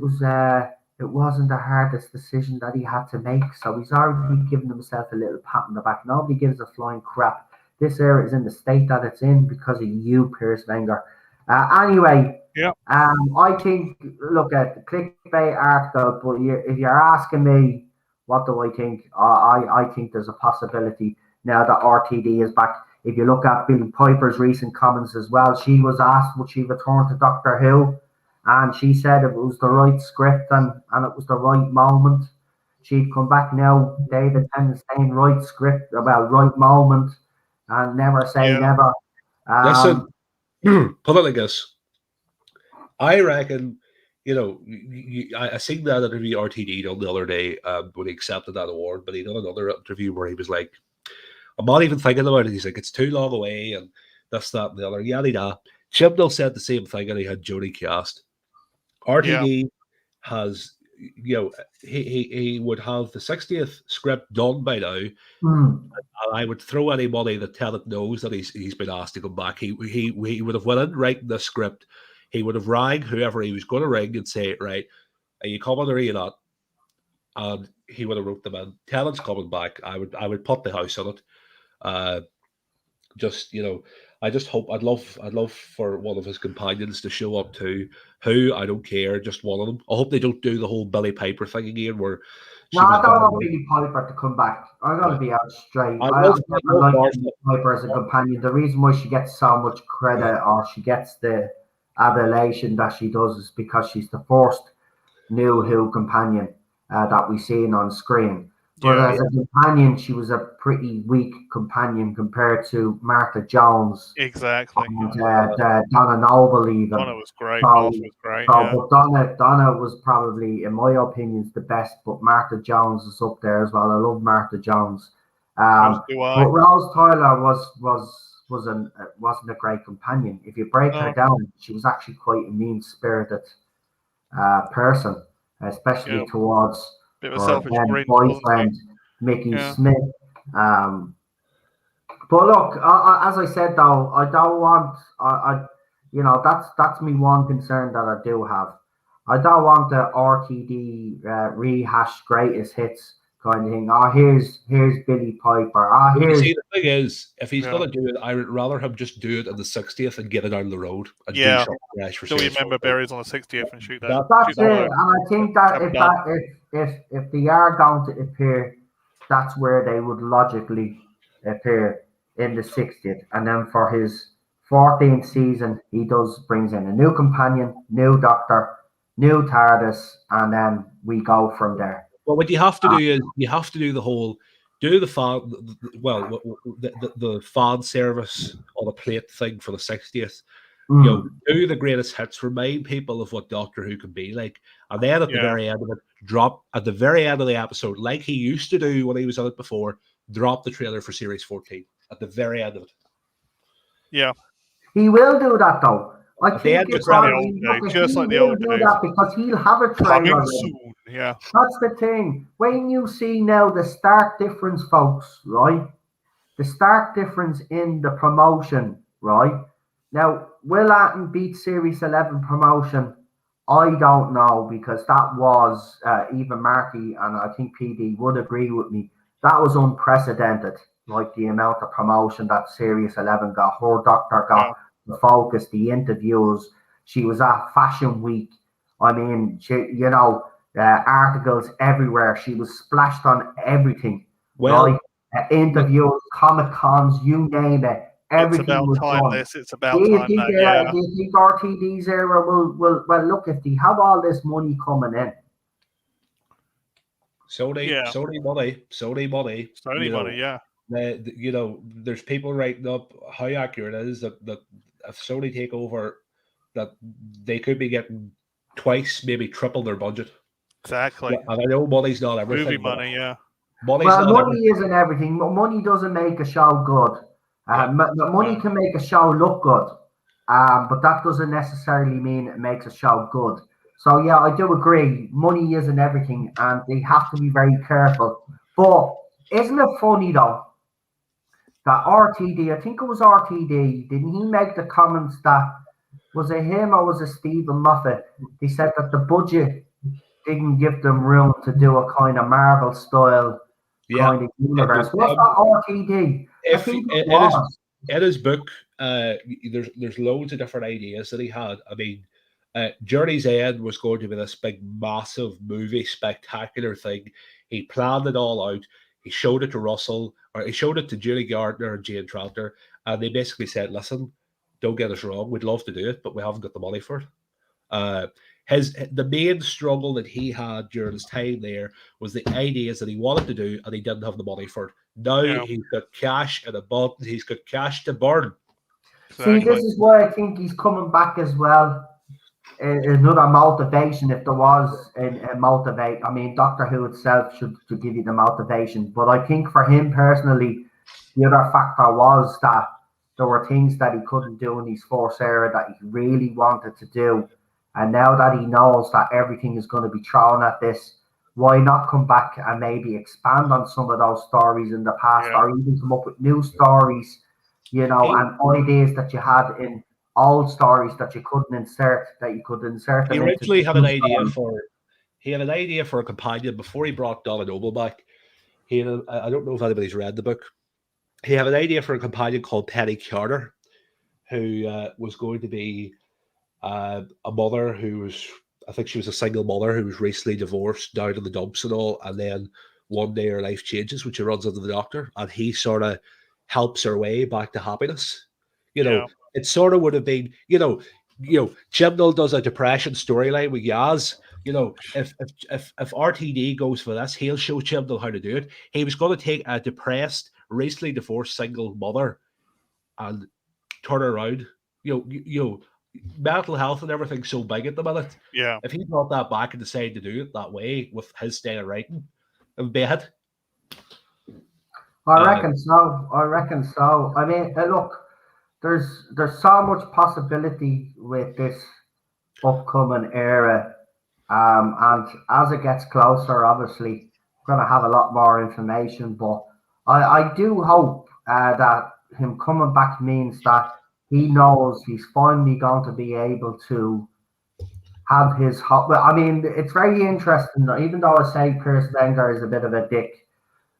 wasn't the hardest decision that he had to make. So he's already given himself a little pat on the back. Nobody gives a flying crap. This era is in the state that it's in because of you, Pierce Wenger. Anyway, I think, look at the clickbait article, but if you're asking me, what do I think? I think there's a possibility now that RTD is back. If you look at Billy Piper's recent comments as well, she was asked would she return to Doctor Who, and she said it was the right script and it was the right moment. She'd come back now. David Tennant saying right script, right moment, and never say never. Listen, put it like this. I reckon, I seen that interview RTD done the other day when he accepted that award, but he done another interview where he was like, I'm not even thinking about it. He's like, it's too long away, and this, that, and the other. Yada. Chibnall said the same thing, and he had Jodie cast. RTD has, he would have the 60th script done by now. Mm. And I would throw any money that Tennant knows that he's been asked to come back. He would have went in writing the script. He would have rang whoever he was going to ring and say, right, are you coming or are you not? And he would have wrote them in. Tennant's coming back. I would put the house on it. I just hope I'd love for one of his companions to show up too. Who, I don't care, just one of them. I hope they don't do the whole Billy Piper thing again where No, I don't want Billy Piper to come back. I'm going to be out straight. I like Billy Piper as a companion. The reason why she gets so much credit or she gets the adulation that she does is because she's the first new Who companion that we've seen on screen. But as a companion, she was a pretty weak companion compared to Martha Jones. Exactly. And Donna Noble even. Donna was great. Martha was great. But Donna was probably, in my opinion, the best. But Martha Jones is up there as well. I love Martha Jones. But Rose Tyler wasn't a great companion. If you break her down, she was actually quite a mean-spirited person, especially towards her then boyfriend Mickey Smith. But look, as I said though, I don't want. That's me one concern that I do have. I don't want the RTD rehashed greatest hits kind of thing. Oh, here's Billy Piper. Oh, here's. See, the thing is, if he's gonna do it, I would rather him just do it on the 60th and get it down the road. And do something fresh for you remember Barry's on the 60th and shoot that. That's it, and I think that if they are going to appear, that's where they would logically appear in the 60th, and then for his 14th season, he brings in a new companion, new Doctor, new TARDIS, and then we go from there. Well, what you have to do is you have to do the fan service on a plate thing for the 60th. Do the greatest hits, remind people of what Doctor Who can be like, and then at the very end of it, drop at the very end of the episode, like he used to do when he was on it before, drop the trailer for Series 14 at the very end of it. Yeah, he will do that though. I think just like the old days. Because he'll have a trailer soon. Yeah, that's the thing. When you see now the stark difference, folks, right? The stark difference in the promotion, right? Now, will Atten beat Series 11 promotion? I don't know, because that was, even Marky and I think PD would agree with me, that was unprecedented, like the amount of promotion that Series 11 got. Her Doctor got the focus, the interviews. She was at Fashion Week. I mean, articles everywhere. She was splashed on everything. Well, right? Interviews, Comic-Cons, you name it. Everything was done. It's about time. Do you think RTD's era will look, if they have all this money coming in? Sony money, yeah. There's people writing up how accurate it is that if Sony take over, that they could be getting twice, maybe triple their budget. Exactly. And I know money's not everything. Movie money, money isn't everything. Money doesn't make a show good. Money can make a show look good, but that doesn't necessarily mean it makes a show good. So yeah, I do agree. Money isn't everything, and they have to be very careful. But isn't it funny though that RTD? I think it was RTD. Didn't he make the comments that, was it him or was it Stephen Moffat? They said that the budget didn't give them room to do a kind of Marvel style kind of universe. What's that RTD? In his book, there's loads of different ideas that he had. I mean, Journey's End was going to be this big, massive movie, spectacular thing. He planned it all out. He showed it to Russell, or he showed it to Julie Gardner and Jane Tranter, and they basically said, "Listen, don't get us wrong. We'd love to do it, but we haven't got the money for it." The main struggle that he had during his time there was the ideas that he wanted to do, and he didn't have the money for it. Now he's got cash in abundance. He's got cash to burn. See, this is why I think he's coming back as well. Another motivation, if there was a motivate. I mean, Doctor Who itself should give you the motivation, but I think for him personally, the other factor was that there were things that he couldn't do in his first era that he really wanted to do. And now that he knows that everything is going to be thrown at this, why not come back and maybe expand on some of those stories in the past, or even come up with new stories, and ideas that you had in old stories that you couldn't insert, that you could insert them He into. originally had an idea for a companion before he brought Donna Noble back. I don't know if anybody's read the book. He had an idea for a companion called Penny Carter, who was going to be a mother I think she was a single mother who was recently divorced, down in the dumps and all, and then one day her life changes when she runs into the doctor, and he sort of helps her way back to happiness. It sort of would have been, Chibnall does a depression storyline with Yaz. If RTD goes for this, he'll show Chibnall how to do it. He was going to take a depressed, recently divorced single mother and turn her around. Mental health and everything's so big at the minute. Yeah. If he brought that back and decided to do it that way with his style of writing, it would be a hit. I reckon so. I mean, look, there's so much possibility with this upcoming era, and as it gets closer, obviously, we're going to have a lot more information. But I do hope that him coming back means that he knows he's finally going to be able to have his. I mean, it's very interesting. Even though I say Piers Wenger is a bit of a dick,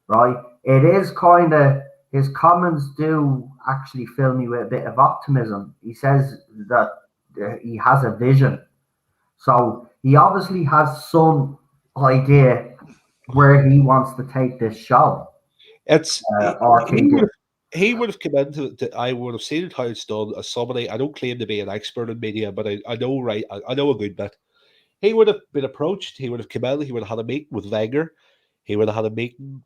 right? It is kind of, his comments do actually fill me with a bit of optimism. He says that he has a vision, so he obviously has some idea where he wants to take this show. He would have come into I would have seen how it's done as somebody. I don't claim to be an expert in media, but I know I know a good bit. He would have been approached. He would have come in. He would have had a meeting with Wenger. He would have had a meeting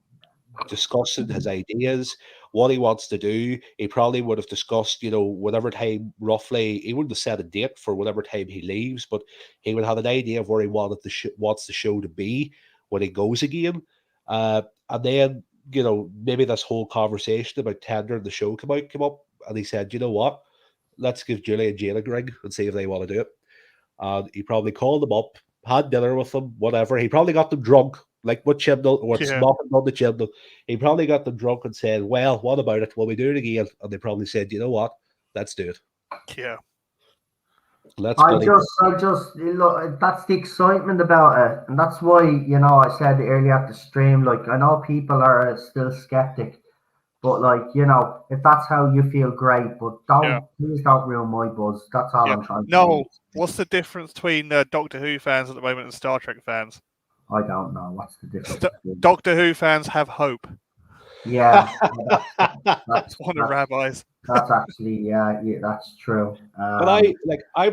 discussing his ideas, what he wants to do. He probably would have discussed, whatever time roughly. He wouldn't have set a date for whatever time he leaves, but he would have an idea of where he wants the show to be when he goes again. And then, maybe this whole conversation about tendering the show came up, and he said, you know what? Let's give Julie and Jane a ring and see if they want to do it. And he probably called them up, had dinner with them, whatever. He probably got them drunk, like what Chibnall, or nothing on the Chibnall. He probably got them drunk and said, well, what about it? Will we do it again? And they probably said, you know what? Let's do it. Yeah. I just look, that's the excitement about it, and that's why I said earlier at the stream, like, I know people are still skeptic, but if that's how you feel, great, but please don't ruin my buzz. That's all I'm trying to do. What's the difference between Doctor Who fans at the moment and Star Trek fans? I don't know. What's the difference? Doctor Who fans have hope. Yeah, that's one of Rabbi's. That's actually, yeah, that's true. But I'm like I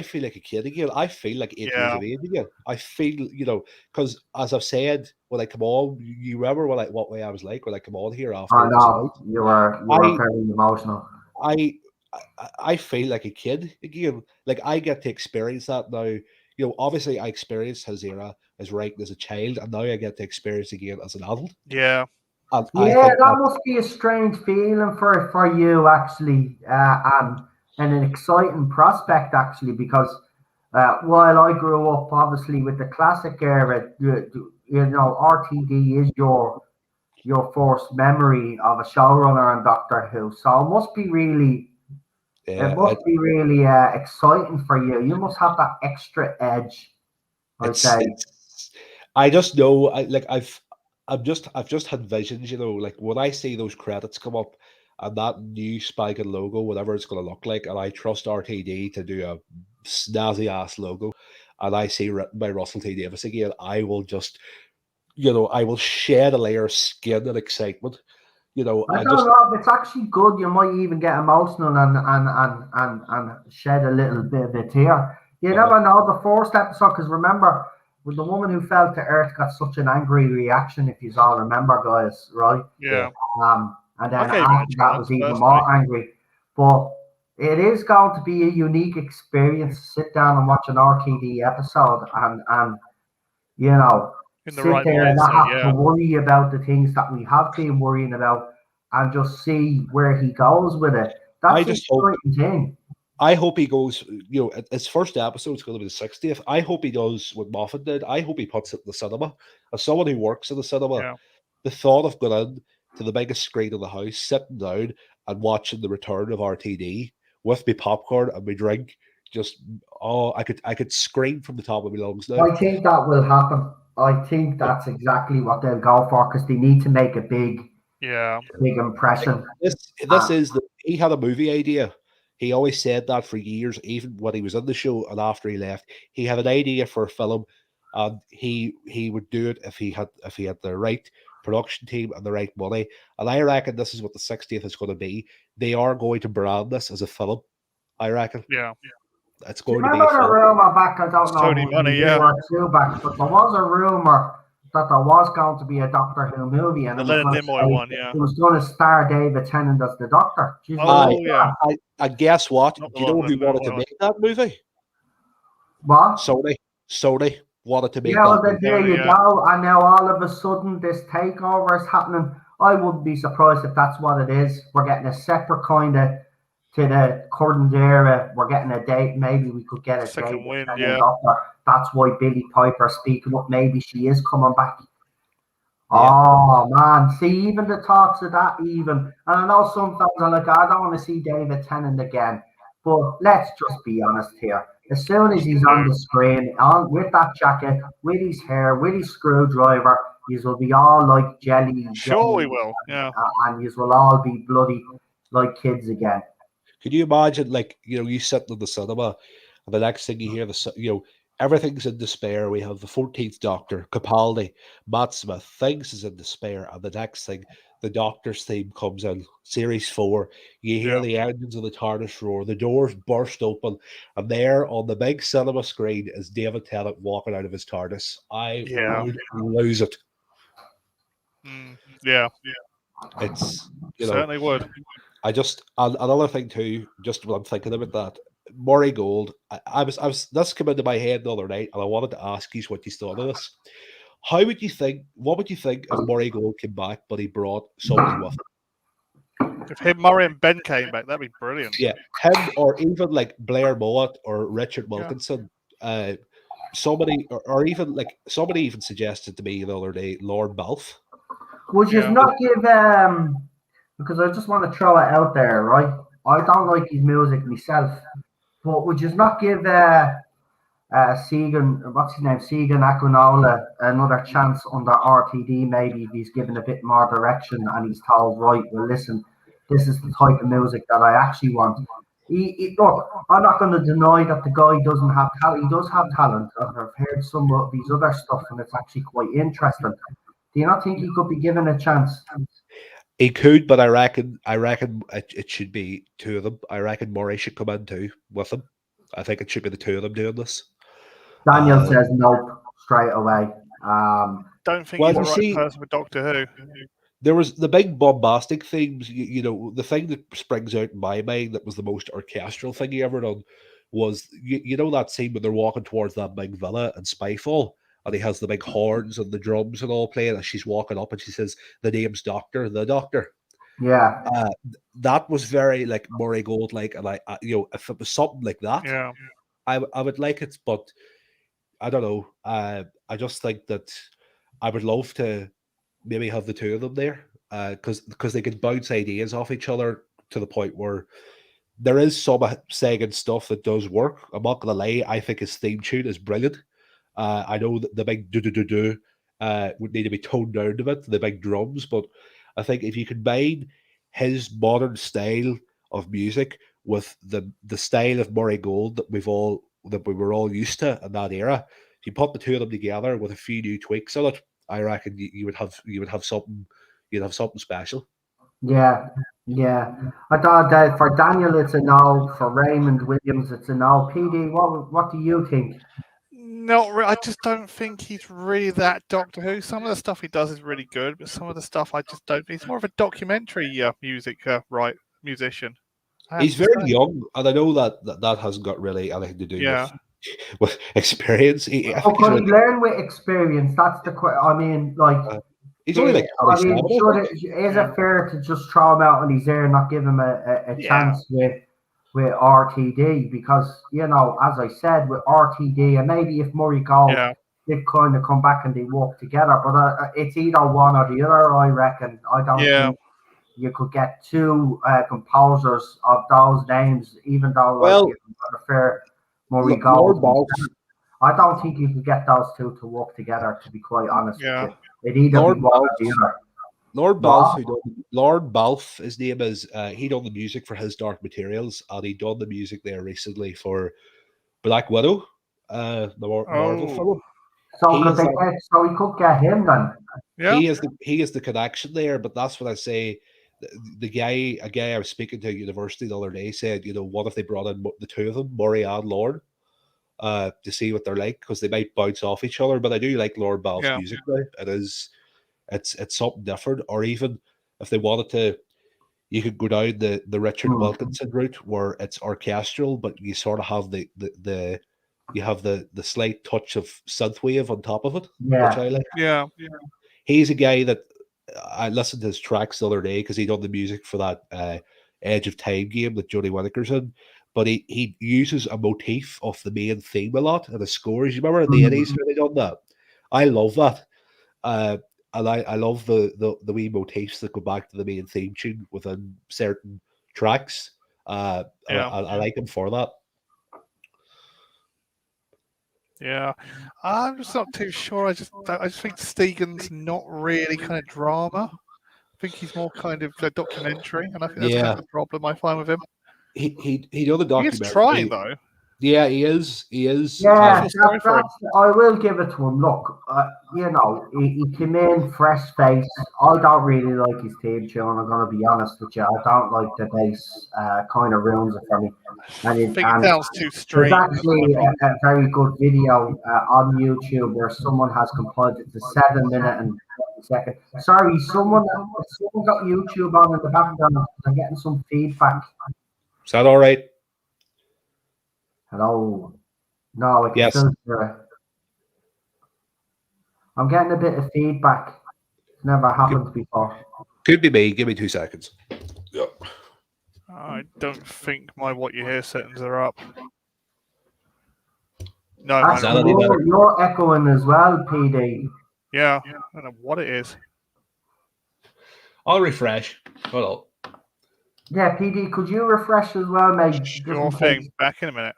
feel like a kid again. I feel like 8 years of age again. I feel, because as I've said, when I come on, you remember what way I was like when I come on here after. I know you were very emotional. I feel like a kid again. Like, I get to experience that now. Obviously I experienced his era, his writing as a child, and now I get to experience again as an adult. Yeah. And that must be a strange feeling for you, actually, and an exciting prospect, actually, because while I grew up, obviously, with the classic era, RTD is your first memory of a showrunner on Doctor Who, so it must be really, exciting for you. You must have that extra edge, I'd say. I just know, I've just had visions, like when I see those credits come up and that new Spike and logo, whatever it's going to look like, and I trust RTD to do a snazzy ass logo, and I see written by Russell T Davies again, I will just, I will shed a layer of skin and excitement. I don't know. It's actually good. You might even get emotional and shed a little bit of a tear. You never know. The first episode, because remember, when the woman who fell to Earth got such an angry reaction, if you all remember, guys, right? Yeah. And then after that was even more angry. But it is going to be a unique experience to sit down and watch an RTD episode and sit there and not have to worry about the things that we have been worrying about, and just see where he goes with it. That's an exciting thing. I hope he goes. His first episode is going to be the 60th. I hope he does what Moffat did. I hope he puts it in the cinema. As someone who works in the cinema, the thought of going in to the biggest screen in the house, sitting down and watching the return of RTD with me popcorn and my drink, I could scream from the top of my lungs now. I think that will happen. I think that's exactly what they'll go for because they need to make a big impression. He had a movie idea. He always said that for years, even when he was in the show and after he left. He had an idea for a film, and he would do it if he had the right production team and the right money. And I reckon this is what the 60th is going to be. They are going to brand this as a film. I reckon. Yeah. It's going to be a film. Remember the rumor back, I don't know, Tony Money, or two back, but there was a rumor that there was going to be a Doctor Who movie, and the Leonard Nimoy one, it was going to star David Tennant as the Doctor. And guess what? Do you know who wanted to make that movie? What? Sony wanted to make that well, movie. There you go. And now all of a sudden this takeover is happening. I wouldn't be surprised if that's what it is. We're getting a separate kind of to the current era. We're getting a date. Maybe we could get a second date. win, Doctor. That's why Billy Piper speaking up. Maybe she is coming back. Oh man, see, even the thoughts of that, and I know some fans are like, I don't want to see David Tennant again, but let's just be honest here. As soon as he's on the screen, with that jacket, with his hair, with his screwdriver, you will be all like jelly. Sure, we will. Yeah, and you will all be bloody like kids again. Could you imagine, you sitting in the cinema, and the next thing you hear, everything's in despair. We have the 14th Doctor, Capaldi, Matt Smith. Things is in despair. And the next thing, the Doctor's theme comes in, Series 4. You hear the engines of the Tardis roar. The doors burst open. And there on the big cinema screen is David Tennant walking out of his Tardis. I would lose it. Yeah. It's, certainly would. Another thing too, just when I'm thinking about that, Murray Gold, I was this came into my head the other night, and I wanted to ask you what you thought of this. What would you think if Murray Gold came back, but he brought somebody with him? If him, Murray and Ben came back, that'd be brilliant. Yeah, him or even like Blair Mowat or Richard Wilkinson. Somebody or even like somebody even suggested to me the other day, Lord Balfe. Would you not give because I just want to throw it out there, right? I don't like his music myself, but would you not give Segan, what's his name, Segan Aquinola, another chance under RTD? Maybe if he's given a bit more direction and he's told, right, well, listen, this is the type of music that I actually want. Look, I'm not going to deny that the guy doesn't have talent. He does have talent. I've heard some of his other stuff, and it's actually quite interesting. Do you not think he could be given a chance? He could, but I reckon it should be two of them. I reckon Murray should come in too with him. I think it should be the two of them doing this. Daniel says nope straight away. Don't think he's the right person for Doctor Who. There was the big bombastic themes. The thing that springs out in my mind that was the most orchestral thing he ever done was that scene when they're walking towards that big villa in Spyfall. And he has the big horns and the drums and all playing as she's walking up, and she says, "The name's Doctor, the Doctor." Yeah, that was very like Murray Gold, like, and I if it was something like that, I would like it, but I don't know. I just think that I would love to maybe have the two of them there, because they could bounce ideas off each other to the point where there is some Sagan stuff that does work. I'm not gonna lie, I think his theme tune is brilliant. I know that the big do would need to be toned down a bit, the big drums, but I think if you combine his modern style of music with the style of Murray Gold that we were all used to in that era, if you put the two of them together with a few new tweaks on it, I reckon you would have something special. Yeah. I thought that for Daniel it's a no, for Raymond Williams it's a no. PD, what do you think? Not really. I just don't think he's really that Doctor Who. Some of the stuff he does is really good, but some of the stuff I just don't. He's more of a documentary musician. He's very young, and I know that hasn't got really anything to do with experience. Could he learn with experience? That's the question. I mean, like he's only like. Is it fair to just throw him out on his air and not give him a chance with? with RTD because, you know, as I said, with RTD and maybe if Murray Gold, they've kind of come back and they work together. But it's either one or the other, I reckon. I don't think you could get two composers of those names, even though you prefer Murray Gold. I don't think you could get those two to work together, to be quite honest with you. It'd either be one or the other. Lord Balfe, his name is, he done the music for his Dark Materials, and he done the music there recently for Black Widow, the Marvel film. So we could get him then. Yeah. He is the connection there, but that's what I say. A guy I was speaking to at university the other day said, you know, what if they brought in the two of them, Murray and Lord, to see what they're like, because they might bounce off each other. But I do like Lord Balfe's music now. It's something different. Or even if they wanted to, you could go down the Richard Wilkinson route where it's orchestral, but you sort of have the slight touch of synthwave on top of it, which I like. Yeah. He's a guy that I listened to his tracks the other day because he done the music for that Edge of Time game that Jodie Whittaker's in. But he uses a motif of the main theme a lot in his scores. You remember in the 80s when they done that? I love that. And I love the wee motifs that go back to the main theme tune within certain tracks. I like him for that. Yeah, I'm just not too sure. I just think Stegan's not really kind of drama. I think he's more kind of a documentary, and I think that's kind of the problem I find with him. He done the documentary. He's trying though. Yeah, he is. Yeah, I will give it to him. Look, you know, he came in fresh face. I don't really like his theme tune. I'm going to be honest with you. I don't like the bass. Kind of ruins it for me. I think it sounds too straight. There's actually a very good video on YouTube where someone has compiled it to 7 minutes and 20 seconds. Sorry, someone got YouTube on in the background. I'm getting some feedback. Is that all right? Hello. No, I can still hear it. I'm getting a bit of feedback. It's never happened before. Could be me. Give me 2 seconds. Yep. I don't think my what you hear settings are up. No, you're echoing as well, PD. Yeah, I don't know what it is. I'll refresh. Hold on. Yeah, PD, could you refresh as well, mate? Your thing. Back in a minute.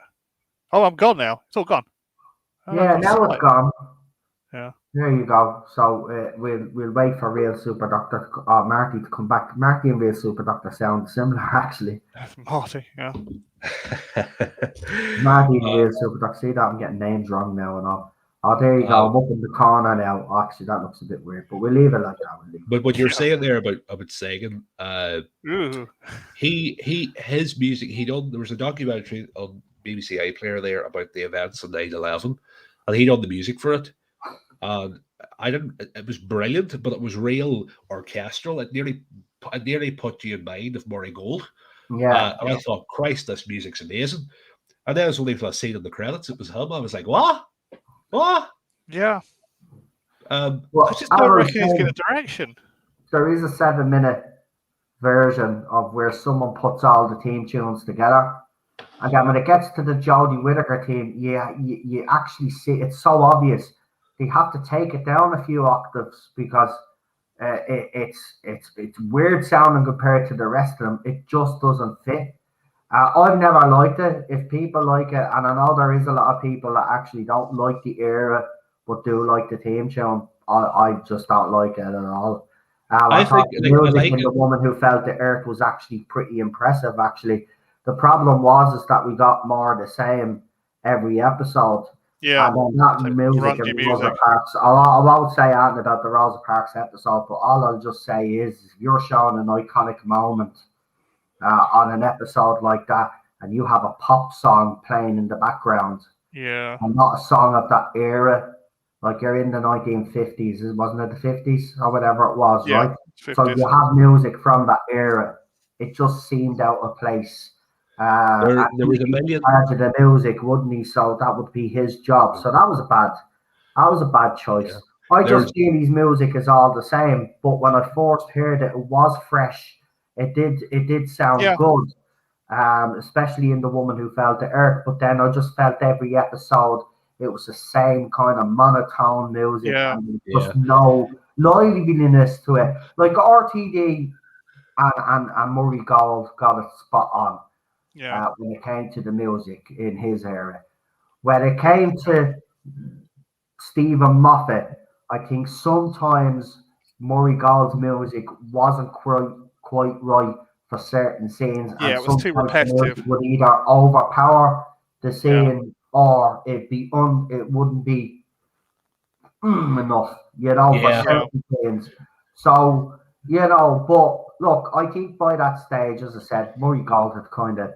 Oh, I'm gone now. It's all gone. Yeah, now it's gone. Yeah. There you go. So we'll wait for Real Super Doctor, Marty to come back. Marty and Real Super Doctor sound similar, actually. That's Marty, yeah. Marty and Real Super Doctor. See that I'm getting names wrong now and all. Oh, there you go. I'm up in the corner now. Actually, that looks a bit weird, but we'll leave it like that. But what you're saying there about Sagan, his music, there was a documentary on BBC iPlayer there about the events on 9/11, and he done the music for it. And it was brilliant, but it was real orchestral. It nearly put you in mind of Murray Gold. Yeah. And I thought, Christ, this music's amazing. And then it was only for a scene in the credits, it was him. I was like, what? Yeah. I just don't reckon he's getting a direction. There is a 7-minute version of where someone puts all the theme tunes together. And then when it gets to the Jodie Whittaker theme, you actually see it's so obvious. They have to take it down a few octaves because it's weird sounding compared to the rest of them. It just doesn't fit. I've never liked it. If people like it, and I know there is a lot of people that actually don't like the era but do like the theme tune, I just don't like it at all. I thought the music in The Woman Who Felt the Earth was actually pretty impressive, actually. The problem was that we got more of the same every episode. Yeah. And then that music in Rosa Parks. I won't say anything about the Rosa Parks episode, but all I'll just say is if you're showing an iconic moment on an episode like that, and you have a pop song playing in the background, and not a song of that era, like you're in the 1950s, wasn't it the 50s or whatever it was, right? 50s. So you have music from that era. It just seemed out of place. There was a million part of the music, wouldn't he? So that would be his job. So that was a bad choice. Yeah. I just feel his music is all the same, but when I first heard it, it was fresh. It did sound good. especially in The Woman Who Fell to Earth. But then I just felt every episode it was the same kind of monotone music, and just no liveliness to it. Like RTD and Murray Gold got it spot on when it came to the music in his era. When it came to Stephen Moffat, I think sometimes Murray Gold's music wasn't quite right for certain scenes, and it was too repetitive. The would either overpower the scene or it wouldn't be enough, for certain scenes. So but look, I think by that stage, as I said, Murray Gold had kind of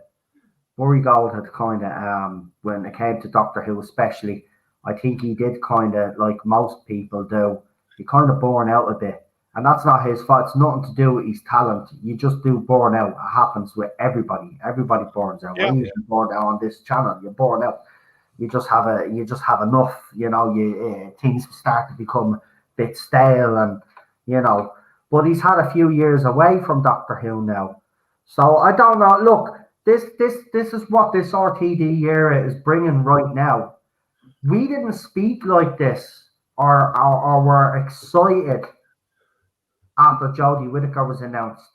when it came to Doctor Who, especially, I think he did kind of like most people do. He kind of born out a bit. And that's not his fault. It's nothing to do with his talent. You just do burn out. It happens with everybody. Everybody burns out. When you burn out on this channel, you burn out. You just have enough. Things start to become a bit stale, and But he's had a few years away from Doctor Who now, so I don't know. Look, this is what this RTD era is bringing right now. We didn't speak like this, or were excited after Jodie Whittaker was announced.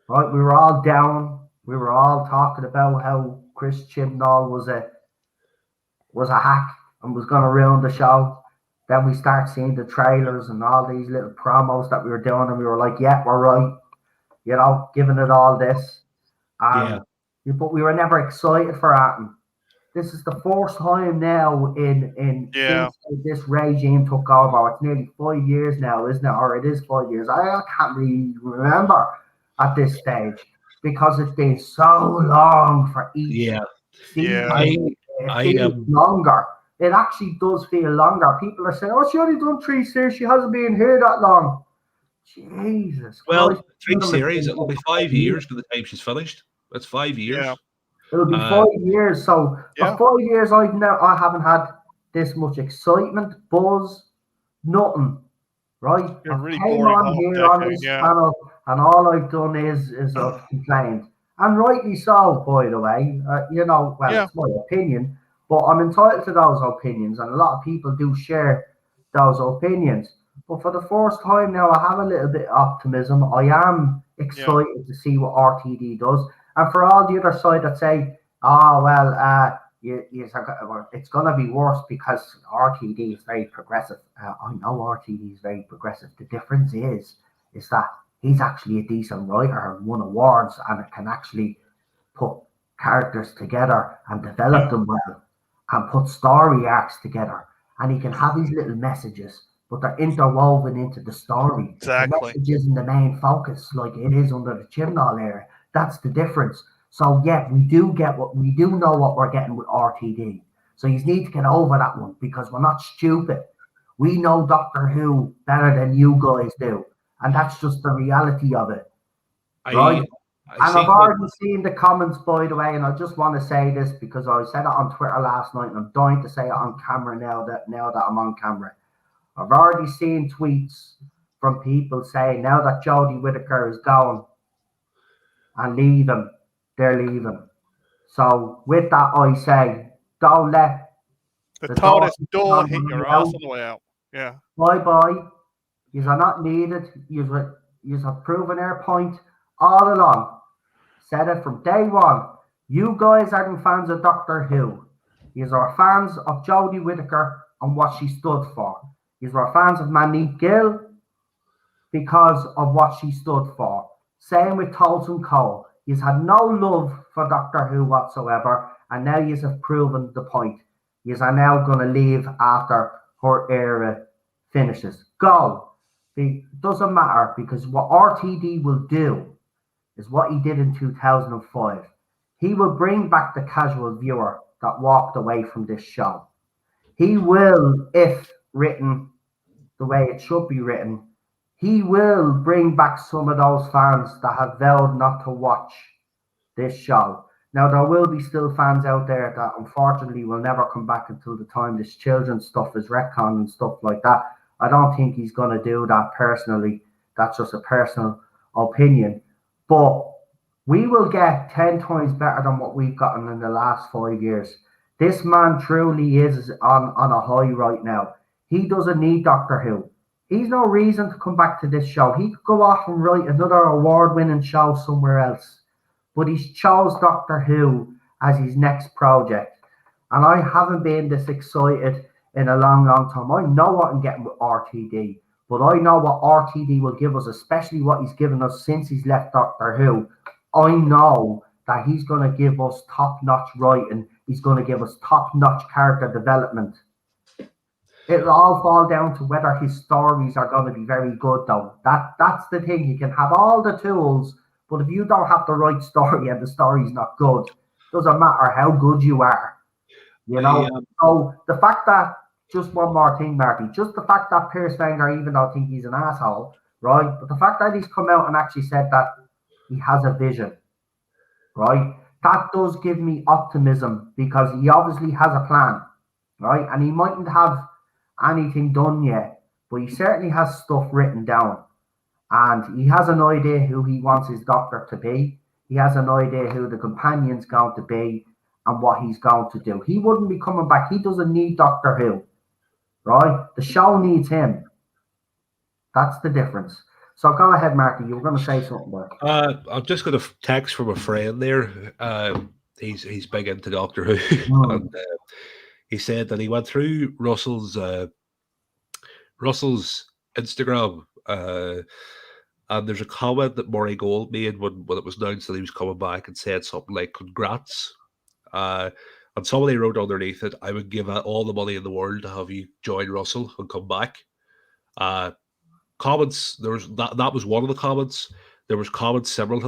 Right, we were all down. We were all talking about how Chris Chibnall was a hack and was going to ruin the show. Then we start seeing the trailers and all these little promos that we were doing, and we were like, "Yeah, we're right," giving it all this. But we were never excited for it. This is the first time now since this regime took over. It's nearly 5 years now, isn't it? Or it is 5 years. I can't really remember at this stage because it's been so long for each season. It feels longer. It actually does feel longer. People are saying, "Oh, she only done 3 series. She hasn't been here that long." Jesus. Well, Christ. 3 series. It'll be 5 years by the time she's finished. That's 5 years. Yeah. It'll be 5 years. So for 5 years, I haven't had this much excitement, buzz, nothing. Right? You're really I came boring on here on this channel, and all I've done is I've complained, and rightly so. By the way, it's my opinion, but I'm entitled to those opinions, and a lot of people do share those opinions. But for the first time now, I have a little bit of optimism. I am excited to see what RTD does. And for all the other side that say, "Oh, well, it's going to be worse because RTD is very progressive." I know RTD is very progressive. The difference is that he's actually a decent writer and won awards, and it can actually put characters together and develop them well, and put story arcs together. And he can have these little messages, but they're interwoven into the story. Exactly. The message isn't the main focus like it is under the Chibnall era. That's the difference. So we do know what we're getting with RTD. So you need to get over that one, because we're not stupid. We know Doctor Who better than you guys do, and that's just the reality of it, right? I've already seen the comments, by the way, and I just want to say this because I said it on Twitter last night, and I'm dying to say it on camera now that I'm on camera. I've already seen tweets from people saying now that Jodie Whittaker is gone and leaving, they're leaving. So with that, I say, don't let the Tardis door hit your ass on the way out. Yeah. Bye. You are not needed. You have proven our point all along. Said it from day one. You guys aren't fans of Doctor Who. You are fans of Jodie Whittaker and what she stood for. You are fans of Monique Gill because of what she stood for. Same with Tolson Cole. You've had no love for Doctor Who whatsoever, and now you have proven the point. You are now going to leave after her era finishes. Go. It doesn't matter, because what RTD will do is what he did in 2005. He will bring back the casual viewer that walked away from this show. He will, if written the way it should be written, he will bring back some of those fans that have vowed not to watch this show. Now, there will be still fans out there that unfortunately will never come back until the time this children's stuff is retconned and stuff like that. I don't think he's going to do that personally. That's just a personal opinion. But We will get 10 times better than what we've gotten in the last 5 years. This man truly is on a high right now. He doesn't need Doctor Who. He's no reason to come back to this show. He could go off and write another award-winning show somewhere else. But he's chose Doctor Who as his next project. And I haven't been this excited in a long, long time. I know what I'm getting with RTD. But I know what RTD will give us, especially what he's given us since he's left Doctor Who. I know that he's going to give us top-notch writing. He's going to give us top-notch character development. It'll all fall down to whether his stories are going to be very good, though. That's the thing. You can have all the tools, but if you don't have the right story and the story's not good, doesn't matter how good you are. You know? So the fact that, just one more thing, Marty, just the fact that Piers Wenger, even though I think he's an asshole, right? But the fact that he's come out and actually said that he has a vision, right? That does give me optimism because he obviously has a plan, right? And he mightn't have anything done yet, but he certainly has stuff written down. And he has an idea who he wants his Doctor to be. He has an idea who the companion's going to be and what he's going to do. He wouldn't be coming back. He doesn't need Doctor Who, right? The show needs him. That's the difference. So go ahead, Marty. You were going to say something there. I'm just going to text from a friend there. He's big into Doctor Who, and he said that he went through Russell's Instagram, and there's a comment that Murray Gold made when it was announced that he was coming back, and said something like "Congrats," and somebody wrote underneath it, "I would give all the money in the world to have you join Russell and come back." Comments, there was that was one of the comments. There was comments similar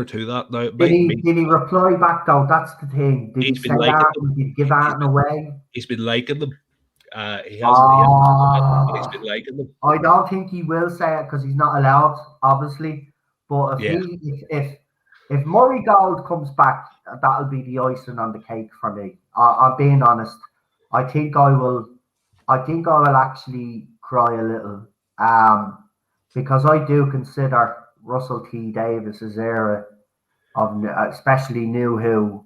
to that. Now, did he reply back though? That's the thing. Did he say that? Did he give that away? He's been liking them. He hasn't. He's been liking them. I don't think he will say it because he's not allowed, obviously. But if Murray Gold comes back, that'll be the icing on the cake for me. I'm being honest. I think I will actually cry a little. Because I do consider Russell T Davis's era of especially New Who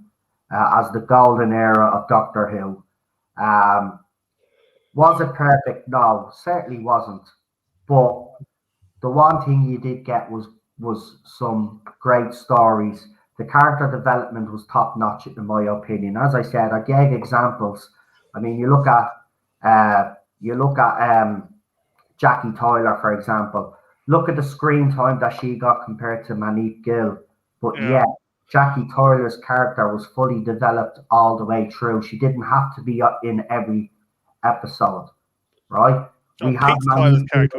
as the golden era of Doctor Who. Was it perfect? No, certainly wasn't. But the one thing you did get was some great stories. The character development was top notch in my opinion. As I said, I gave examples. I mean, you look at Jackie Tyler, for example. Look at the screen time that she got compared to Monique Gill. But yeah, Jackie Tyler's character was fully developed all the way through. She didn't have to be in every episode, right? We have Monique Gill's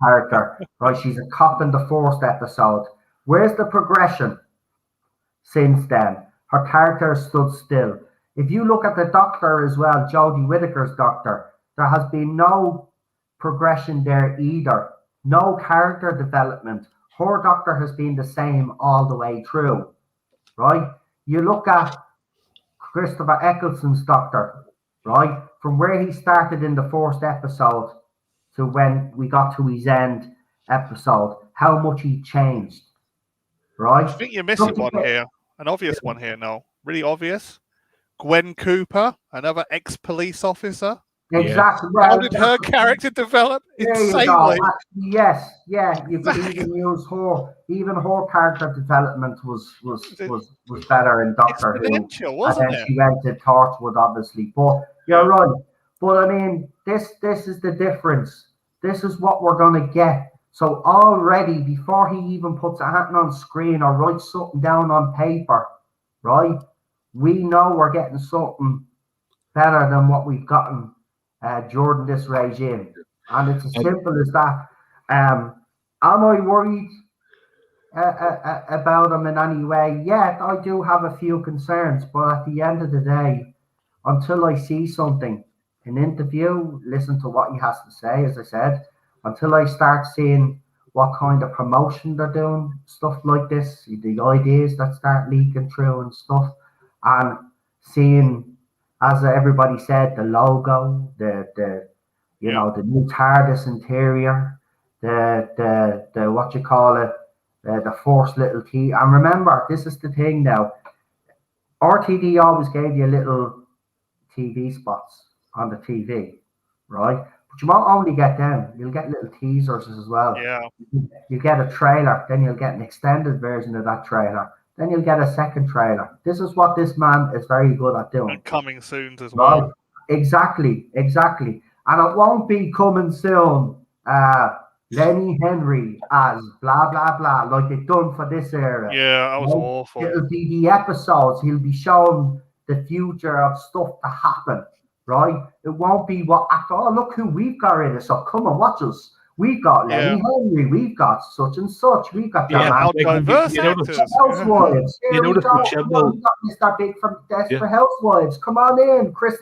character, right? She's a cop in the first episode. Where's the progression since then? Her character stood still. If you look at the Doctor as well, Jodie Whittaker's Doctor, there has been no progression there either. No character development. Her Doctor has been the same all the way through, right? You look at Christopher Eccleston's Doctor, right? From where he started in the first episode to when we got to his end episode, how much he changed, right? I think you're missing one here. An obvious one here now. Really obvious. Gwen Cooper, another ex-police officer. Exactly. How did her character develop? Insanely. Yes, yeah. You could even use her. Even her character development was better in Doctor Who. Wasn't and then she went to Torchwood, obviously. But you're right. But I mean, this is the difference. This is what we're gonna get. So already, before he even puts a hand on screen or writes something down on paper, right? We know we're getting something better than what we've gotten during this regime, and it's as simple as that. Am I worried about him in any way? Yeah, I do have a few concerns, but at the end of the day, until I see something, an interview, listen to what he has to say, as I said, until I start seeing what kind of promotion they're doing, stuff like this, the ideas that start leaking through and stuff, and seeing, as everybody said, the logo, the new TARDIS interior, the what you call it, the first little tease. And remember, this is the thing now. RTD always gave you little TV spots on the TV, right? But you won't only get them, you'll get little teasers as well. Yeah. You get a trailer, then you'll get an extended version of that trailer, then you'll get a second trailer. This is what this man is very good at doing. And coming soon as Right? well. Exactly. And it won't be coming soon. Lenny Henry as blah blah blah, like they've done for this era. Yeah, that was Right? awful. It'll be the episodes. He'll be showing the future of stuff to happen, right? It won't be what actor. Oh, look who we've got in it. So come and watch us. We've got Lenny Henry. We've got such and such. We've got how diverse actors. Housewives. You notice got Mr. Big from Desperate Housewives. Come on in, Chris.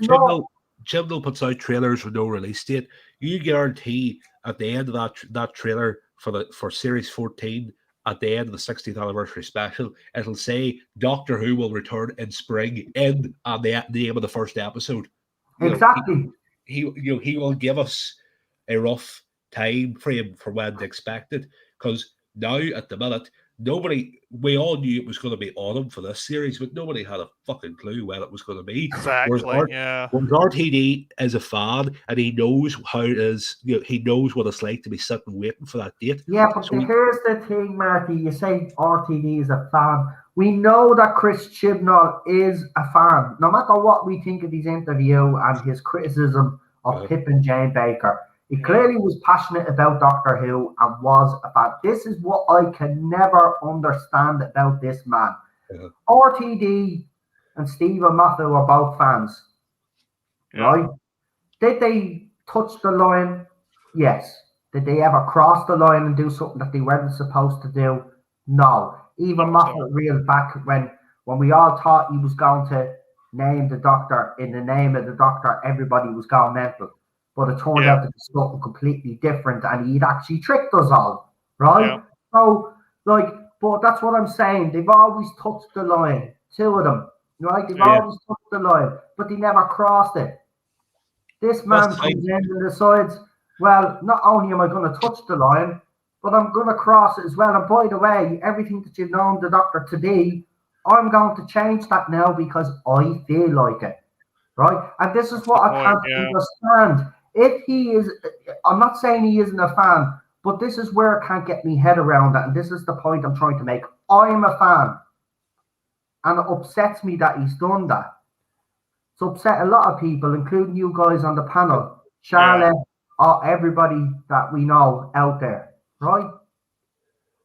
Chibnall puts out trailers with no release date. You guarantee at the end of that trailer for series 14, at the end of the 60th anniversary special, it'll say Doctor Who will return in spring in the name of the first episode. Exactly. He will give us a rough time frame for when to expect it, because now at the minute we all knew it was going to be autumn for this series, but nobody had a fucking clue when it was going to be. Exactly. Whereas RTD is a fan and he knows how it is. He knows what it's like to be sitting waiting for that date. Yeah, but here's the thing, Marty. You say RTD is a fan. We know that Chris Chibnall is a fan. No matter what we think of his interview and his criticism of Pip and Jane Baker, he clearly was passionate about Doctor Who and was a fan. This is what I can never understand about this man. RTD and Stephen Moffat are both fans, right? Did they touch the line? Yes. Did they ever cross the line and do something that they weren't supposed to do? No. Even Moffat reeled back when we all thought he was going to name the Doctor in the name of the Doctor, everybody was going mental. But it turned out to be something completely different, and he'd actually tricked us all, right? Yeah. So, but that's what I'm saying. They've always touched the line, two of them, right? They've always touched the line, but they never crossed it. This man comes in and decides, well, not only am I going to touch the line, but I'm going to cross it as well. And by the way, everything that you've known the Doctor to be, I'm going to change that now because I feel like it, right? And this is what I can't understand. If he is, I'm not saying he isn't a fan, but this is where I can't get my head around that. And this is the point I'm trying to make. I am a fan. And it upsets me that he's done that. It's upset a lot of people, including you guys on the panel. Charlotte, everybody that we know out there, right?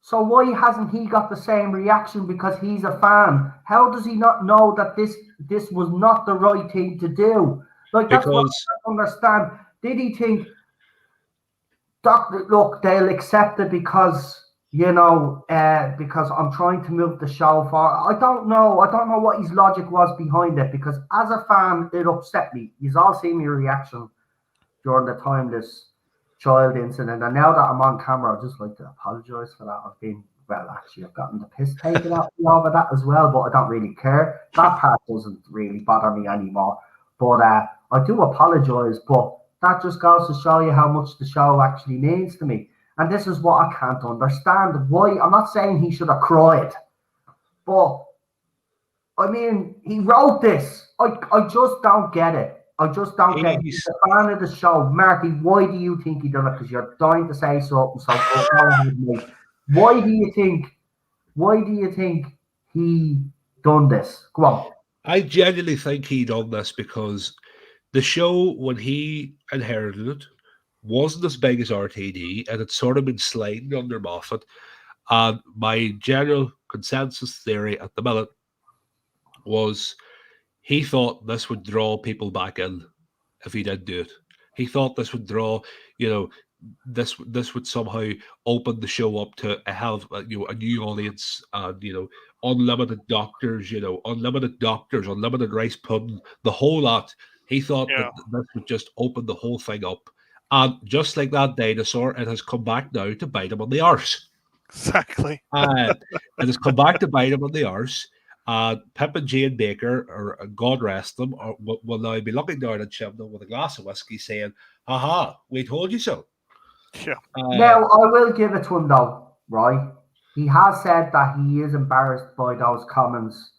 So why hasn't he got the same reaction because he's a fan? How does he not know that this was not the right thing to do? Like, that's what I don't understand. Did he think, Doctor, look, they'll accept it because, because I'm trying to move the show forward? I don't know. I don't know what his logic was behind it, because as a fan, it upset me. You've all seen my reaction during the Timeless Child incident. And now that I'm on camera, I'd just like to apologise for that. I've gotten the piss taken out over that as well, but I don't really care. That part doesn't really bother me anymore. But I do apologise, but that just goes to show you how much the show actually means to me. And this is what I can't understand. Why? I'm not saying he should have cried, but I mean, he wrote this. I just don't get it. I just don't get it. He's a fan of the show. Marty, why do you think he done it? Because you're dying to say something. So go ahead with me. Why do you think he done this? Go on. I genuinely think he done this because the show, when he inherited it, wasn't as big as RTD, and it's sort of been sliding under Moffat. And my general consensus theory at the minute was he thought this would draw people back in if he did do it. He thought this would draw, this would somehow open the show up to a new audience, and unlimited doctors, unlimited rice pudding, the whole lot. He thought that this would just open the whole thing up. And just like that dinosaur, it has come back now to bite him on the arse. Exactly. It has come back to bite him on the arse. Pip and Jane Baker, or God rest them, will now be looking down at Chibnall with a glass of whiskey saying, "Haha, we told you so." Yeah. Now, I will give it to him though, right? he has said that he is embarrassed by those comments,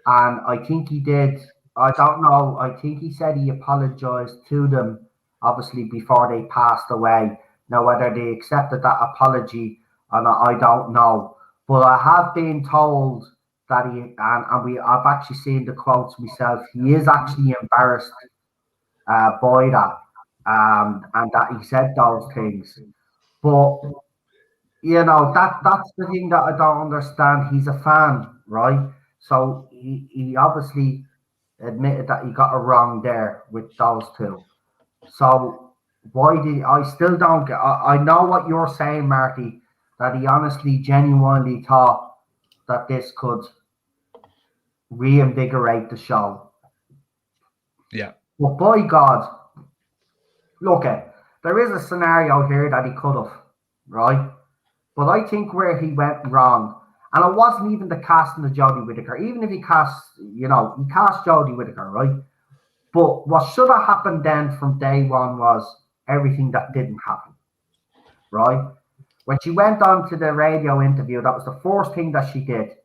and I think he did. I don't know. I think he said he apologized to them, obviously, before they passed away. Now, whether they accepted that apology or not, I don't know. But I have been told that I've actually seen the quotes myself. He is actually embarrassed by that, and that he said those things. But that's the thing that I don't understand. He's a fan, right? So he obviously admitted that he got it wrong there with those two. So why did I still don't get? I know what you're saying, Marty, that he honestly, genuinely thought that this could reinvigorate the show. Yeah. But by God, look there is a scenario here that he could have, right? But I think where he went wrong, and it wasn't even the casting of Jodie Whittaker. Even if he cast Jodie Whittaker, right? But what should have happened then from day one was everything that didn't happen, right? When she went on to the radio interview, that was the first thing that she did.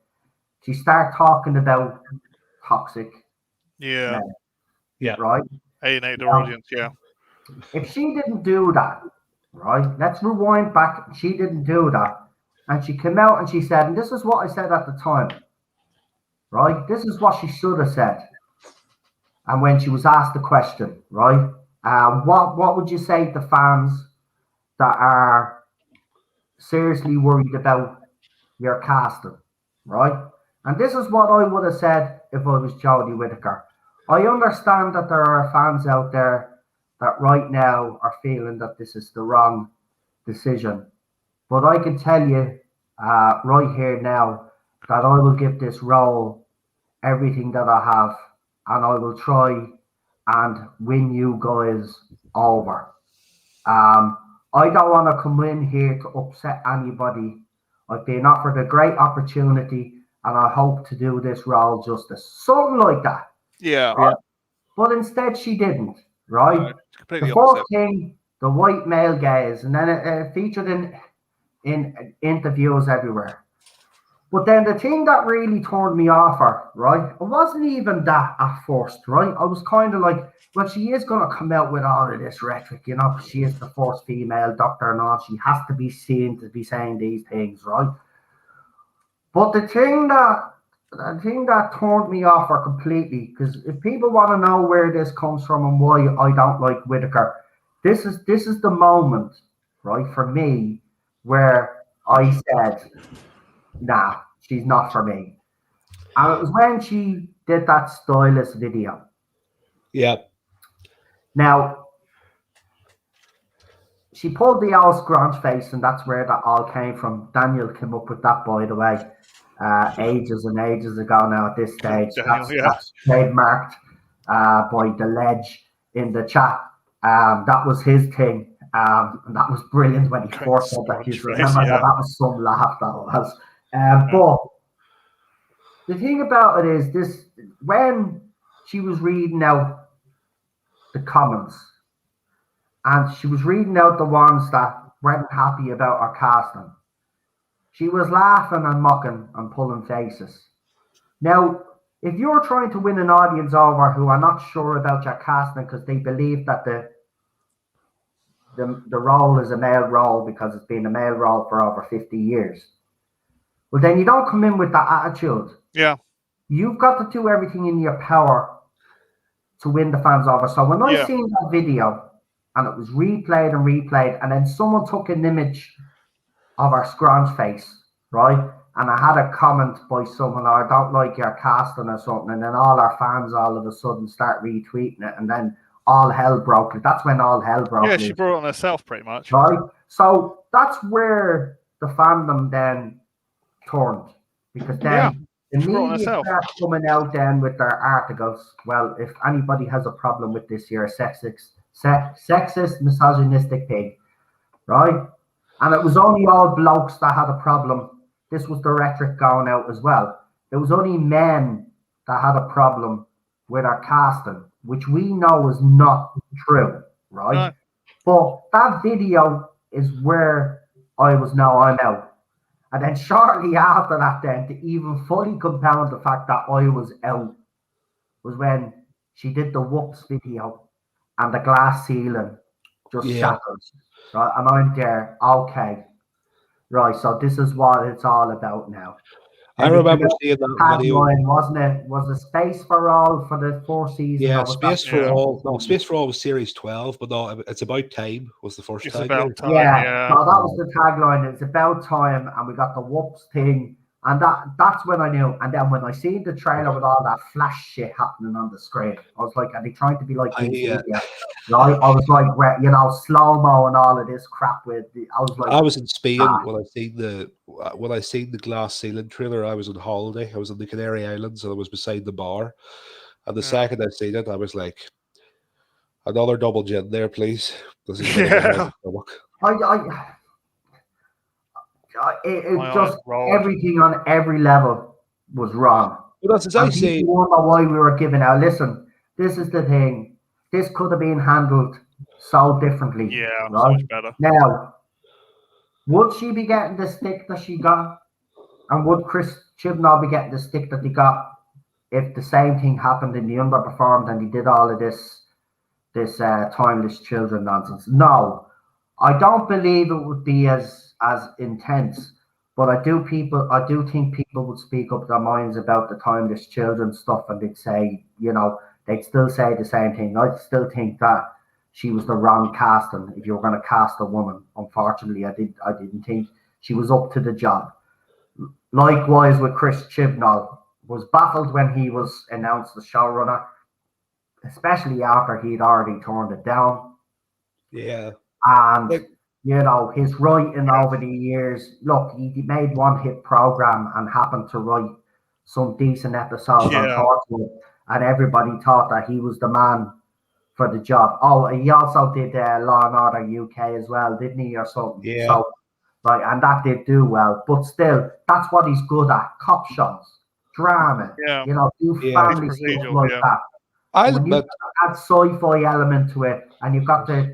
She started talking about toxic. Yeah. Men, Yeah. right? Alienate the audience, yeah. If she didn't do that, right? Let's rewind back. She didn't do that. And she came out and she said, and this is what I said at the time, right? This is what she should have said. And when she was asked the question, right? What would you say to fans that are seriously worried about your casting, right? And this is what I would have said if I was Jodie Whittaker. I understand that there are fans out there that right now are feeling that this is the wrong decision. But I can tell you right here now that I will give this role everything that I have, and I will try and win you guys over. I don't want to come in here to upset anybody. I've been offered a great opportunity, and I hope to do this role justice. Something like that. Yeah. Right? But instead, she didn't. Right? Completely The first opposite. thing, the white male gaze, and then it featured in interviews everywhere. But then the thing that really turned me off her, right? It wasn't even that at first, right? I was kind of like, well, she is going to come out with all of this rhetoric, she is the first female doctor and all. She has to be seen to be saying these things, right? But the thing that turned me off her completely, because if people want to know where this comes from and why I don't like Whittaker, this is the moment, right, for me, where I said, nah, she's not for me. And it was when she did that stylist video. Yeah. Now, she pulled the old scrunch face, and that's where that all came from. Daniel came up with that, by the way, ages and ages ago now at this stage. That's trademarked by the Ledge in the chat. That was his thing. And that was brilliant when he first said that. You remember that was some laugh that was. But the thing about it is this: when she was reading out the comments, and she was reading out the ones that weren't happy about her casting, she was laughing and mocking and pulling faces. Now, if you're trying to win an audience over who are not sure about your casting because they believe that the role is a male role because it's been a male role for over 50 years, well, then you don't come in with that attitude. Yeah. You've got to do everything in your power to win the fans over. So when I seen that video and it was replayed, and then someone took an image of her scrunch face, right? And I had a comment by someone, I don't like your casting or something, and then all our fans all of a sudden start retweeting it, and then all hell broke loose. That's when all hell broke loose. Yeah, she brought it on herself pretty much. Right? So that's where the fandom then turned. Because then the media started coming out then with their articles. Well, if anybody has a problem with this, you're a sexist, misogynistic pig. Right? And it was only all blokes that had a problem. This was the rhetoric going out as well. It was only men that had a problem with our casting, which we know is not true, right? But that video is where I was now, I'm out. And then shortly after that, then to even fully compound the fact that I was out, was when she did the Whoops video and the glass ceiling just shattered. Right, and I'm there. Okay, right. So this is what it's all about now. I remember seeing that video. Tagline, wasn't it? Was it Space for All for the 4th season? Yeah, Space for All. No, Space for All was series 12, but no, it's about time was the first tagline. About time, yeah. So that was the tagline. It's about time, and we got the Whoops thing, and that's when I knew. And then when I seen the trailer with all that flash shit happening on the screen, I was like, are they trying to be like right? I was like, you know, slow mo and all of this crap with. I was in Spain when I seen the glass ceiling trailer. I was on holiday. I was in the Canary Islands, and I was beside the bar. And the second I seen it, I was like, another double gin there, please. This is everything on every level was wrong. But as I say, people wonder why we were giving out. Listen, this is the thing. This could have been handled so differently. Yeah, right? so much better. Now, would she be getting the stick that she got? And would Chris Chibnall be getting the stick that he got if the same thing happened and he underperformed and he did all of this timeless children nonsense? No, I don't believe it would be as intense. But I do think people would speak up their minds about the timeless children stuff, and they'd say, you know, they'd still say the same thing. I still think that she was the wrong casting if you were going to cast a woman. Unfortunately, I didn't think she was up to the job. Likewise with Chris Chibnall, was baffled when he was announced the showrunner, especially after he'd already turned it down. Yeah. And you know, his writing over the years, look, he made one hit program and happened to write some decent episodes on Torchwood, and everybody thought that he was the man for the job. Oh, he also did Law and Order UK as well, didn't he, or something? Yeah. So, right, and that did do well. But still, that's what he's good at. Cop shows, drama, you know, family stuff like that. When you add sci-fi element to it, and you've got to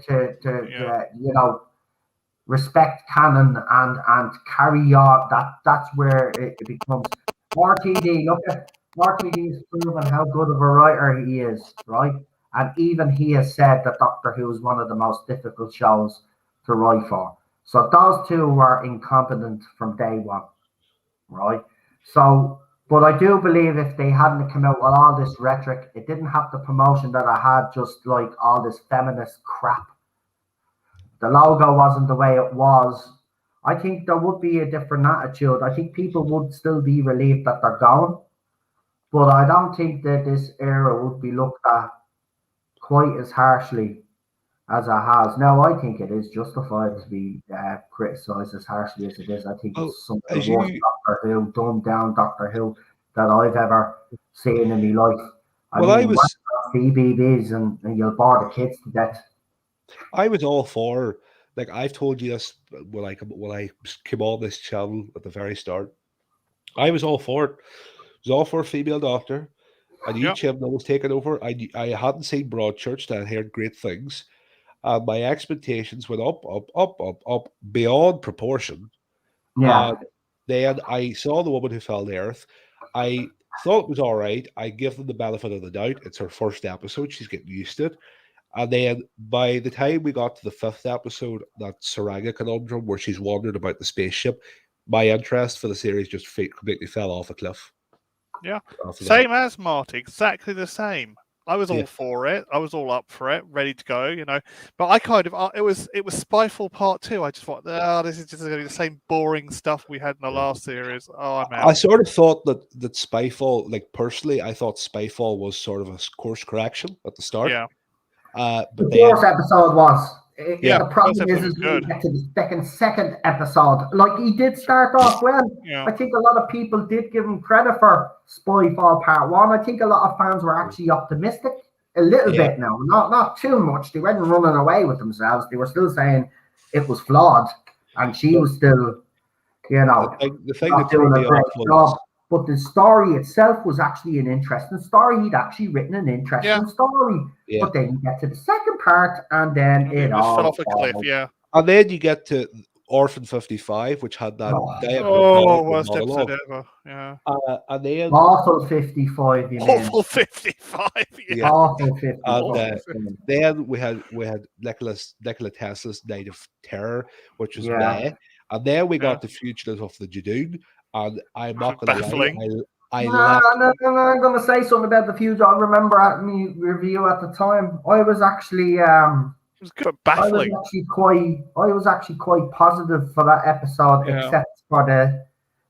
you know, respect canon and carry on, that's where it becomes RTD. Look at RTD has proven how good of a writer he is, right? And even he has said that Doctor Who is one of the most difficult shows to write for. So those two were incompetent from day one, right? So, but I do believe if they hadn't come out with all this rhetoric, it didn't have the promotion that I had, just like all this feminist crap. The logo wasn't the way it was. I think there would be a different attitude. I think people would still be relieved that they're gone. But I don't think that this era would be looked at quite as harshly as it has. Now, I think it is justified to be criticised as harshly as it is. I think it's some of the worst Doctor Who, dumbed down Doctor Who that I've ever seen in my life. I was BBBs and you'll bore the kids to death. I was all for, like I've told you this when I came on this channel at the very start. I was all for it. I was all for a female doctor. I knew Chibnall was taking over. I hadn't seen Broadchurch, and I heard great things. My expectations went up beyond proportion. Yeah. Then I saw The Woman Who Fell to Earth. I thought it was all right. I give them the benefit of the doubt. It's her first episode. She's getting used to it. And then by the time we got to the 5th episode, that Saranga conundrum where she's wandering about the spaceship, my interest for the series just completely fell off a cliff. Yeah, same as Marty, exactly the same. I was all for it. I was all up for it, ready to go, you know. But I kind of, it was Spyfall Part 2. I just thought, this is just going to be the same boring stuff we had in the last series. Oh, I'm out. I sort of thought that Spyfall, like personally, I thought Spyfall was sort of a course correction at the start. Yeah. But the fourth episode was. The problem is good. You get to the second episode. Like, he did start off well. Yeah. I think a lot of people did give him credit for Spyfall Part 1. I think a lot of fans were actually optimistic a little bit now. Not too much. They weren't running away with themselves. They were still saying it was flawed. And she was still, you know, the thing not doing a great job. But the story itself was actually an interesting story. He'd actually written an interesting story. Yeah. But then you get to the second part, and then it all fell off a cliff. Yeah. And then you get to Orphan 55, which had that worst episode ever. Yeah. And then Awful 55, you mean? Awful 55. Yeah. Awful 55. And then we had Nikola Tesla's Night of Terror, which was May, and then we got The Fugitive of the Judoon, and I'm not going to lie, I'm going to say something about The Fugitive. I remember at me review at the time, I was actually it was good, but baffling. I was actually quite positive for that episode, except for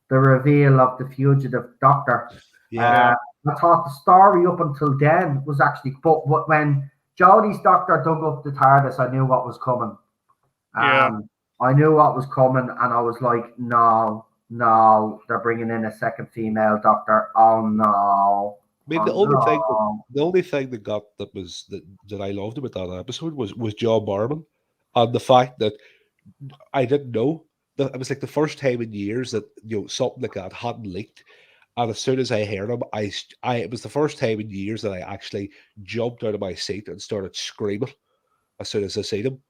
the reveal of the fugitive doctor. I thought the story up until then was actually, but when Jodie's doctor dug up the TARDIS, I knew what was coming. I knew what was coming, and I was like, no, they're bringing in a second female doctor. Oh no. I mean, the only thing that I loved about that episode was John Barman, and the fact that I didn't know that it was like the first time in years that something like that hadn't leaked, and as soon as I heard him, it was the first time in years that I actually jumped out of my seat and started screaming as soon as I seen him.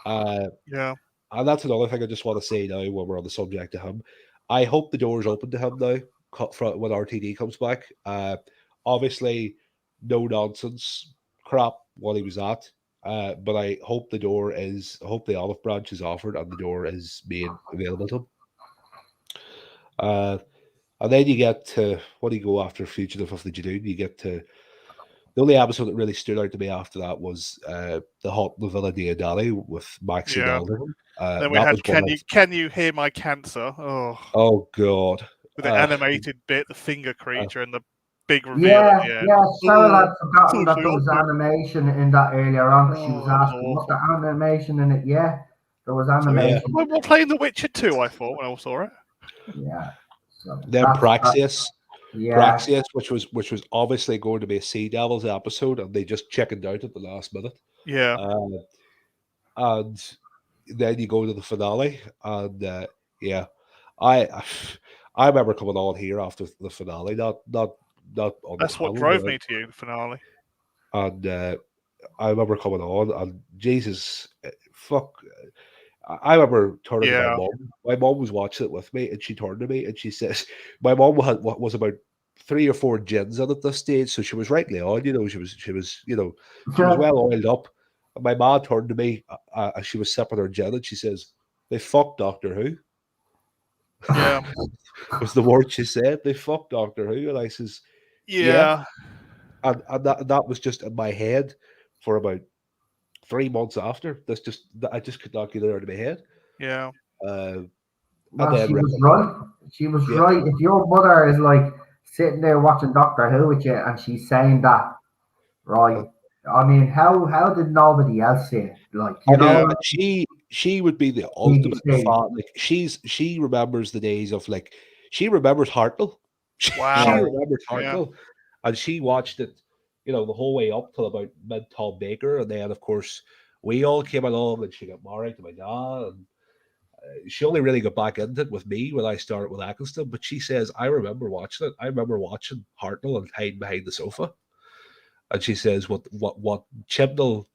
And that's another thing I just want to say now when we're on the subject of him. I hope the door's open to him now when RTD comes back. Obviously, no nonsense crap what he was at. But I hope the olive branch is offered and the door is made available to him. And then you get to what do you go after Fugitive of the Judoon? You get to the only episode that really stood out to me after that was the Hot Villa Diodati with Maxie Dalton. Then we had Can You Hear My Cancer? Oh God. With the animated bit, the finger creature and the big reveal at the end. Cheryl had forgotten that there was animation in that earlier on. She was asking, was there animation in it? Yeah, there was animation. We're playing The Witcher 2, I thought, when I saw it. Yeah. So then Praxeus, which was obviously going to be a Sea Devils episode, and they just chickened out at the last minute. Yeah. And then you go to the finale, and I remember coming on here after the finale, not on that's what drove me to you, the finale. And I remember coming on, and Jesus, fuck. I remember turning to my mom. My mom was watching it with me, and she turned to me and she says, "My mom was about 3 or 4 gins in at this stage, so she was rightly on. She was well oiled up." And my mom turned to me as she was sipping her gin, and she says, "They fucked Doctor Who." Yeah, was the word she said. They fucked Doctor Who, and I says, "Yeah." And that was just in my head for about 3 months after. I just could not get it out of my head. Yeah. She was right. She was right. If your mother is like sitting there watching Doctor Who with you and she's saying that, right? I mean, how did nobody else see it? Like, you know, she would be the ultimate fan. Like she remembers the days of she remembers Hartnell. Wow. She remembers Hartnell, and she watched it, the whole way up till about mid Tom Baker, and then of course we all came along, and she got married to my dad, and she only really got back into it with me when I started with Eccleston. But she says, I remember watching it. I remember watching Hartnell and hiding behind the sofa. And she says, what Chibnall,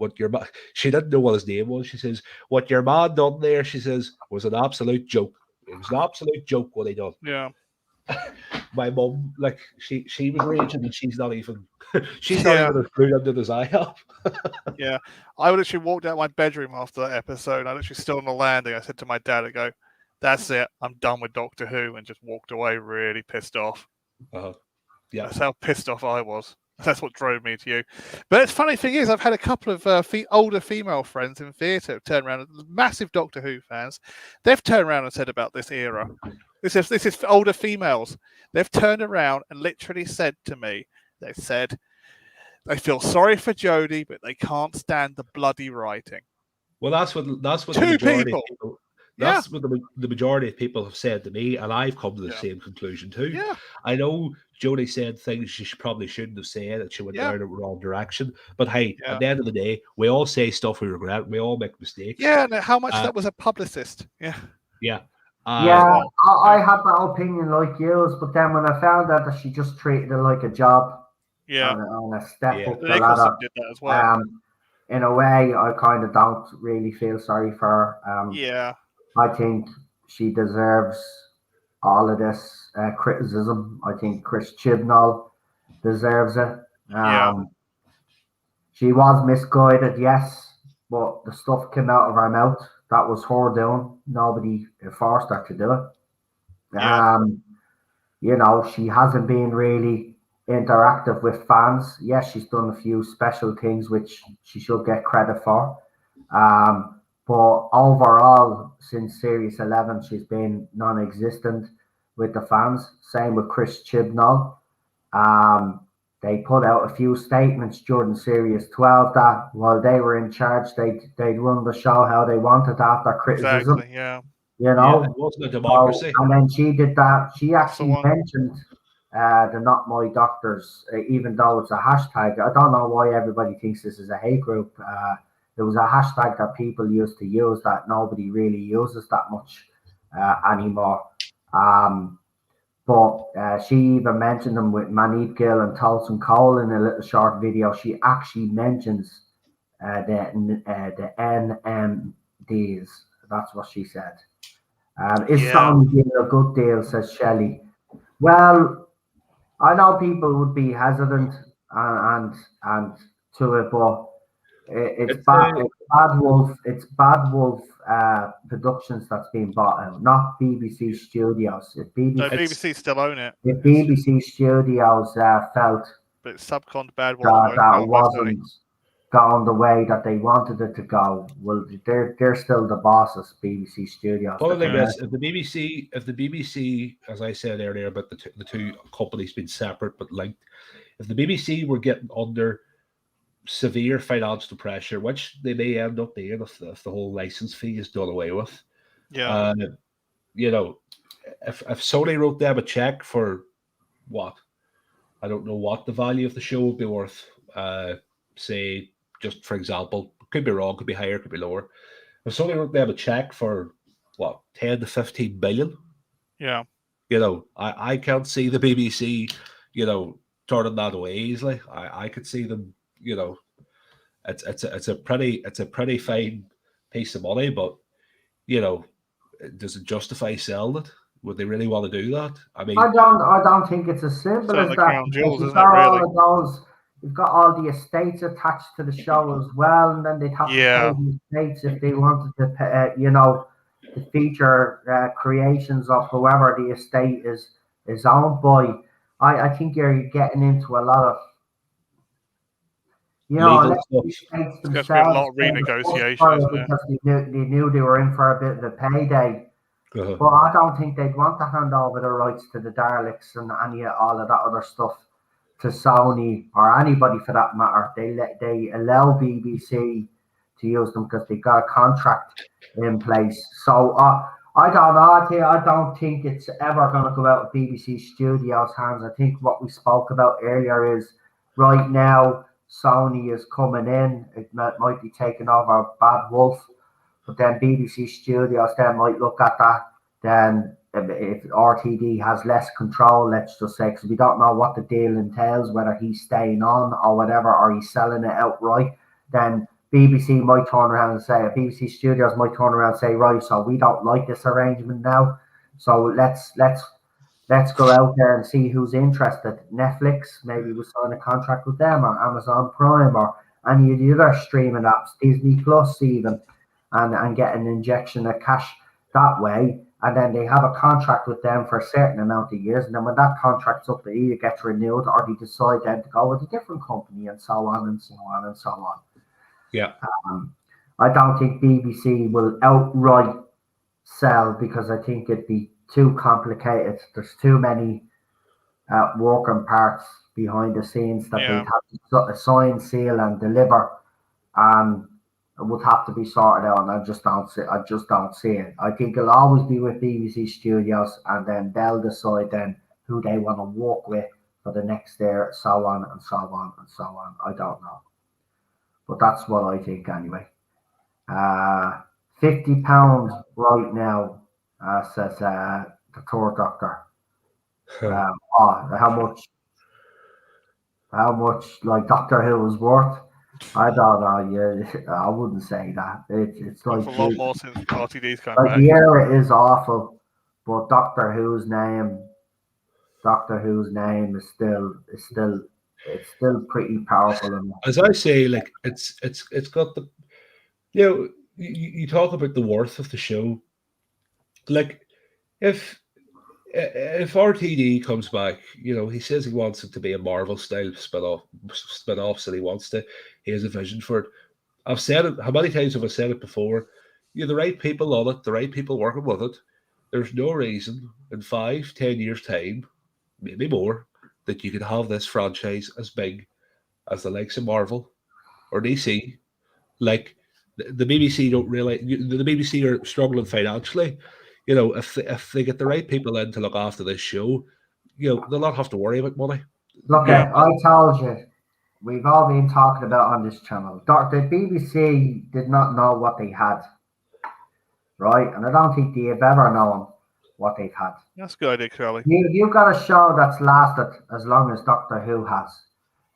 she didn't know what his name was. She says, what your man done there, she says, was an absolute joke. It was an absolute joke what he done. Yeah. My mum, she was raging, and she's not even as glued under his eye up. Yeah. I would actually walked out my bedroom after that episode. I literally stood on the landing. I said to my dad, I go, that's it. I'm done with Doctor Who, and just walked away really pissed off. Yeah. That's how pissed off I was. That's what drove me to you. But the funny thing is, I've had a couple of older female friends in theatre turn around, massive Doctor Who fans. They've turned around and said about this era. This is for older females. They've turned around and literally said to me, they said they feel sorry for Jodie, but they can't stand the bloody writing. Well, that's what Two the majority people. Of people. That's what the majority of people have said to me, and I've come to the same conclusion too. Yeah. I know Jodie said things she probably shouldn't have said, and she went down the wrong direction. But hey, at the end of the day, we all say stuff we regret. We all make mistakes. Yeah, and how much that was a publicist. Yeah. Yeah. I had that opinion like yours, but then when I found out that she just treated it like a job, on a step up the ladder, did that as well. In a way, I kind of don't really feel sorry for her. I think she deserves all of this criticism. I think Chris Chibnall deserves it. She was misguided, yes, but the stuff came out of her mouth. That was her doing. Nobody forced her to do it. You know, she hasn't been really interactive with fans. Yes, she's done a few special things which she should get credit for. But overall, since Series 11, she's been non-existent with the fans. Same with Chris Chibnall. They put out a few statements during Series 12 that while they were in charge, they'd run the show how they wanted after criticism. Exactly, yeah. You know, it wasn't a democracy. and then she did that. She actually mentioned the Not My Doctors, even though it's a hashtag. I don't know why everybody thinks this is a hate group. It was a hashtag that people used to use that nobody really uses that much anymore. But she even mentioned them with Manip Gill and Tolson Cole in a little short video. She actually mentions the NMDs. That's what she said. Is Sony giving a good deal, says Shelley. Well, I know people would be hesitant and to it, but it's Bad Wolf. It's Bad Wolf Productions that's being bought out, not BBC Studios. If BBC still own it. If BBC Studios felt but subcon Bad Wolf that wasn't going the way that they wanted it to go, well, they're still the bosses, BBC Studios. Well, the thing is, if the BBC, as I said earlier about the two companies being separate but linked, if the BBC were getting under severe financial pressure, which they may end up being if the whole license fee is done away with, you know, if Sony wrote them a check for what, I don't know what the value of the show would be worth, say, just for example, could be wrong, could be higher, could be lower. If Sony wrote them a check for what, 10 to 15 billion, you know, I can't see the BBC, you know, turning that away easily. I could see them, you know, it's a pretty fine piece of money, but you know, does it justify selling it? Would they really want to do that? I mean, I don't think it's as simple as that. Jewels, isn't it, really? You've got all the estates attached to the show as well, and then they'd have to pay the estates if they wanted to pay, you know, to feature creations of whoever the estate is owned by. I think you're getting into a lot of, you know, the estates themselves. A lot of renegotiation, isn't it? Because they knew they were in for a bit of a payday. But I don't think they'd want to hand over the rights to the Daleks and all of that other stuff to Sony or anybody for that matter. They allow BBC to use them because they got a contract in place. So I don't know. I don't think it's ever going to go out of BBC Studios' hands. I think what we spoke about earlier is right now Sony is coming in. It might be taking over Bad Wolf. But then BBC Studios then might look at that. Then if RTD has less control, let's just say, because we don't know what the deal entails, whether he's staying on or whatever, or he's selling it outright, then BBC might turn around and say, BBC Studios might turn around and say, right, so we don't like this arrangement now. So let's go out there and see who's interested. Netflix, maybe we'll sign a contract with them, or Amazon Prime, or any of the other streaming apps, Disney Plus even. And get an injection of cash that way, and then they have a contract with them for a certain amount of years, and then when that contract's up, they either get renewed or they decide then to go with a different company, and so on and so on and so on. Yeah. I don't think BBC will outright sell because I think it'd be too complicated. There's too many working parts behind the scenes that they'd have to sign, seal, and deliver. It would have to be sorted out, and I just don't see it. I think it'll always be with BBC Studios, and then they'll decide then who they want to work with for the next year, so on and so on and so on. I don't know, but that's what I think anyway. £50 right now, says the Third Doctor. How much like Doctor Who is worth? I don't know. Yeah, I wouldn't say that. It's like a lot more since RTD's come like back. the era is awful, but Doctor Who's name is still pretty powerful. As I say, like it's got the, you talk about the worth of the show. Like if RTD comes back, he says he wants it to be a Marvel style spin-offs, and he has a vision for it. I've said it, how many times have I said it before? You're the right people on it, the right people working with it. There's no reason in 5-10 years' time, maybe more, that you could have this franchise as big as the likes of Marvel or DC. Like the BBC don't really, the BBC are struggling financially. If they get the right people in to look after this show, they'll not have to worry about money. Look, I told you, we've all been talking about on this channel. The BBC did not know what they had, right? And I don't think they've ever known what they've had. That's a good idea, Curly. You've got a show that's lasted as long as Doctor Who has.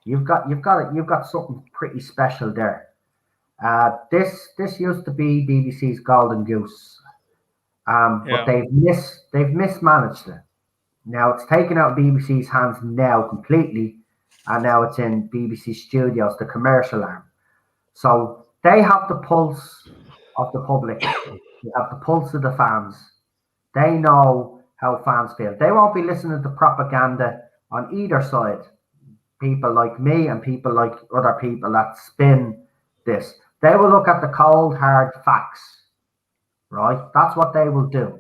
You've got something pretty special there. This used to be BBC's golden goose, but they've mismanaged it. Now it's taken out of BBC's hands now completely, and now it's in BBC Studios, the commercial arm. So they have the pulse of the public. They have the pulse of the fans. They know how fans feel. They won't be listening to propaganda on either side. People like me and people like other people that spin this. They will look at the cold, hard facts, right? That's what they will do.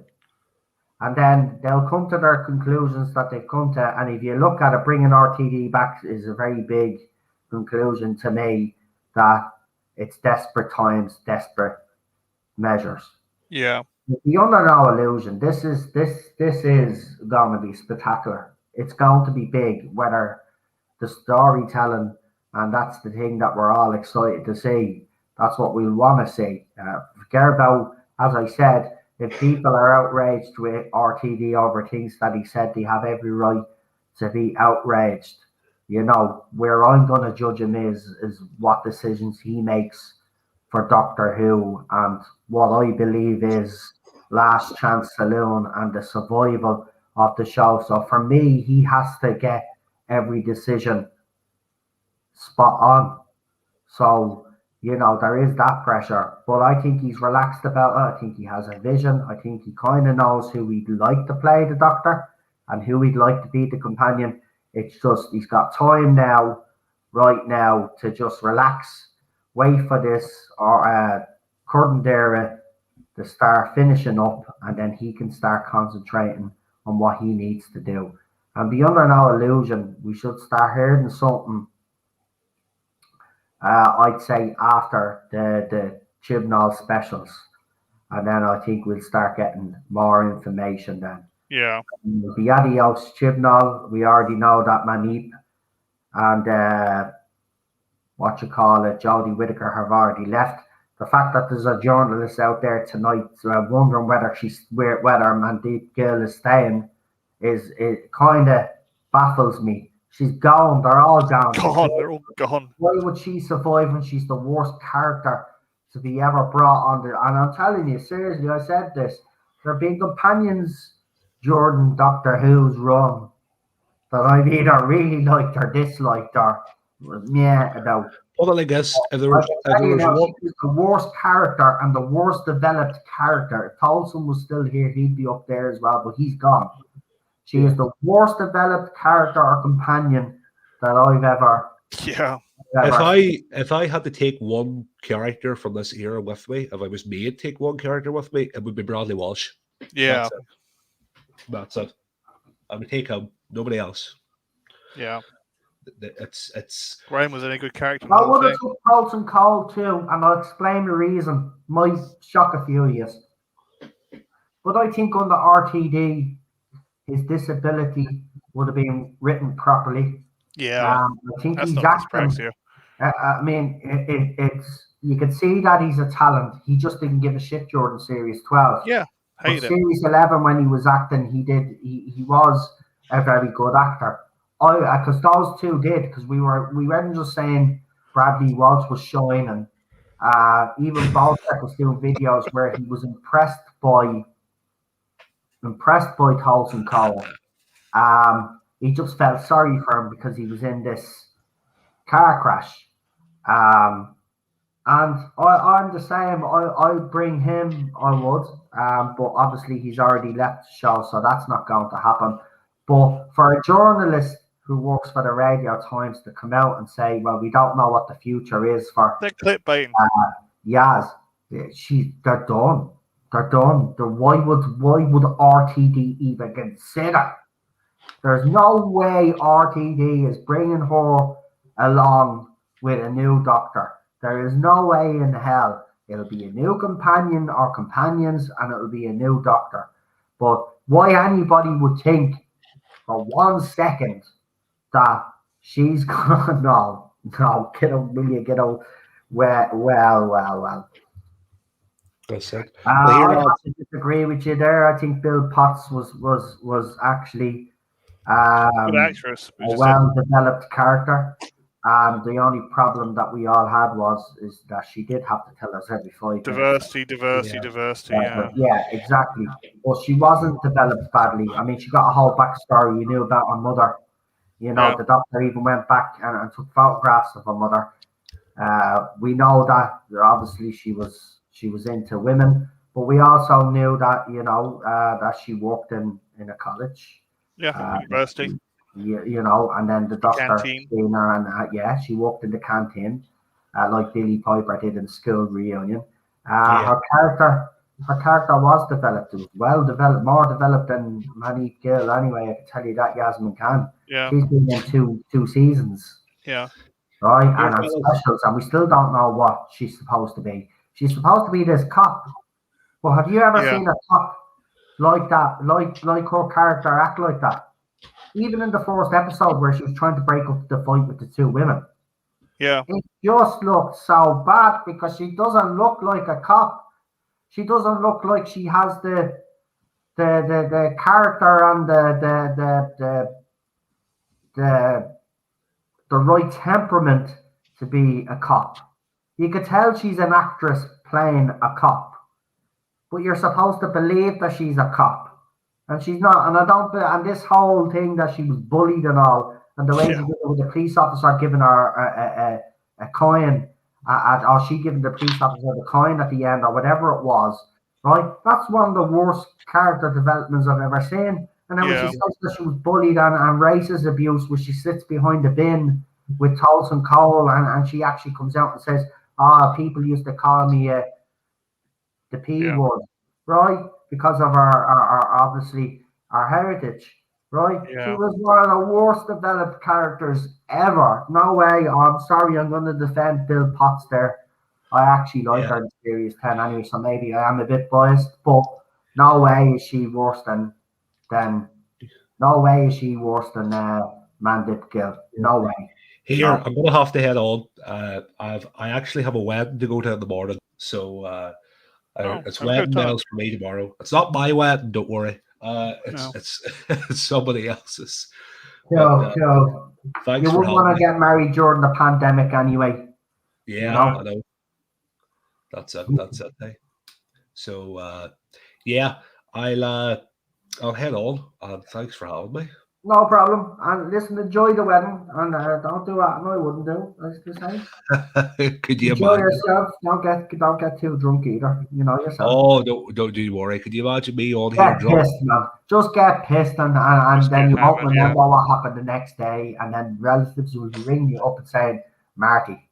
And then they'll come to their conclusions that they've come to. And if you look at it, bringing RTD back is a very big conclusion to me that it's desperate times, desperate measures. Yeah. You're under no illusion. This is going to be spectacular. It's going to be big, whether the storytelling, and that's the thing that we're all excited to see. That's what we want to see. Forget about, as I said, if people are outraged with RTD over things that he said, they have every right to be outraged. Where I'm going to judge him is what decisions he makes for Doctor Who and what I believe is Last Chance Saloon and the survival of the show. So for me, he has to get every decision spot on. So, there is that pressure. But I think he's relaxed about it. I think he has a vision. I think he kind of knows who he'd like to play the Doctor and who he'd like to be the companion. It's just he's got time now, right now, to just relax, wait for this current era to start finishing up, and then he can start concentrating on what he needs to do. And be under no illusion, we should start hearing something, I'd say, after the Chibnall specials. And then I think we'll start getting more information then. Yeah. The Adios Chibnall, we already know that Manip and Jodie Whittaker have already left. The fact that there's a journalist out there tonight wondering whether Mandeep Gill is staying it kind of baffles me. She's gone. They're all gone. They're all gone. Why would she survive when she's the worst character to be ever brought on? And I'm telling you, seriously, I said this. There have been companions during Doctor Who's run that I've either really liked or disliked or about. Well, I guess if there was she's the worst character and the worst developed character. If Tolson was still here, he'd be up there as well, but he's gone. She is the worst developed character or companion that I've ever. Yeah. If I had to take one character from this era with me, if I was made to take one character with me, it would be Bradley Walsh. Yeah. That's it. I would take him. Nobody else. Yeah. It's Graham was a good character. I would have took Colton Cole too, and I'll explain the reason. Might shock a few of you. But I think under RTD, his disability would have been written properly. Yeah, I think he's acting. I mean, it's you can see that he's a talent. He just didn't give a shit during Series 12. Yeah, Series 11, when he was acting, he was a very good actor. Because those two did, because we weren't just saying Bradley Walsh was shining. Even Baltic was doing videos where he was impressed by Tolson Cole. He just felt sorry for him because he was in this car crash. And I'm the same. I'd bring him, I would. But obviously he's already left the show, so that's not going to happen. But for a journalist who works for the Radio Times to come out and say, well, we don't know what the future is for they're clickbaiting. Yaz, they're done. They're done. Why would RTD even consider? There's no way RTD is bringing her along with a new doctor. There is no way in hell. It'll be a new companion or companions, and it'll be a new doctor. But why anybody would think for 1 second that she's gonna no, get out, will you get out? Well. That's it. I have to disagree with you there. I think Bill Potts was actually Good actress. a well-developed character. The only problem that we all had is that she did have to tell us every 5 minutes. Diversity. Yeah, exactly. But she wasn't developed badly. I mean, she got a whole backstory. You knew about her mother. You know, the doctor even went back and took photographs of her mother. We know that obviously she was into women, but we also knew that that she worked in a college. University. And then the doctor seen her, and she worked in the canteen, like Billy Piper did in School Reunion. Her character was developed. It was well developed, more developed than Manny Gill. Anyway, I can tell you that Yasmin Khan. Yeah. She's been in two seasons. Yeah. Right, and on specials, and we still don't know what she's supposed to be. She's supposed to be this cop. But have you ever seen a cop like that, like her character act like that? Even in the first episode where she was trying to break up the fight with the 2 women. Yeah. It just looked so bad because she doesn't look like a cop. She doesn't look like she has the character and the right temperament to be a cop. You could tell she's an actress playing a cop, but you're supposed to believe that she's a cop. And she's not, and this whole thing that she was bullied and all, and the way she did it with the police officer giving her a coin, or she giving the police officer the coin at the end, or whatever it was, right? That's one of the worst character developments I've ever seen. And then when she says that she was bullied and racist abuse, where she sits behind the bin with Tolson Cole, and she actually comes out and says, people used to call me the P word, right? Because of our obviously our heritage, right? Yeah. She was one of the worst developed characters ever. No way. I'm sorry, I'm going to defend Bill Potts there. I actually like her in Series 10 anyway, so maybe I am a bit biased, but no way is she worse than Mandip Gill. No way. Here, no. I'm going to have to head on. I actually have a wedding to go to in the morning, so it's wedding bells for me tomorrow. It's not my wedding, don't worry. It's somebody else's. Thanks you wouldn't want to get married during the pandemic anyway. Yeah, I know. That's it. Hey. So I'll head on. Thanks for having me. No problem. And listen, enjoy the wedding, and don't do what I wouldn't do. As to say. Could you enjoy imagine? yourself? Don't get too drunk either. You know yourself. Oh, don't do worry. Could you imagine me on here drunk? Pissed, man. Just get pissed, and then you won't remember what happened the next day, and then relatives will ring you up and saying, Marty,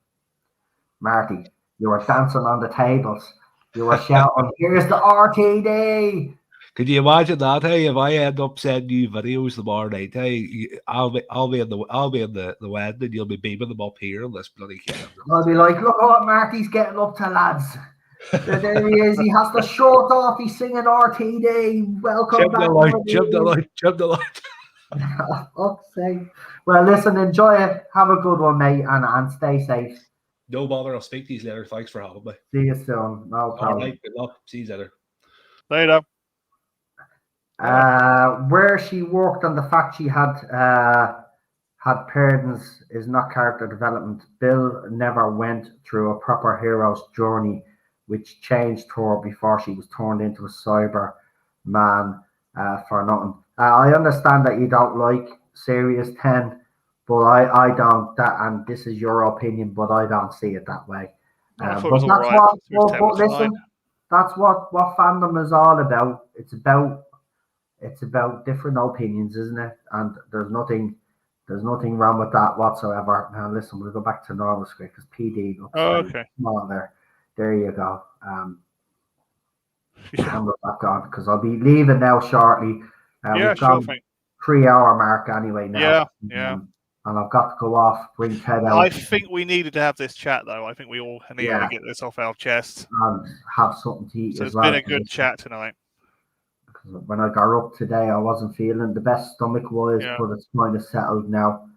you were dancing on the tables. You were shouting, "Here's the RTD." Could you imagine that? Hey, if I end up sending you videos tomorrow night, hey, I'll be in the wedding, and you'll be beaming them up here on this bloody camera. I'll be like, look what Marty's getting up to, lads. There he is. He has the shirt off. He's singing RTD. Welcome back. Jump the light. Fuck's sake. Well, listen, enjoy it. Have a good one, mate, and stay safe. No bother. I'll speak to you later. Thanks for having me. See you soon. No problem. All right. Good luck. See you later. Later. Where she worked, and the fact she had had Perdens is not character development. Bill never went through a proper hero's journey, which changed her before she was turned into a cyber man for nothing. I understand that you don't like Series 10, but I don't. And this is your opinion, but I don't see it that way. I thought it But was that's alright. what. But listen, that's what fandom is all about. It's about different opinions, isn't it? And there's nothing wrong with that whatsoever. Now listen, we'll go back to normal script because PD looks okay. small there. There you go. Camera back on because I'll be leaving now shortly. We've sure gone thing. 3-hour mark anyway now. Yeah. And I've got to go off, bring Ted out. I think we needed to have this chat though. I think we all needed to get this off our chest. And have something to eat so as well. It's been a good chat tonight. Because when I got up today, I wasn't feeling the best stomach-wise, but it's kind of settled now.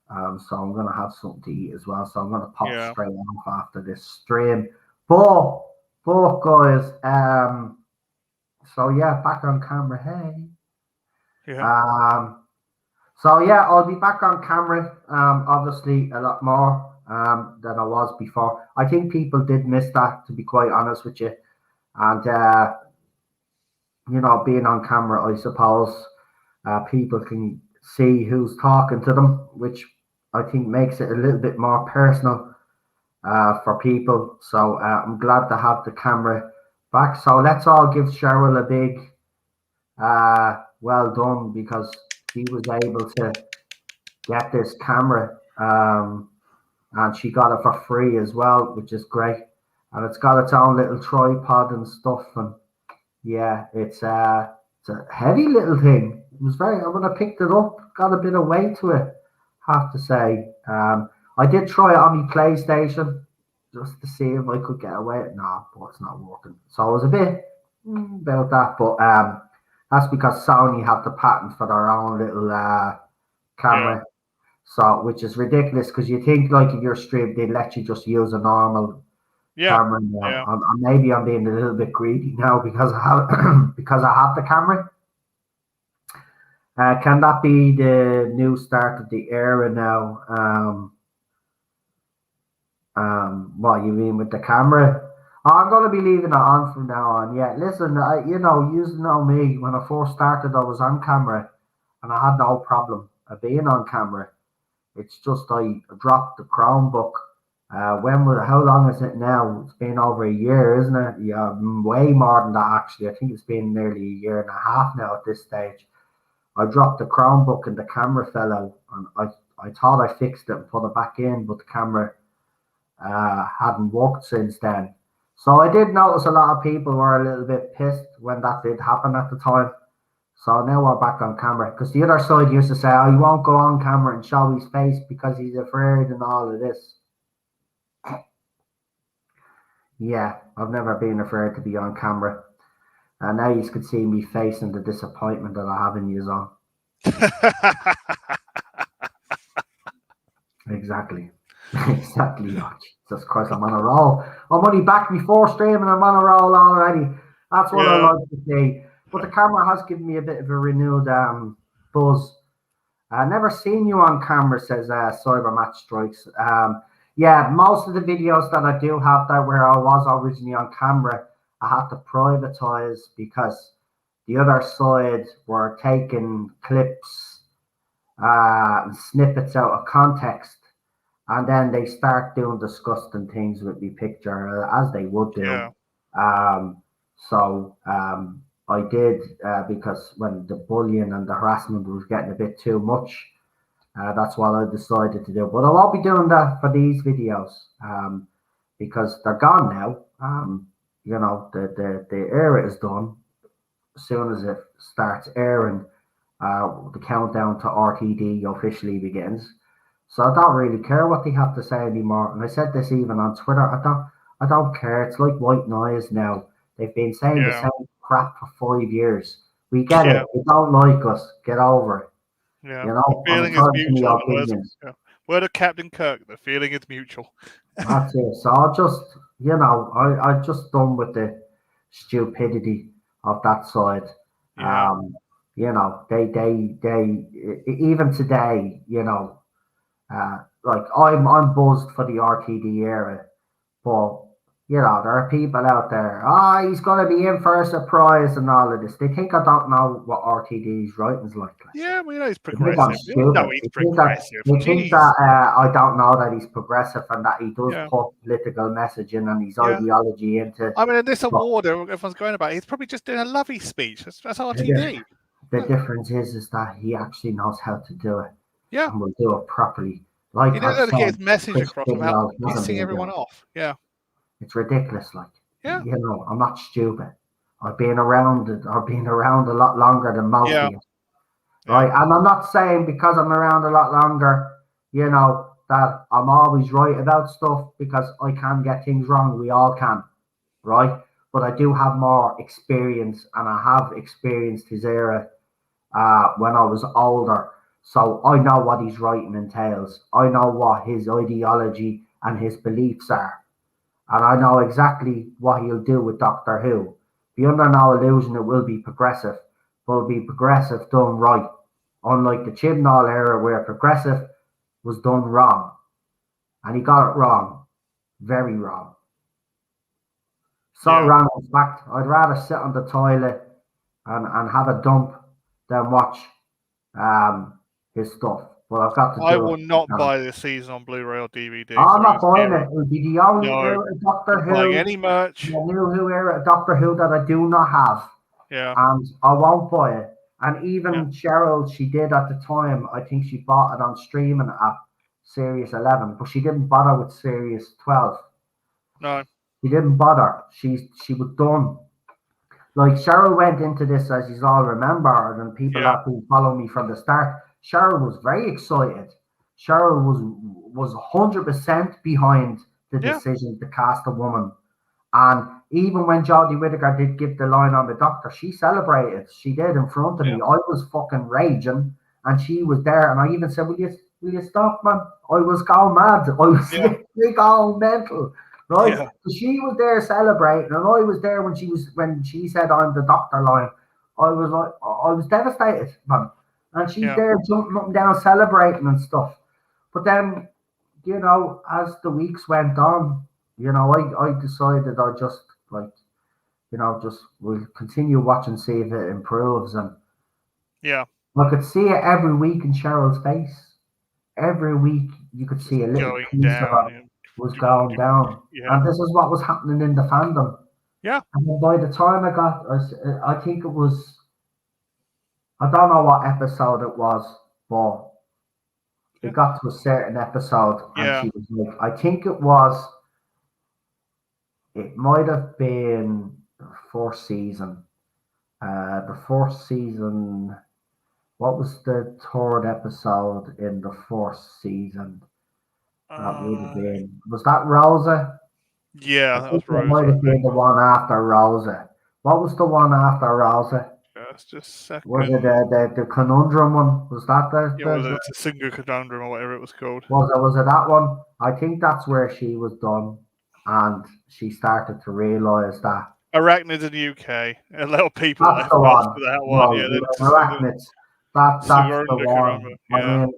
So I'm going to have something to eat as well. So I'm going to pop straight off after this stream. But guys, so yeah, back on camera. Hey. So yeah, I'll be back on camera. Obviously a lot more than I was before. I think people did miss that, to be quite honest with you. And you know, being on camera, I suppose people can see who's talking to them, which I think makes it a little bit more personal for people. So I'm glad to have the camera back. So let's all give Cheryl a big well done, because she was able to get this camera and she got it for free as well, which is great. And it's got its own little tripod and stuff. And yeah, it's a heavy little thing. It was when I picked it up, got a bit of weight to it, have to say. I did try it on my PlayStation just to see if I could get away. No, but it's not working. So I was a bit about that, but that's because Sony have the patent for their own little camera. So, which is ridiculous, because you think like if you're stream, they'd let you just use a normal camera now. Maybe I'm being a little bit greedy now because I have because I have the camera. Can that be the new start of the era now? What you mean with the camera? I'm going to be leaving it on from now on. Yeah, listen, you know me. When I first started, I was on camera, and I had no problem of being on camera. It's just I dropped the Chromebook. How long is it now? It's been over a year, isn't it? Yeah, way more than that actually. I think it's been nearly a year and a half now at this stage. I dropped the Chromebook and the camera fell out, and I thought I fixed it and put it back in, but the camera hadn't worked since then. So I did notice a lot of people were a little bit pissed when that did happen at the time. So now we're back on camera, because the other side used to say, oh, he won't go on camera and show his face because he's afraid and all of this. Yeah, I've never been afraid to be on camera. And now you could see me facing the disappointment that I have in you on. Exactly. Exactly. Oh, Jesus Christ, I'm on a roll. I'm only back before stream and I'm on a roll already. That's what I like to see. But the camera has given me a bit of a renewed buzz. I've never seen you on camera, says Cyber Match Strikes. Yeah, most of the videos that I do have that where I was originally on camera, I had to privatize because the other side were taking clips and snippets out of context. And then they start doing disgusting things with the picture, as they would do. Yeah. So I did, because when the bullying and the harassment was getting a bit too much, that's what I decided to do. But I won't be doing that for these videos because they're gone now. You know, the era is done. As soon as it starts airing, the countdown to RTD officially begins. So I don't really care what they have to say anymore. And I said this even on Twitter. I don't care. It's like white noise now. They've been saying the same crap for 5 years. We get it. They don't like us. Get over it. Yeah. You know, the feeling is mutual. Word of Captain Kirk. The feeling is mutual. That's it. So I just, I just done with the stupidity of that side. Yeah. You know, they even today, you know, Like I'm buzzed for the RTD era, but you know there are people out there. He's gonna be in for a surprise and all of this. They think I don't know what RTD's writing's like. Yeah, we know he's They think I'm progressive. stupid. No, he's progressive. They think that I don't know that he's progressive and that he does put political messaging and his ideology into. I mean, in this award, everyone's going about. He's probably just doing a lovey speech. That's RTD. The difference is that he actually knows how to do it. Yeah, and will do it properly. Like he knows how to get his message across without pissing everyone off. Yeah, it's ridiculous. Like, yeah, you know, I'm not stupid. I've been around it. I've been around a lot longer than most of you. Right, and I'm not saying because I'm around a lot longer, you know, that I'm always right about stuff, because I can get things wrong. We all can, right? But I do have more experience, and I have experienced his era when I was older. So I know what his writing entails. I know what his ideology and his beliefs are. And I know exactly what he'll do with Doctor Who. Be under no illusion it will be progressive, but it'll be progressive done right. Unlike the Chibnall era where progressive was done wrong. And he got it wrong. Very wrong. So wrong, in fact, I'd rather sit on the toilet and have a dump than watch his stuff. But I've got to do I will not buy this season on Blu-ray or DVD. I'm not buying it. It will be the only era of Doctor Who. Buying any merch. The new Who era of Doctor Who that I do not have. Yeah. And I won't buy it. And even Cheryl, she did at the time, I think she bought it on streaming at Series 11, but she didn't bother with Series 12. No. She didn't bother. She was done. Like, Cheryl went into this, as you all remember, and people that have been following me from the start, Cheryl was very excited. Cheryl was 100% behind the decision to cast a woman. And even when Jodie Whittaker did give the line on the Doctor, she celebrated. She did in front of me. I was fucking raging, and she was there. And I even said, "Will you stop, man?" I was going mad. I was literally going mental, right? Yeah. So she was there celebrating, and I was there when she said, "I'm the Doctor" line. I was devastated, man. And she's there jumping up and down, celebrating and stuff. But then, you know, as the weeks went on, you know, I decided I just, like, you know, just will continue watching, see if it improves. And I could see it every week in Cheryl's face. Every week you could see a little piece of it was going down. And this is what was happening in the fandom. Yeah. And then by the time I think it was, I don't know what episode it was, but it got to a certain episode and she was like, I think it might have been the fourth season. What was the third episode in the fourth season? That would have been, was that Rosa? Yeah, that was Rosa. It might have been the one after Rosa. What was the one after Rosa? Just a second. Was it the conundrum one? Was that the Singer conundrum or whatever it was called? Was it that one? I think that's where she was done, and she started to realise that Arachnids in the UK. A lot of people that's the one. That one. No, Arachnids. That's the one. Yeah. I mean,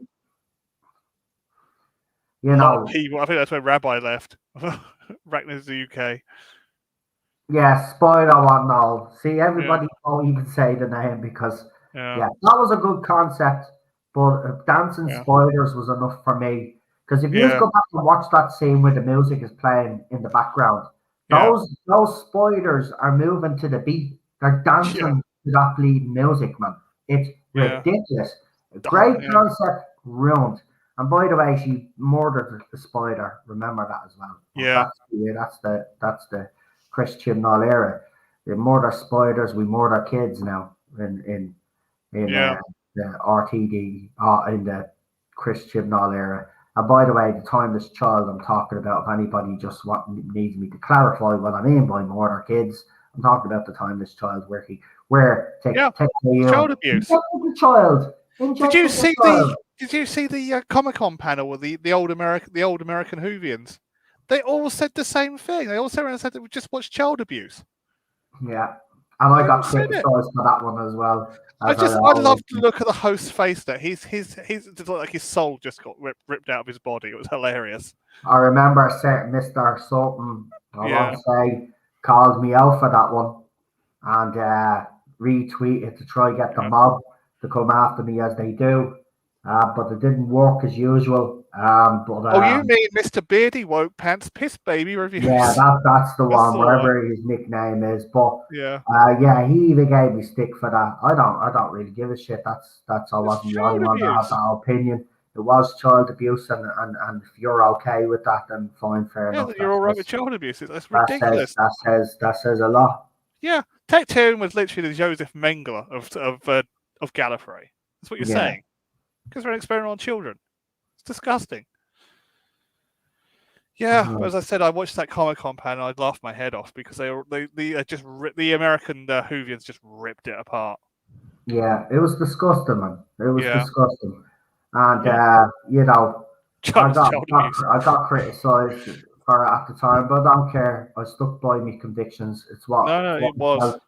you know, people. I think that's where Rabbi left. Arachnids in the UK. Yeah, spoiler one now. See, everybody won't even say the name because that was a good concept, but dancing spiders was enough for me. Because if you just go back and watch that scene where the music is playing in the background, those spiders are moving to the beat. They're dancing to that bleeding music, man. It's ridiculous. Great concept, ruined. And by the way, she murdered the spider. Remember that as well. Yeah, that's the Chris Chibnall era. We murder spiders, we murder kids now in the RTD in the Chris Chibnall era. And by the way, the timeless child I'm talking about, if anybody just needs me to clarify what I mean by murder kids, I'm talking about the timeless child where child abuse. The child. Did you see the Comic-Con panel with the old American Whovians? They all said the same thing. They all said we just watched child abuse. Yeah, And I got criticised for that one as well. I love to look at the host's face there. He's like his soul just got ripped out of his body. It was hilarious. I remember certain Mr. Sutton, I won't say, called me out for that one and retweeted to try get the mob to come after me as they do. But it didn't work as usual. You mean Mr. Beardy Woke Pants Piss Baby Reviews? Yeah, that's the one, wherever his nickname is. But he even gave me stick for that. I don't really give a shit. I wasn't the only one that had that opinion. It was child abuse, and if you're okay with that, then fine, fair enough. You're all right with child abuse. That's ridiculous. That says a lot. Yeah, Tectonian was literally the Joseph Mengele of Gallifrey. That's what you're saying. Because we're an experiment on children. It's disgusting. Yeah, as I said, I watched that Comic-Con panel and I laughed my head off because the American Whovians just ripped it apart. Yeah, it was disgusting, man. It was disgusting. And, I got criticised for it at the time, but I don't care. I stuck by my convictions. It's what it was.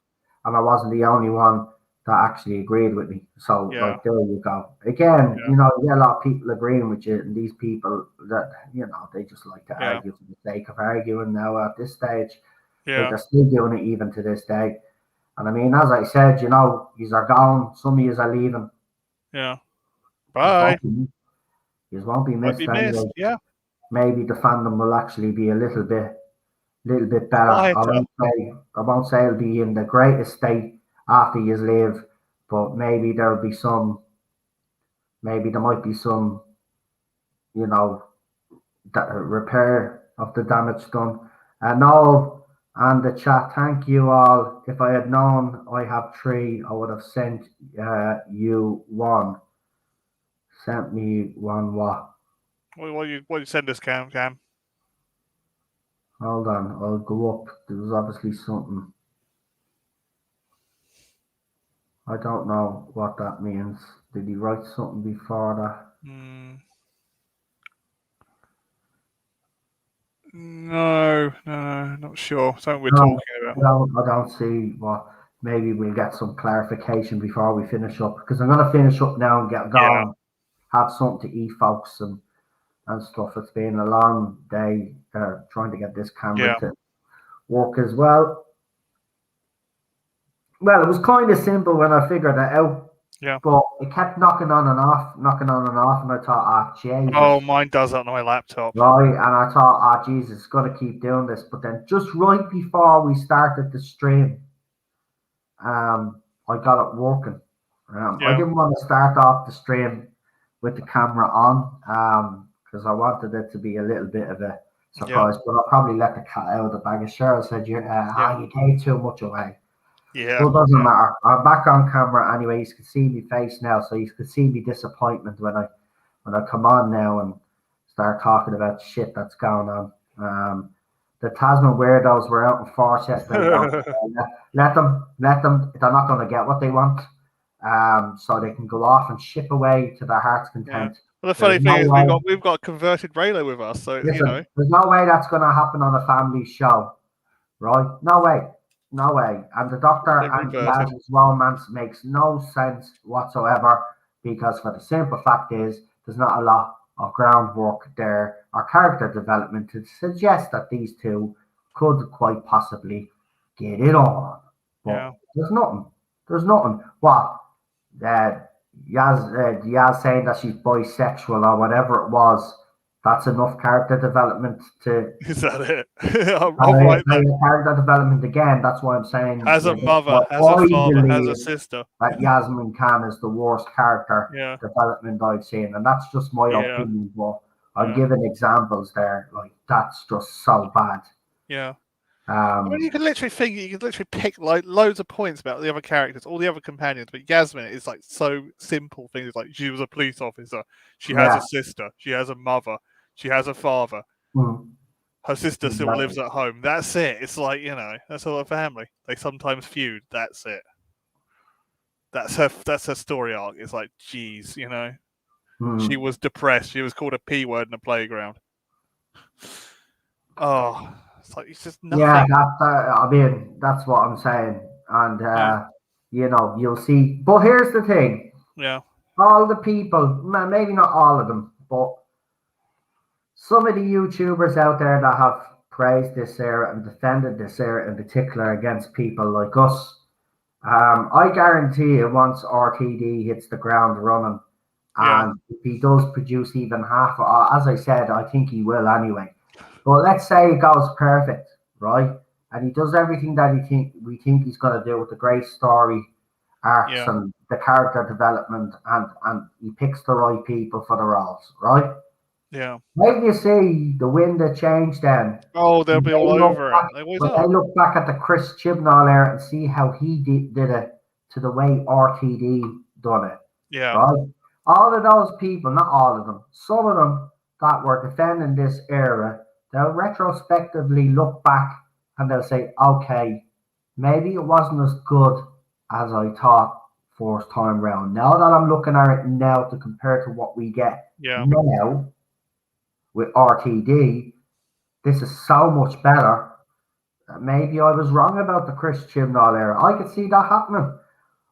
And I wasn't the only one that actually agreed with me. So, there you go. Again, you get a lot of people agreeing with you, and these people that, they just like to argue for the sake of arguing now at this stage. They're still doing it even to this day. And I mean, as I said, yous are gone. Some of yous are leaving. Yeah. Bye. Yous won't be missed anyway. Yeah. Maybe the fandom will actually be a little bit better. I won't say it'll be in the greatest state after yous leave, but maybe there might be some, repair of the damage done. And all and the chat, thank you all. If I had known I have 3, I would have sent you 1. Sent me 1 what? What you send us, Cam? Hold on, I'll go up. There was obviously something. I don't know what that means. Did he write something before that? No, not sure. Something we're talking about. I don't see what. Maybe we'll get some clarification before we finish up, because I'm going to finish up now and get going. Have something to eat, folks, and stuff. It's been a long day trying to get this camera to work as well. Well, it was kind of simple when I figured it out. Yeah. But it kept knocking on and off, and I thought, Jesus. Oh, mine does that on my laptop. Right, and I thought, Jesus, it's got to keep doing this. But then just right before we started the stream, I got it working. I didn't want to start off the stream with the camera on, because I wanted it to be a little bit of a surprise. But I'll probably let the cat out of the bag. As Cheryl said, you gave too much away. Yeah. But it doesn't matter. I'm back on camera anyway. You can see me face now, so you can see me disappointment when I come on now and start talking about shit that's going on. The Tasman weirdos were out in force yesterday. Let them. They're not going to get what they want. So they can go off and ship away to their heart's content. Yeah. Well, the funny thing is we've got converted Raylo with us, so listen, there's no way that's going to happen on a family show, right? No way. And the Doctor and Yaz's romance makes no sense whatsoever, because for the simple fact is there's not a lot of groundwork there or character development to suggest that these two could quite possibly get it on. But there's nothing. What? Yaz saying that she's bisexual or whatever it was, that's enough character development to... Is that it? I'm right there. Character development again, that's why I'm saying... As a mother, as a father, as a sister. That Yasmin Khan is the worst character development I've seen, and that's just my opinion, but I'm giving examples there, like, that's just so bad. Yeah. I mean, you can literally pick like loads of points about the other characters, all the other companions, but Yasmin is like so simple things like she was a police officer, she has a sister, she has a mother, she has a father, her sister still lives at home. That's it. It's like, that's all her family. They sometimes feud. That's it. That's her story arc. It's like, geez, she was depressed. She was called a P word in the playground. Oh. It's like it's just nothing. Yeah, I mean, that's what I'm saying. and you'll see. But here's the thing: all the people, maybe not all of them, but some of the YouTubers out there that have praised this era and defended this era in particular against people like us. I guarantee you, once RTD hits the ground running, and if he does produce even half, as I said, I think he will anyway. But let's say it goes perfect, right? And he does everything that we think he's going to do with the great story arcs and the character development, and he picks the right people for the roles, right? Yeah. Maybe you see the wind that changed then. Oh, they'll be all over it. They look back at the Chris Chibnall era and see how he did it to the way RTD done it. Yeah. Right? All of those people, not all of them, some of them that were defending this era, they'll retrospectively look back and they'll say, okay, maybe it wasn't as good as I thought first time round. Now that I'm looking at it now to compare to what we get now with RTD, this is so much better. Maybe I was wrong about the Chris Chibnall era. I could see that happening.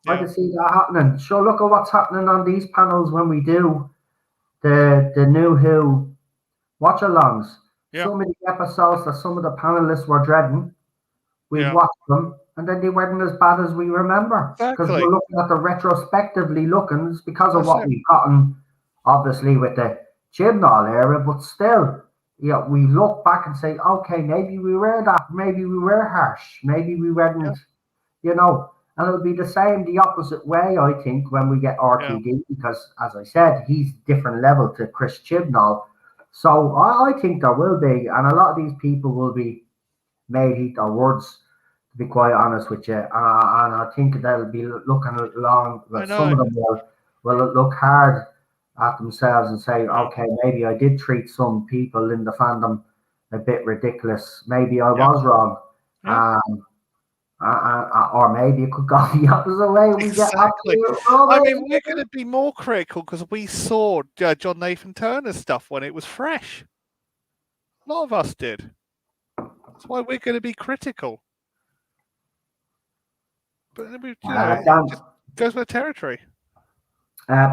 I could see that happening. Sure, look at what's happening on these panels when we do the new Who watch-alongs. Some of the episodes that some of the panelists were dreading, we watched them, and then they weren't as bad as we remember. Because we're looking at the retrospectively looking, it's because of what we've gotten, obviously, with the Chibnall era, but still, we look back and say, okay, maybe we were harsh, maybe we weren't, and it'll be the same, the opposite way, I think, when we get RTD, because, as I said, he's different level to Chris Chibnall. So I think there will be, and a lot of these people will be made eat their words, to be quite honest with you. And I think they'll be looking along, some of them will look hard at themselves and say, okay, maybe I did treat some people in the fandom a bit ridiculous. Maybe I was wrong. Or maybe it could go the opposite way. I mean, we're going to be more critical because we saw John Nathan Turner's stuff when it was fresh. A lot of us did. That's why we're going to be critical. But it just goes with the territory.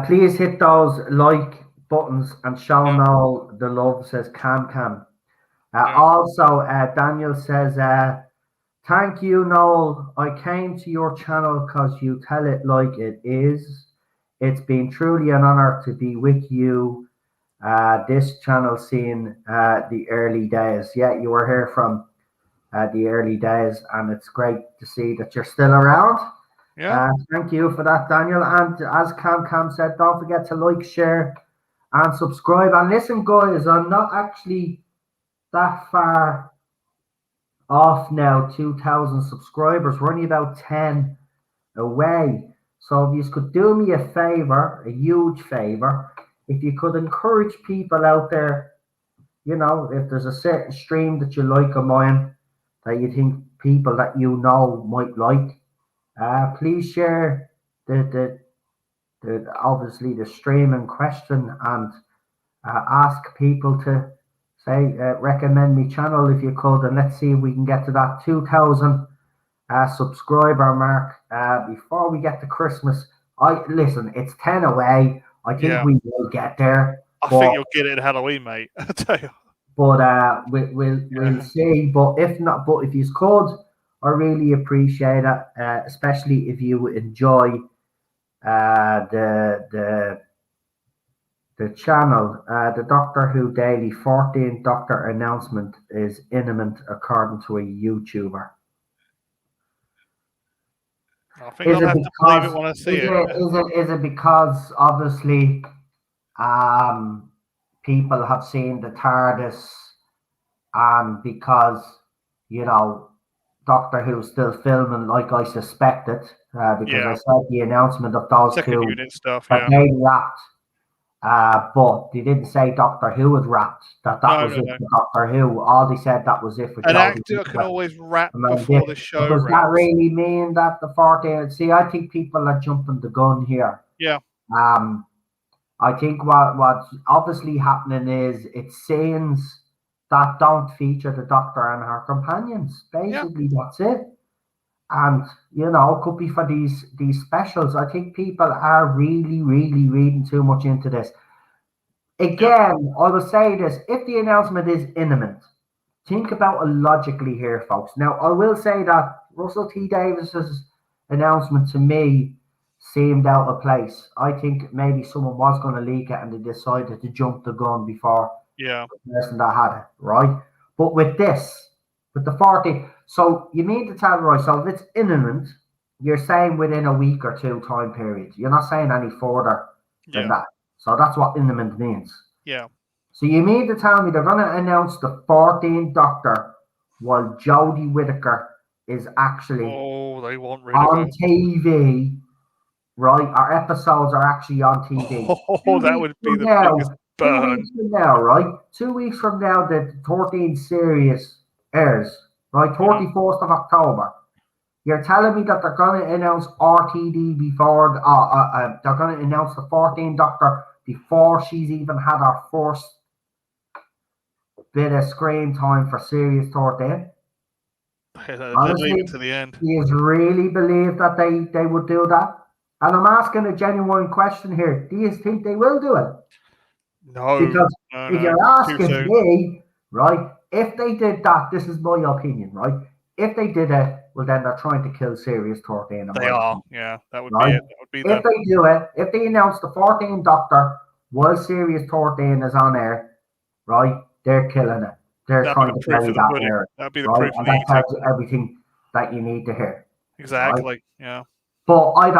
Please hit those like buttons and show Noel the love, says Cam. Also, Daniel says, thank you, Noel. I came to your channel because you tell it like it is. It's been truly an honor to be with you. This channel seen the early days. Yeah, you were here from the early days, and it's great to see that you're still around. Thank you for that, Daniel. And as Cam said, don't forget to like, share, and subscribe. And listen, guys, I'm not actually that far off now, 2,000 subscribers. We're only about 10 away. So if you could do me a favor, a huge favor, if you could encourage people out there, if there's a certain stream that you like of mine that you think people that you know might like, please share the obviously the stream in question and ask people to say recommend me channel if you could, and let's see if we can get to that 2,000 subscriber mark before we get to Christmas. Listen, it's 10 away. I think we will get there. I think you'll get it at Halloween, mate. I tell you. But we'll see. But if not, but if you could, I really appreciate it, especially if you enjoy the channel. The Doctor Who Daily 14th Doctor announcement is imminent, according to a YouTuber. I think I'll have to believe it when I see it. Is it because obviously people have seen the TARDIS, and because Doctor Who's still filming, like I suspected, because I saw the announcement of those second two unit stuff, they wrapped, but they didn't say Doctor Who had wrapped. That was it for Doctor Who. All they said that was it for an actor can always wrap before the show. Does that really mean that the 14th? See, I think people are jumping the gun here. Yeah. I think what's obviously happening is it's scenes that don't feature the Doctor and her companions. Basically, that's it. And it could be for these specials. I think people are really, really reading too much into this. Again, I will say this: if the announcement is imminent, think about it logically here, folks. Now, I will say that Russell T Davis's announcement to me seemed out of place. I think maybe someone was going to leak it and they decided to jump the gun before the person that had it, right? But with this, with the 40, so you mean to tell, right, so if it's imminent, you're saying within a week or two time period. You're not saying any further than that. So that's what imminent means. Yeah. So you mean to tell me they're going to announce the 14th Doctor while Jodie Whittaker is actually they want rid on of TV, right? Our episodes are actually on TV. Oh, that would be the biggest burn. 2 weeks from now, right? 2 weeks from now, the 14th series airs, right? 31st of October. You're telling me that they're going to announce RTD before, they're going to announce the 14th Doctor before she's even had her first bit of screen time for Series 13. Honestly, leave it to the end. Do you really believe that they would do that? And I'm asking a genuine question here. Do you think they will do it? No. Because if you're asking me, right, if they did that, this is my opinion, right? If they did it, well, then they're trying to kill Series 13. They are, yeah. That would right? be it. That would be if they do it, if they announce the 14th Doctor while Series 13 is on air, right, they're killing it. They're trying to carry that air. That'd be the right? proof And that tells you everything that you need to hear. Exactly, right? Yeah. But I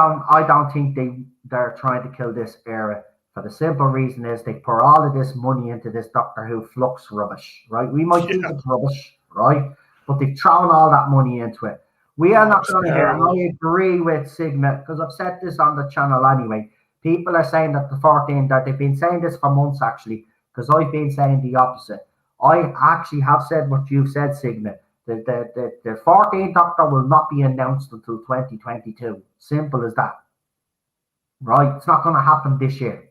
don't think they're trying to kill this era. For the simple reason is they pour all of this money into this Doctor Who flux rubbish, right? We might think it's rubbish, right? But they've thrown all that money into it. We are not going to hear, and I agree with Sigma, because I've said this on the channel anyway. People are saying that the 14, that they've been saying this for months actually, because I've been saying the opposite. I actually have said what you've said, Sigma. The 14th Doctor will not be announced until 2022. Simple as that. Right? It's not going to happen this year.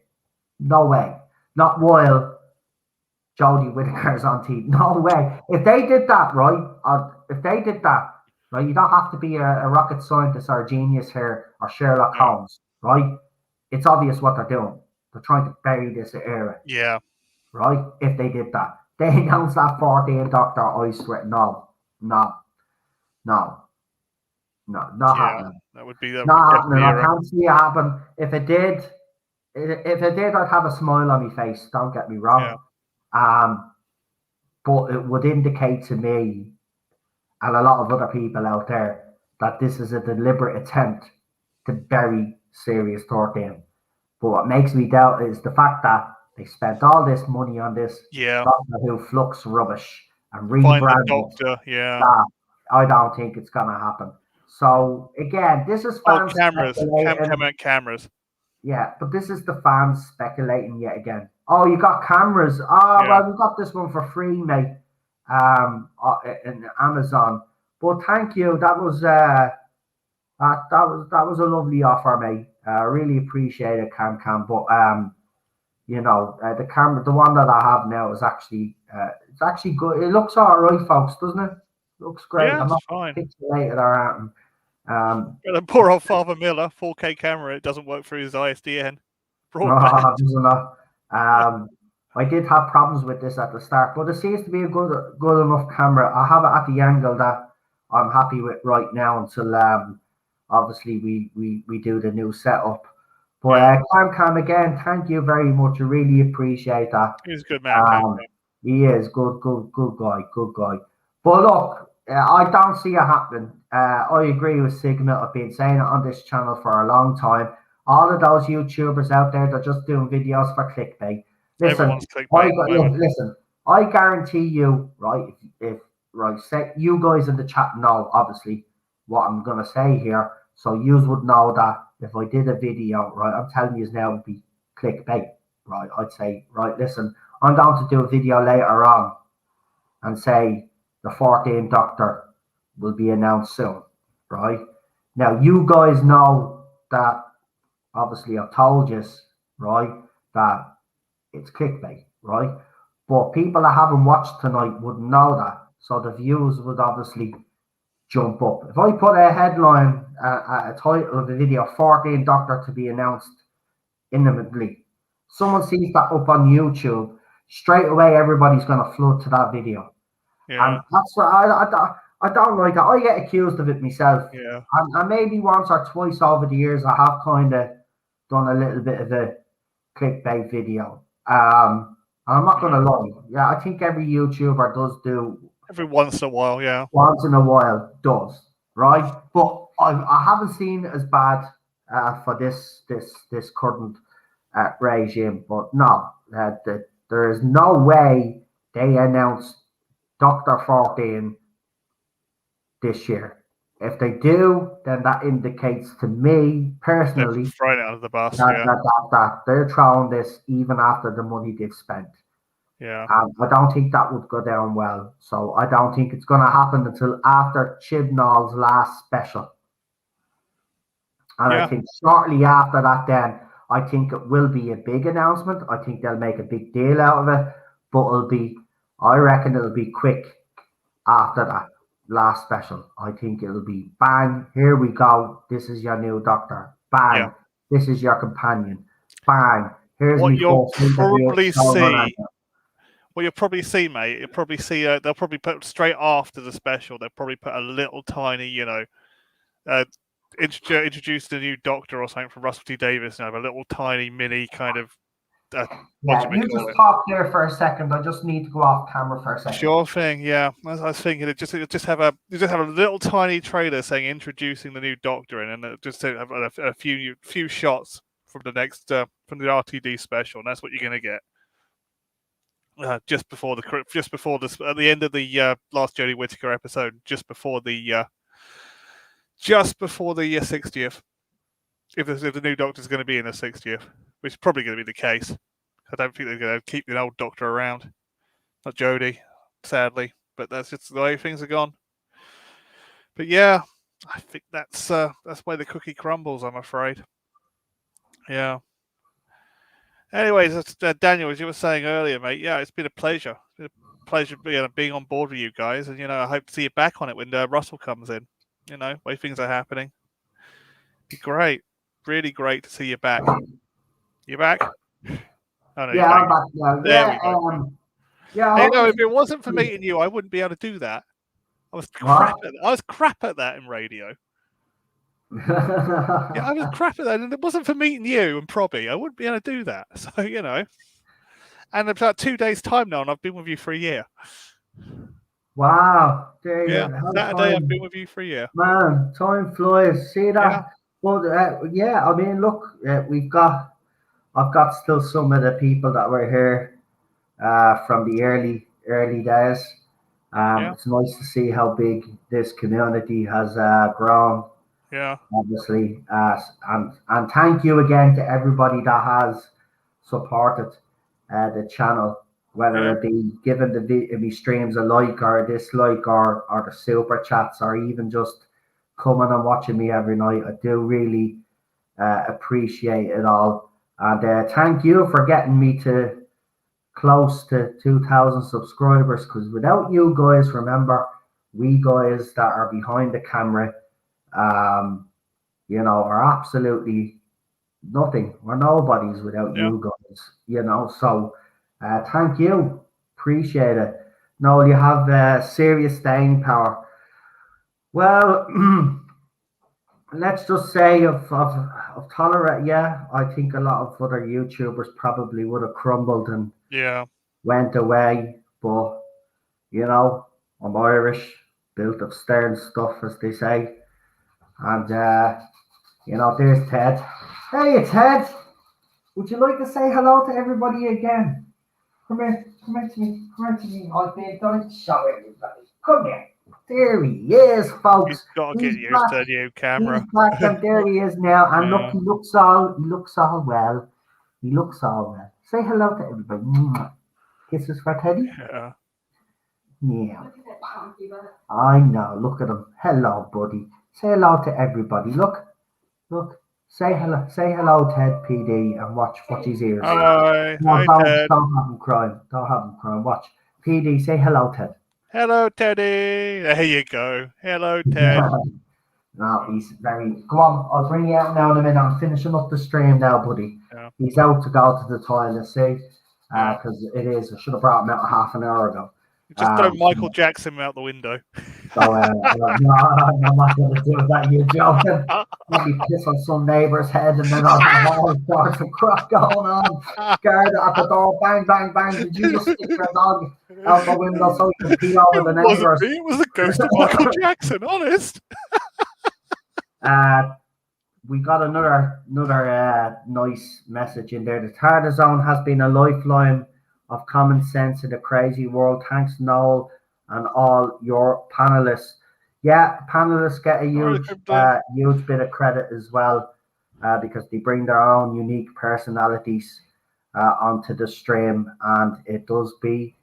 No way. Not while Jodie Whittaker's on TV. No way. If they did that, right? You don't have to be a rocket scientist or a genius here or Sherlock Holmes, right? It's obvious what they're doing. They're trying to bury this era. Yeah. Right? If they did that. They announced that 14th Doctor, I swear. No, not happening. That would be not happening. I can't see it happen. If it did, I'd have a smile on my face. Don't get me wrong. But it would indicate to me and a lot of other people out there that this is a deliberate attempt to bury Series 13. But what makes me doubt is the fact that they spent all this money on this Doctor Who flux rubbish and rebranded. I don't think it's going to happen. So again, this is fans cameras. Yeah, but this is the fans speculating yet again. Oh, you got cameras. Well, we got this one for free, mate. In Amazon. But thank you. That was that was a lovely offer, mate. I really appreciate it, Cam. But the camera, the one that I have now is actually it's actually good. It looks all right, folks, doesn't it? Looks great. Yeah, I'm not fine. pixelated or anything. The poor old Father Miller 4K camera. It doesn't work through his ISDN. I did have problems with this at the start, but it seems to be a good enough camera. I have it at the angle that I'm happy with right now until obviously we do the new setup. But Cam again, thank you very much. I really appreciate that. He's a good man. He is good guy. But look, I don't see it happening. I agree with Sigma. I've been saying it on this channel for a long time. All of those YouTubers out there, they're just doing videos for clickbait. Listen, I guarantee you, right? If say you guys in the chat know obviously what I'm gonna say here, so you would know that if I did a video, right, I'm telling you now, it would be clickbait, right? I'd say, right, listen, I'm going to do a video later on and say the 14th Doctor will be announced soon, right? Now you guys know that. Obviously, I've told you, right, that it's clickbait, right? But people that haven't watched tonight wouldn't know that. So the viewers would obviously jump up. If I put a headline, a title of a video, 14 doctor to be announced imminently, someone sees that up on YouTube, straight away everybody's going to flood to that video. Yeah. And that's what I don't like that. I get accused of it myself. Yeah. And maybe once or twice over the years, I have kind of done a little bit of a clickbait video. I'm not going to lie. Yeah, I think every YouTuber does do. Every once in a while, yeah. Once in a while does, right? But I haven't seen it as bad for this current regime. But no, there is no way they announced Dr. 14 this year. If they do, then that indicates to me personally they're throwing it under the bus. That they're throwing this even after the money they've spent. Yeah. I don't think that would go down well. So I don't think it's going to happen until after Chibnall's last special. And I think shortly after that, then I think it will be a big announcement. I think they'll make a big deal out of it. But I reckon it'll be quick after that last special. I think it'll be bang, here we go. This is your new doctor. Bang, this is your companion. Bang, here's what me you'll probably see. What you'll probably see, mate. You'll probably see. They'll probably put straight after the special. They'll probably put a little tiny, introduce the new doctor or something from Russell T Davies. A little tiny mini kind of. You just talk there for a second. I just need to go off camera for a second. Sure thing. Yeah, I was thinking it just have a little tiny trailer saying introducing the new doctor in, and just have a few shots from the next from the RTD special, and that's what you're going to get. Just before this at the end of the last Jodie Whittaker episode, just before the 60th, if the new Doctor's going to be in the 60th, which is probably going to be the case. I don't think they're going to keep the old Doctor around, not Jodie, sadly, but that's just the way things are gone. But yeah, I think that's where the cookie crumbles, I'm afraid. Yeah. Anyways, Daniel, as you were saying earlier, mate, yeah, it's been a pleasure. It's been a pleasure being on board with you guys. And, I hope to see you back on it when Russell comes in, way things are happening. Be great. Really great to see you back. You back? Oh, no, yeah, I'm back now. There we go. If it wasn't for meeting you, I wouldn't be able to do that. I was crap at that in radio. I was crap at that, and it wasn't for meeting you and Probby. I wouldn't be able to do that. So, and about 2 days' time now, and I've been with you for a year. Wow. Saturday I've been with you for a year. Man, time flies. See that? Yeah. Well, I mean, look, I've got still some of the people that were here from the early days. It's nice to see how big this community has grown. Yeah, obviously, and thank you again to everybody that has supported the channel, whether it be giving the streams a like or a dislike or the super chats or even just coming and watching me every night. I do really appreciate it all, and thank you for getting me to close to 2,000 subscribers, because without you guys, remember, we guys that are behind the camera are absolutely nothing. We're nobodies without you guys, so thank you. Appreciate it. Noel, you have serious staying power. Well, let's just say of Tolerate, I think a lot of other YouTubers probably would have crumbled and went away, but I'm Irish, built of stern stuff, as they say. And, there's Ted. Hey, Ted. Would you like to say hello to everybody again? Come here to me. I've been dying to show everybody. Come here. There he is, folks. You've got to get used to the new camera. He's back, and there he is now. And look, he looks all well. Say hello to everybody. Kisses for Teddy. Yeah. I know. Look at him. Hello, buddy. Say hello to everybody. Look. Say hello. Say hello, Ted PD, and watch his ears. Hi, Ted. Don't have him crying. Watch. PD, say hello, Ted. Hello, Teddy. There you go. Hello, Ted. No, he's very. Go on, I'll bring you out now in a minute. I'm finishing up the stream now, buddy. Yeah. He's out to go to the toilet, see? Yeah. Because it is. I should have brought him out half an hour ago. Just throw Michael Jackson out the window. So, no, I'm not going to do that. You're joking. Maybe piss on some neighbour's head, and then I'll have all sorts of crap going on. Guard at the door, bang, bang, bang. Did you just stick your dog out the window so you can pee over the neighbours? It was the ghost of Michael Jackson, honest. We got another nice message in there. The Tardis zone has been a lifeline of common sense in a crazy world. Thanks, Noel, and all your panelists. Yeah, panelists get a huge bit of credit as well because they bring their own unique personalities onto the stream, and it does be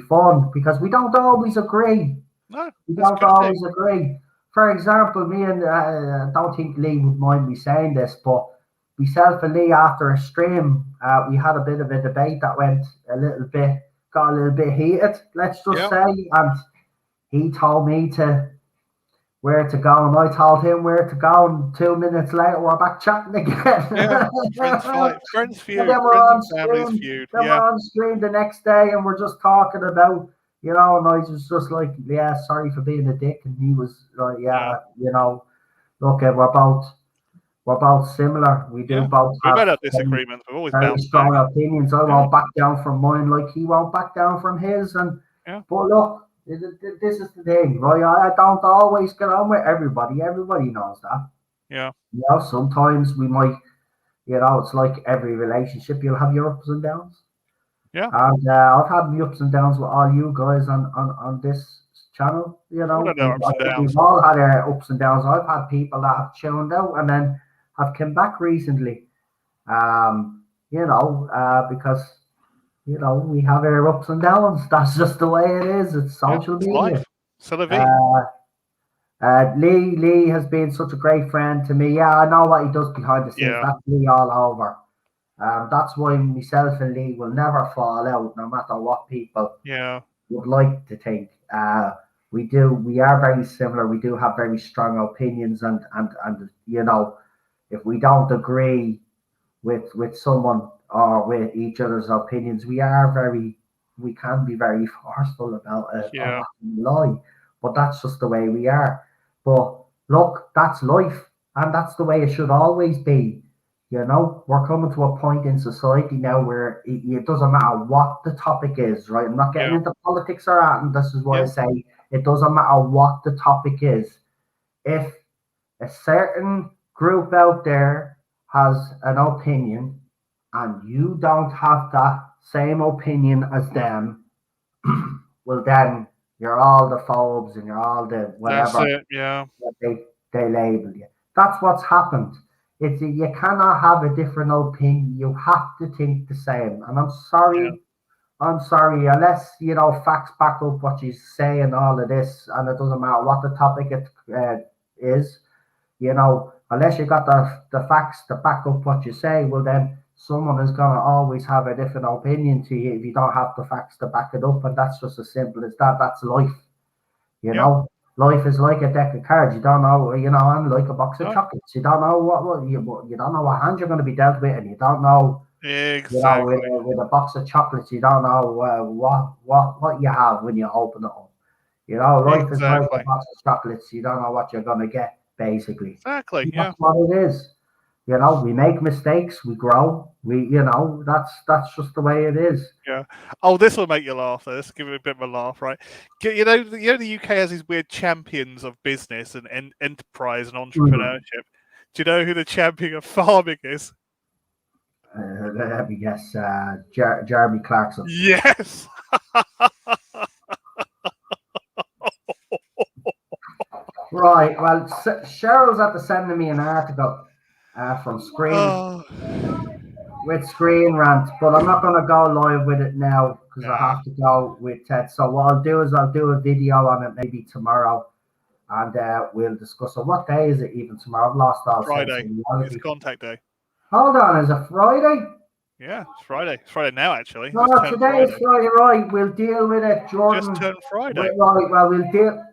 fun because we don't always agree. No, we don't always agree. For example, me and I don't think Lee would mind me saying this, but myself and Lee after a stream, we had a bit of a debate that got a little bit heated, let's just say, and he told me where to go, and I told him where to go, and 2 minutes later we're back chatting again. Yeah, friends feud, and then we're on stream the next day, and we're just talking about, and I was just like, yeah, sorry for being a dick, and he was like, look, we're both similar. We do both have disagreements. We've always very strong opinions. I won't back down from mine, like he won't back down from his. But look, this is the thing, right? I don't always get on with everybody. Everybody knows that. Yeah. Sometimes we might, it's like every relationship. You'll have your ups and downs. Yeah. And I've had my ups and downs with all you guys on this channel. We've all had our ups and downs. I've had people that have tuned out and then have come back recently. Because we have our ups and downs. That's just the way it is. It's social media. Lee has been such a great friend to me. Yeah, I know what he does behind the scenes. Yeah. That's Lee all over. That's why myself and Lee will never fall out, no matter what people would like to think. We are very similar. We do have very strong opinions, and if we don't agree with someone or with each other's opinions, we can be very forceful about it. Yeah. Lie, but that's just the way we are. But look, that's life, and that's the way it should always be. We're coming to a point in society now where it doesn't matter what the topic is, right? I'm not getting into politics or that, and this is why I say it doesn't matter what the topic is. If a certain group out there has an opinion and you don't have that same opinion as them, well then you're all the phobes and you're all the whatever. That's it, they label you. That's what's happened. You cannot have a different opinion. You have to think the same. And I'm sorry, unless facts back up what you say and all of this, and it doesn't matter what the topic is, unless you got the facts to back up what you say, well then someone is gonna always have a different opinion to you if you don't have the facts to back it up, and that's just as simple as that. That's life. Life is like a deck of cards. You don't know, and like a box of chocolates. You don't know you don't know what hand you're going to be dealt with, and you don't know. Exactly. With a box of chocolates, you don't know what you have when you open it up. Life is like a box of chocolates. You don't know what you're going to get, basically. Exactly. That's what it is. We make mistakes, we grow. That's just the way it is. Yeah. Oh, this will make you laugh. Let's give it a bit of a laugh, right? The UK has these weird champions of business and enterprise and entrepreneurship. Do you know who the champion of farming is? Let me guess. Jeremy Clarkson. Yes. Right. Well, Cheryl's at the sending me an article from Screen with Screen Rant, but I'm not going to go live with it now because I have to go with Ted. So what I'll do is I'll do a video on it maybe tomorrow, and we'll discuss it. What day is it even tomorrow? I've lost all Friday. It's contact day. Hold on, is it Friday? Yeah, it's Friday. It's Friday now, actually. No, today is Friday, right? We'll deal with it, Jordan. Just turned Friday. Right, well, we'll deal.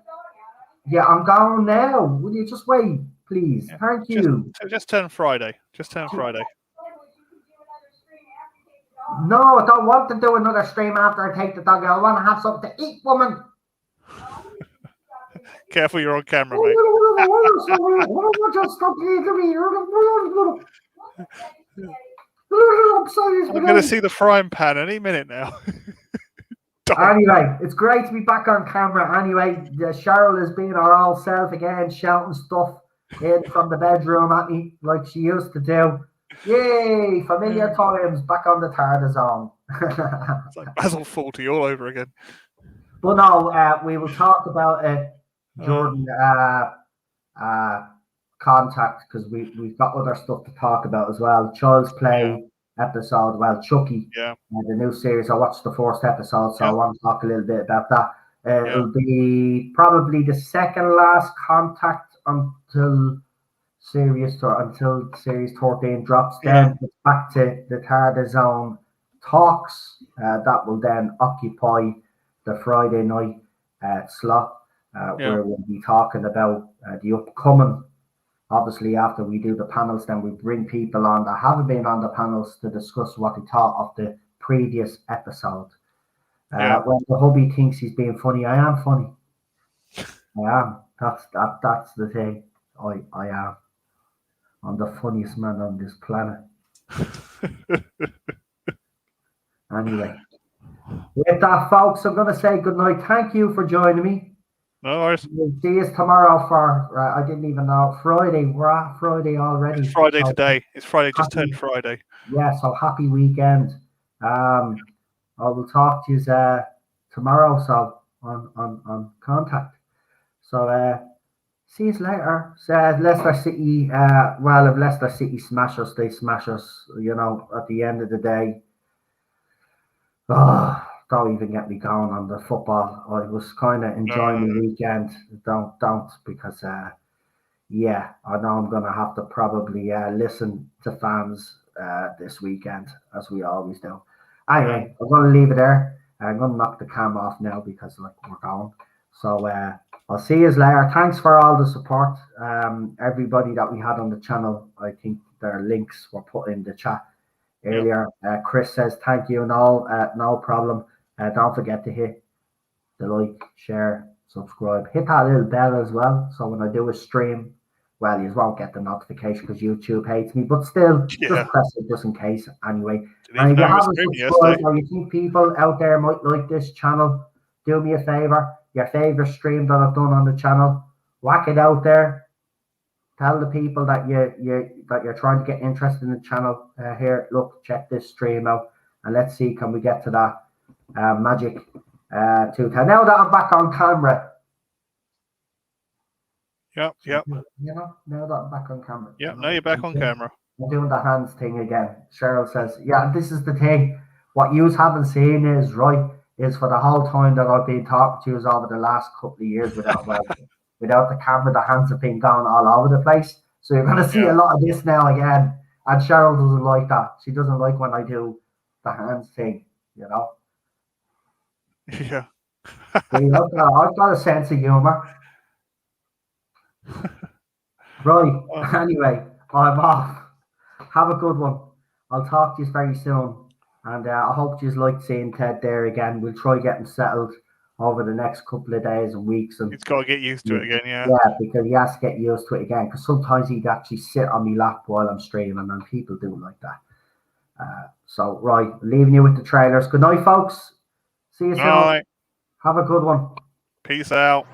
Yeah, I'm going now. Will you just wait, please? Yeah, Thank you. Just turned Friday. Just turned Friday. No, I don't want to do another stream after I take the dog out. I want to have something to eat, woman. Careful, you're on camera, mate. I'm going to see the frying pan any minute now. Anyway, it's great to be back on camera. Anyway, Cheryl is being her old self again, shouting stuff in from the bedroom at me like she used to do. Yay! Familiar times back on the Tardis zone. It's like Basil 40 all over again. But no, we will talk about Jordan contact because we've got other stuff to talk about as well. Child's Play episode, well, Chucky, the new series. I watched the first episode, so I want to talk a little bit about that. It'll be probably the second last contact until series 13 drops. Then it's back to the Tardis Zone talks. That will then occupy the Friday night slot where we'll be talking about the upcoming. Obviously, after we do the panels, then we bring people on that haven't been on the panels to discuss what they thought of the previous episode. When the hubby thinks he's being funny, I am funny. I am. That's the thing. I am. I'm the funniest man on this planet. Anyway, with that, folks, I'm going to say good night. Thank you for joining me. No worries. We'll see us tomorrow for, I didn't even know, Friday. We're at Friday already. It's Friday today. It's Friday, just turned Friday. Yeah, so happy weekend. I will talk to you tomorrow, so on contact. So, see you later. So, Leicester City, well, if Leicester City smash us, they smash us, you know, at the end of the day. Oh, don't even get me going on the football. I was kind of enjoying the weekend. Don't, because, I know I'm going to have to probably listen to fans this weekend, as we always do. Anyway, I'm going to leave it there. I'm going to knock the cam off now because we're going. So, I'll see you later. Thanks for all the support. Everybody that we had on the channel, I think their links were put in the chat earlier. Chris says thank you and all. No problem. Don't forget to hit the like, share, subscribe. Hit that little bell as well. So when I do a stream, well, you won't get the notification because YouTube hates me. But still, just press it just in case. Anyway, and if you haven't subscribed or you think people out there might like this channel, do me a favor. Your favorite stream that I've done on the channel, whack it out there. Tell the people that you're trying to get interested in the channel. Here, look, check this stream out, and let's see, can we get to that magic 210? Now that I'm back on camera. Yep. You know, now that I'm back on camera. Yeah, now you're back on camera. I'm doing the hands thing again. Cheryl says, yeah, this is the thing. What you haven't seen is for the whole time that I've been talking to you over the last couple of years without the camera, the hands have been going all over the place. So you're going to see a lot of this now again. And Cheryl doesn't like that. She doesn't like when I do the hands thing, you know. Yeah. See, I've got a sense of humor. Right. Anyway, I'm off. Have a good one. I'll talk to you very soon. And I hope you like seeing Ted there again. We'll try getting settled over the next couple of days and weeks. And he's got to get used to it again, yeah. Yeah, because he has to get used to it again. Because sometimes he'd actually sit on my lap while I'm streaming, and people do like that. So, right, leaving you with the trailers. Good night, folks. See you soon. Night. Have a good one. Peace out.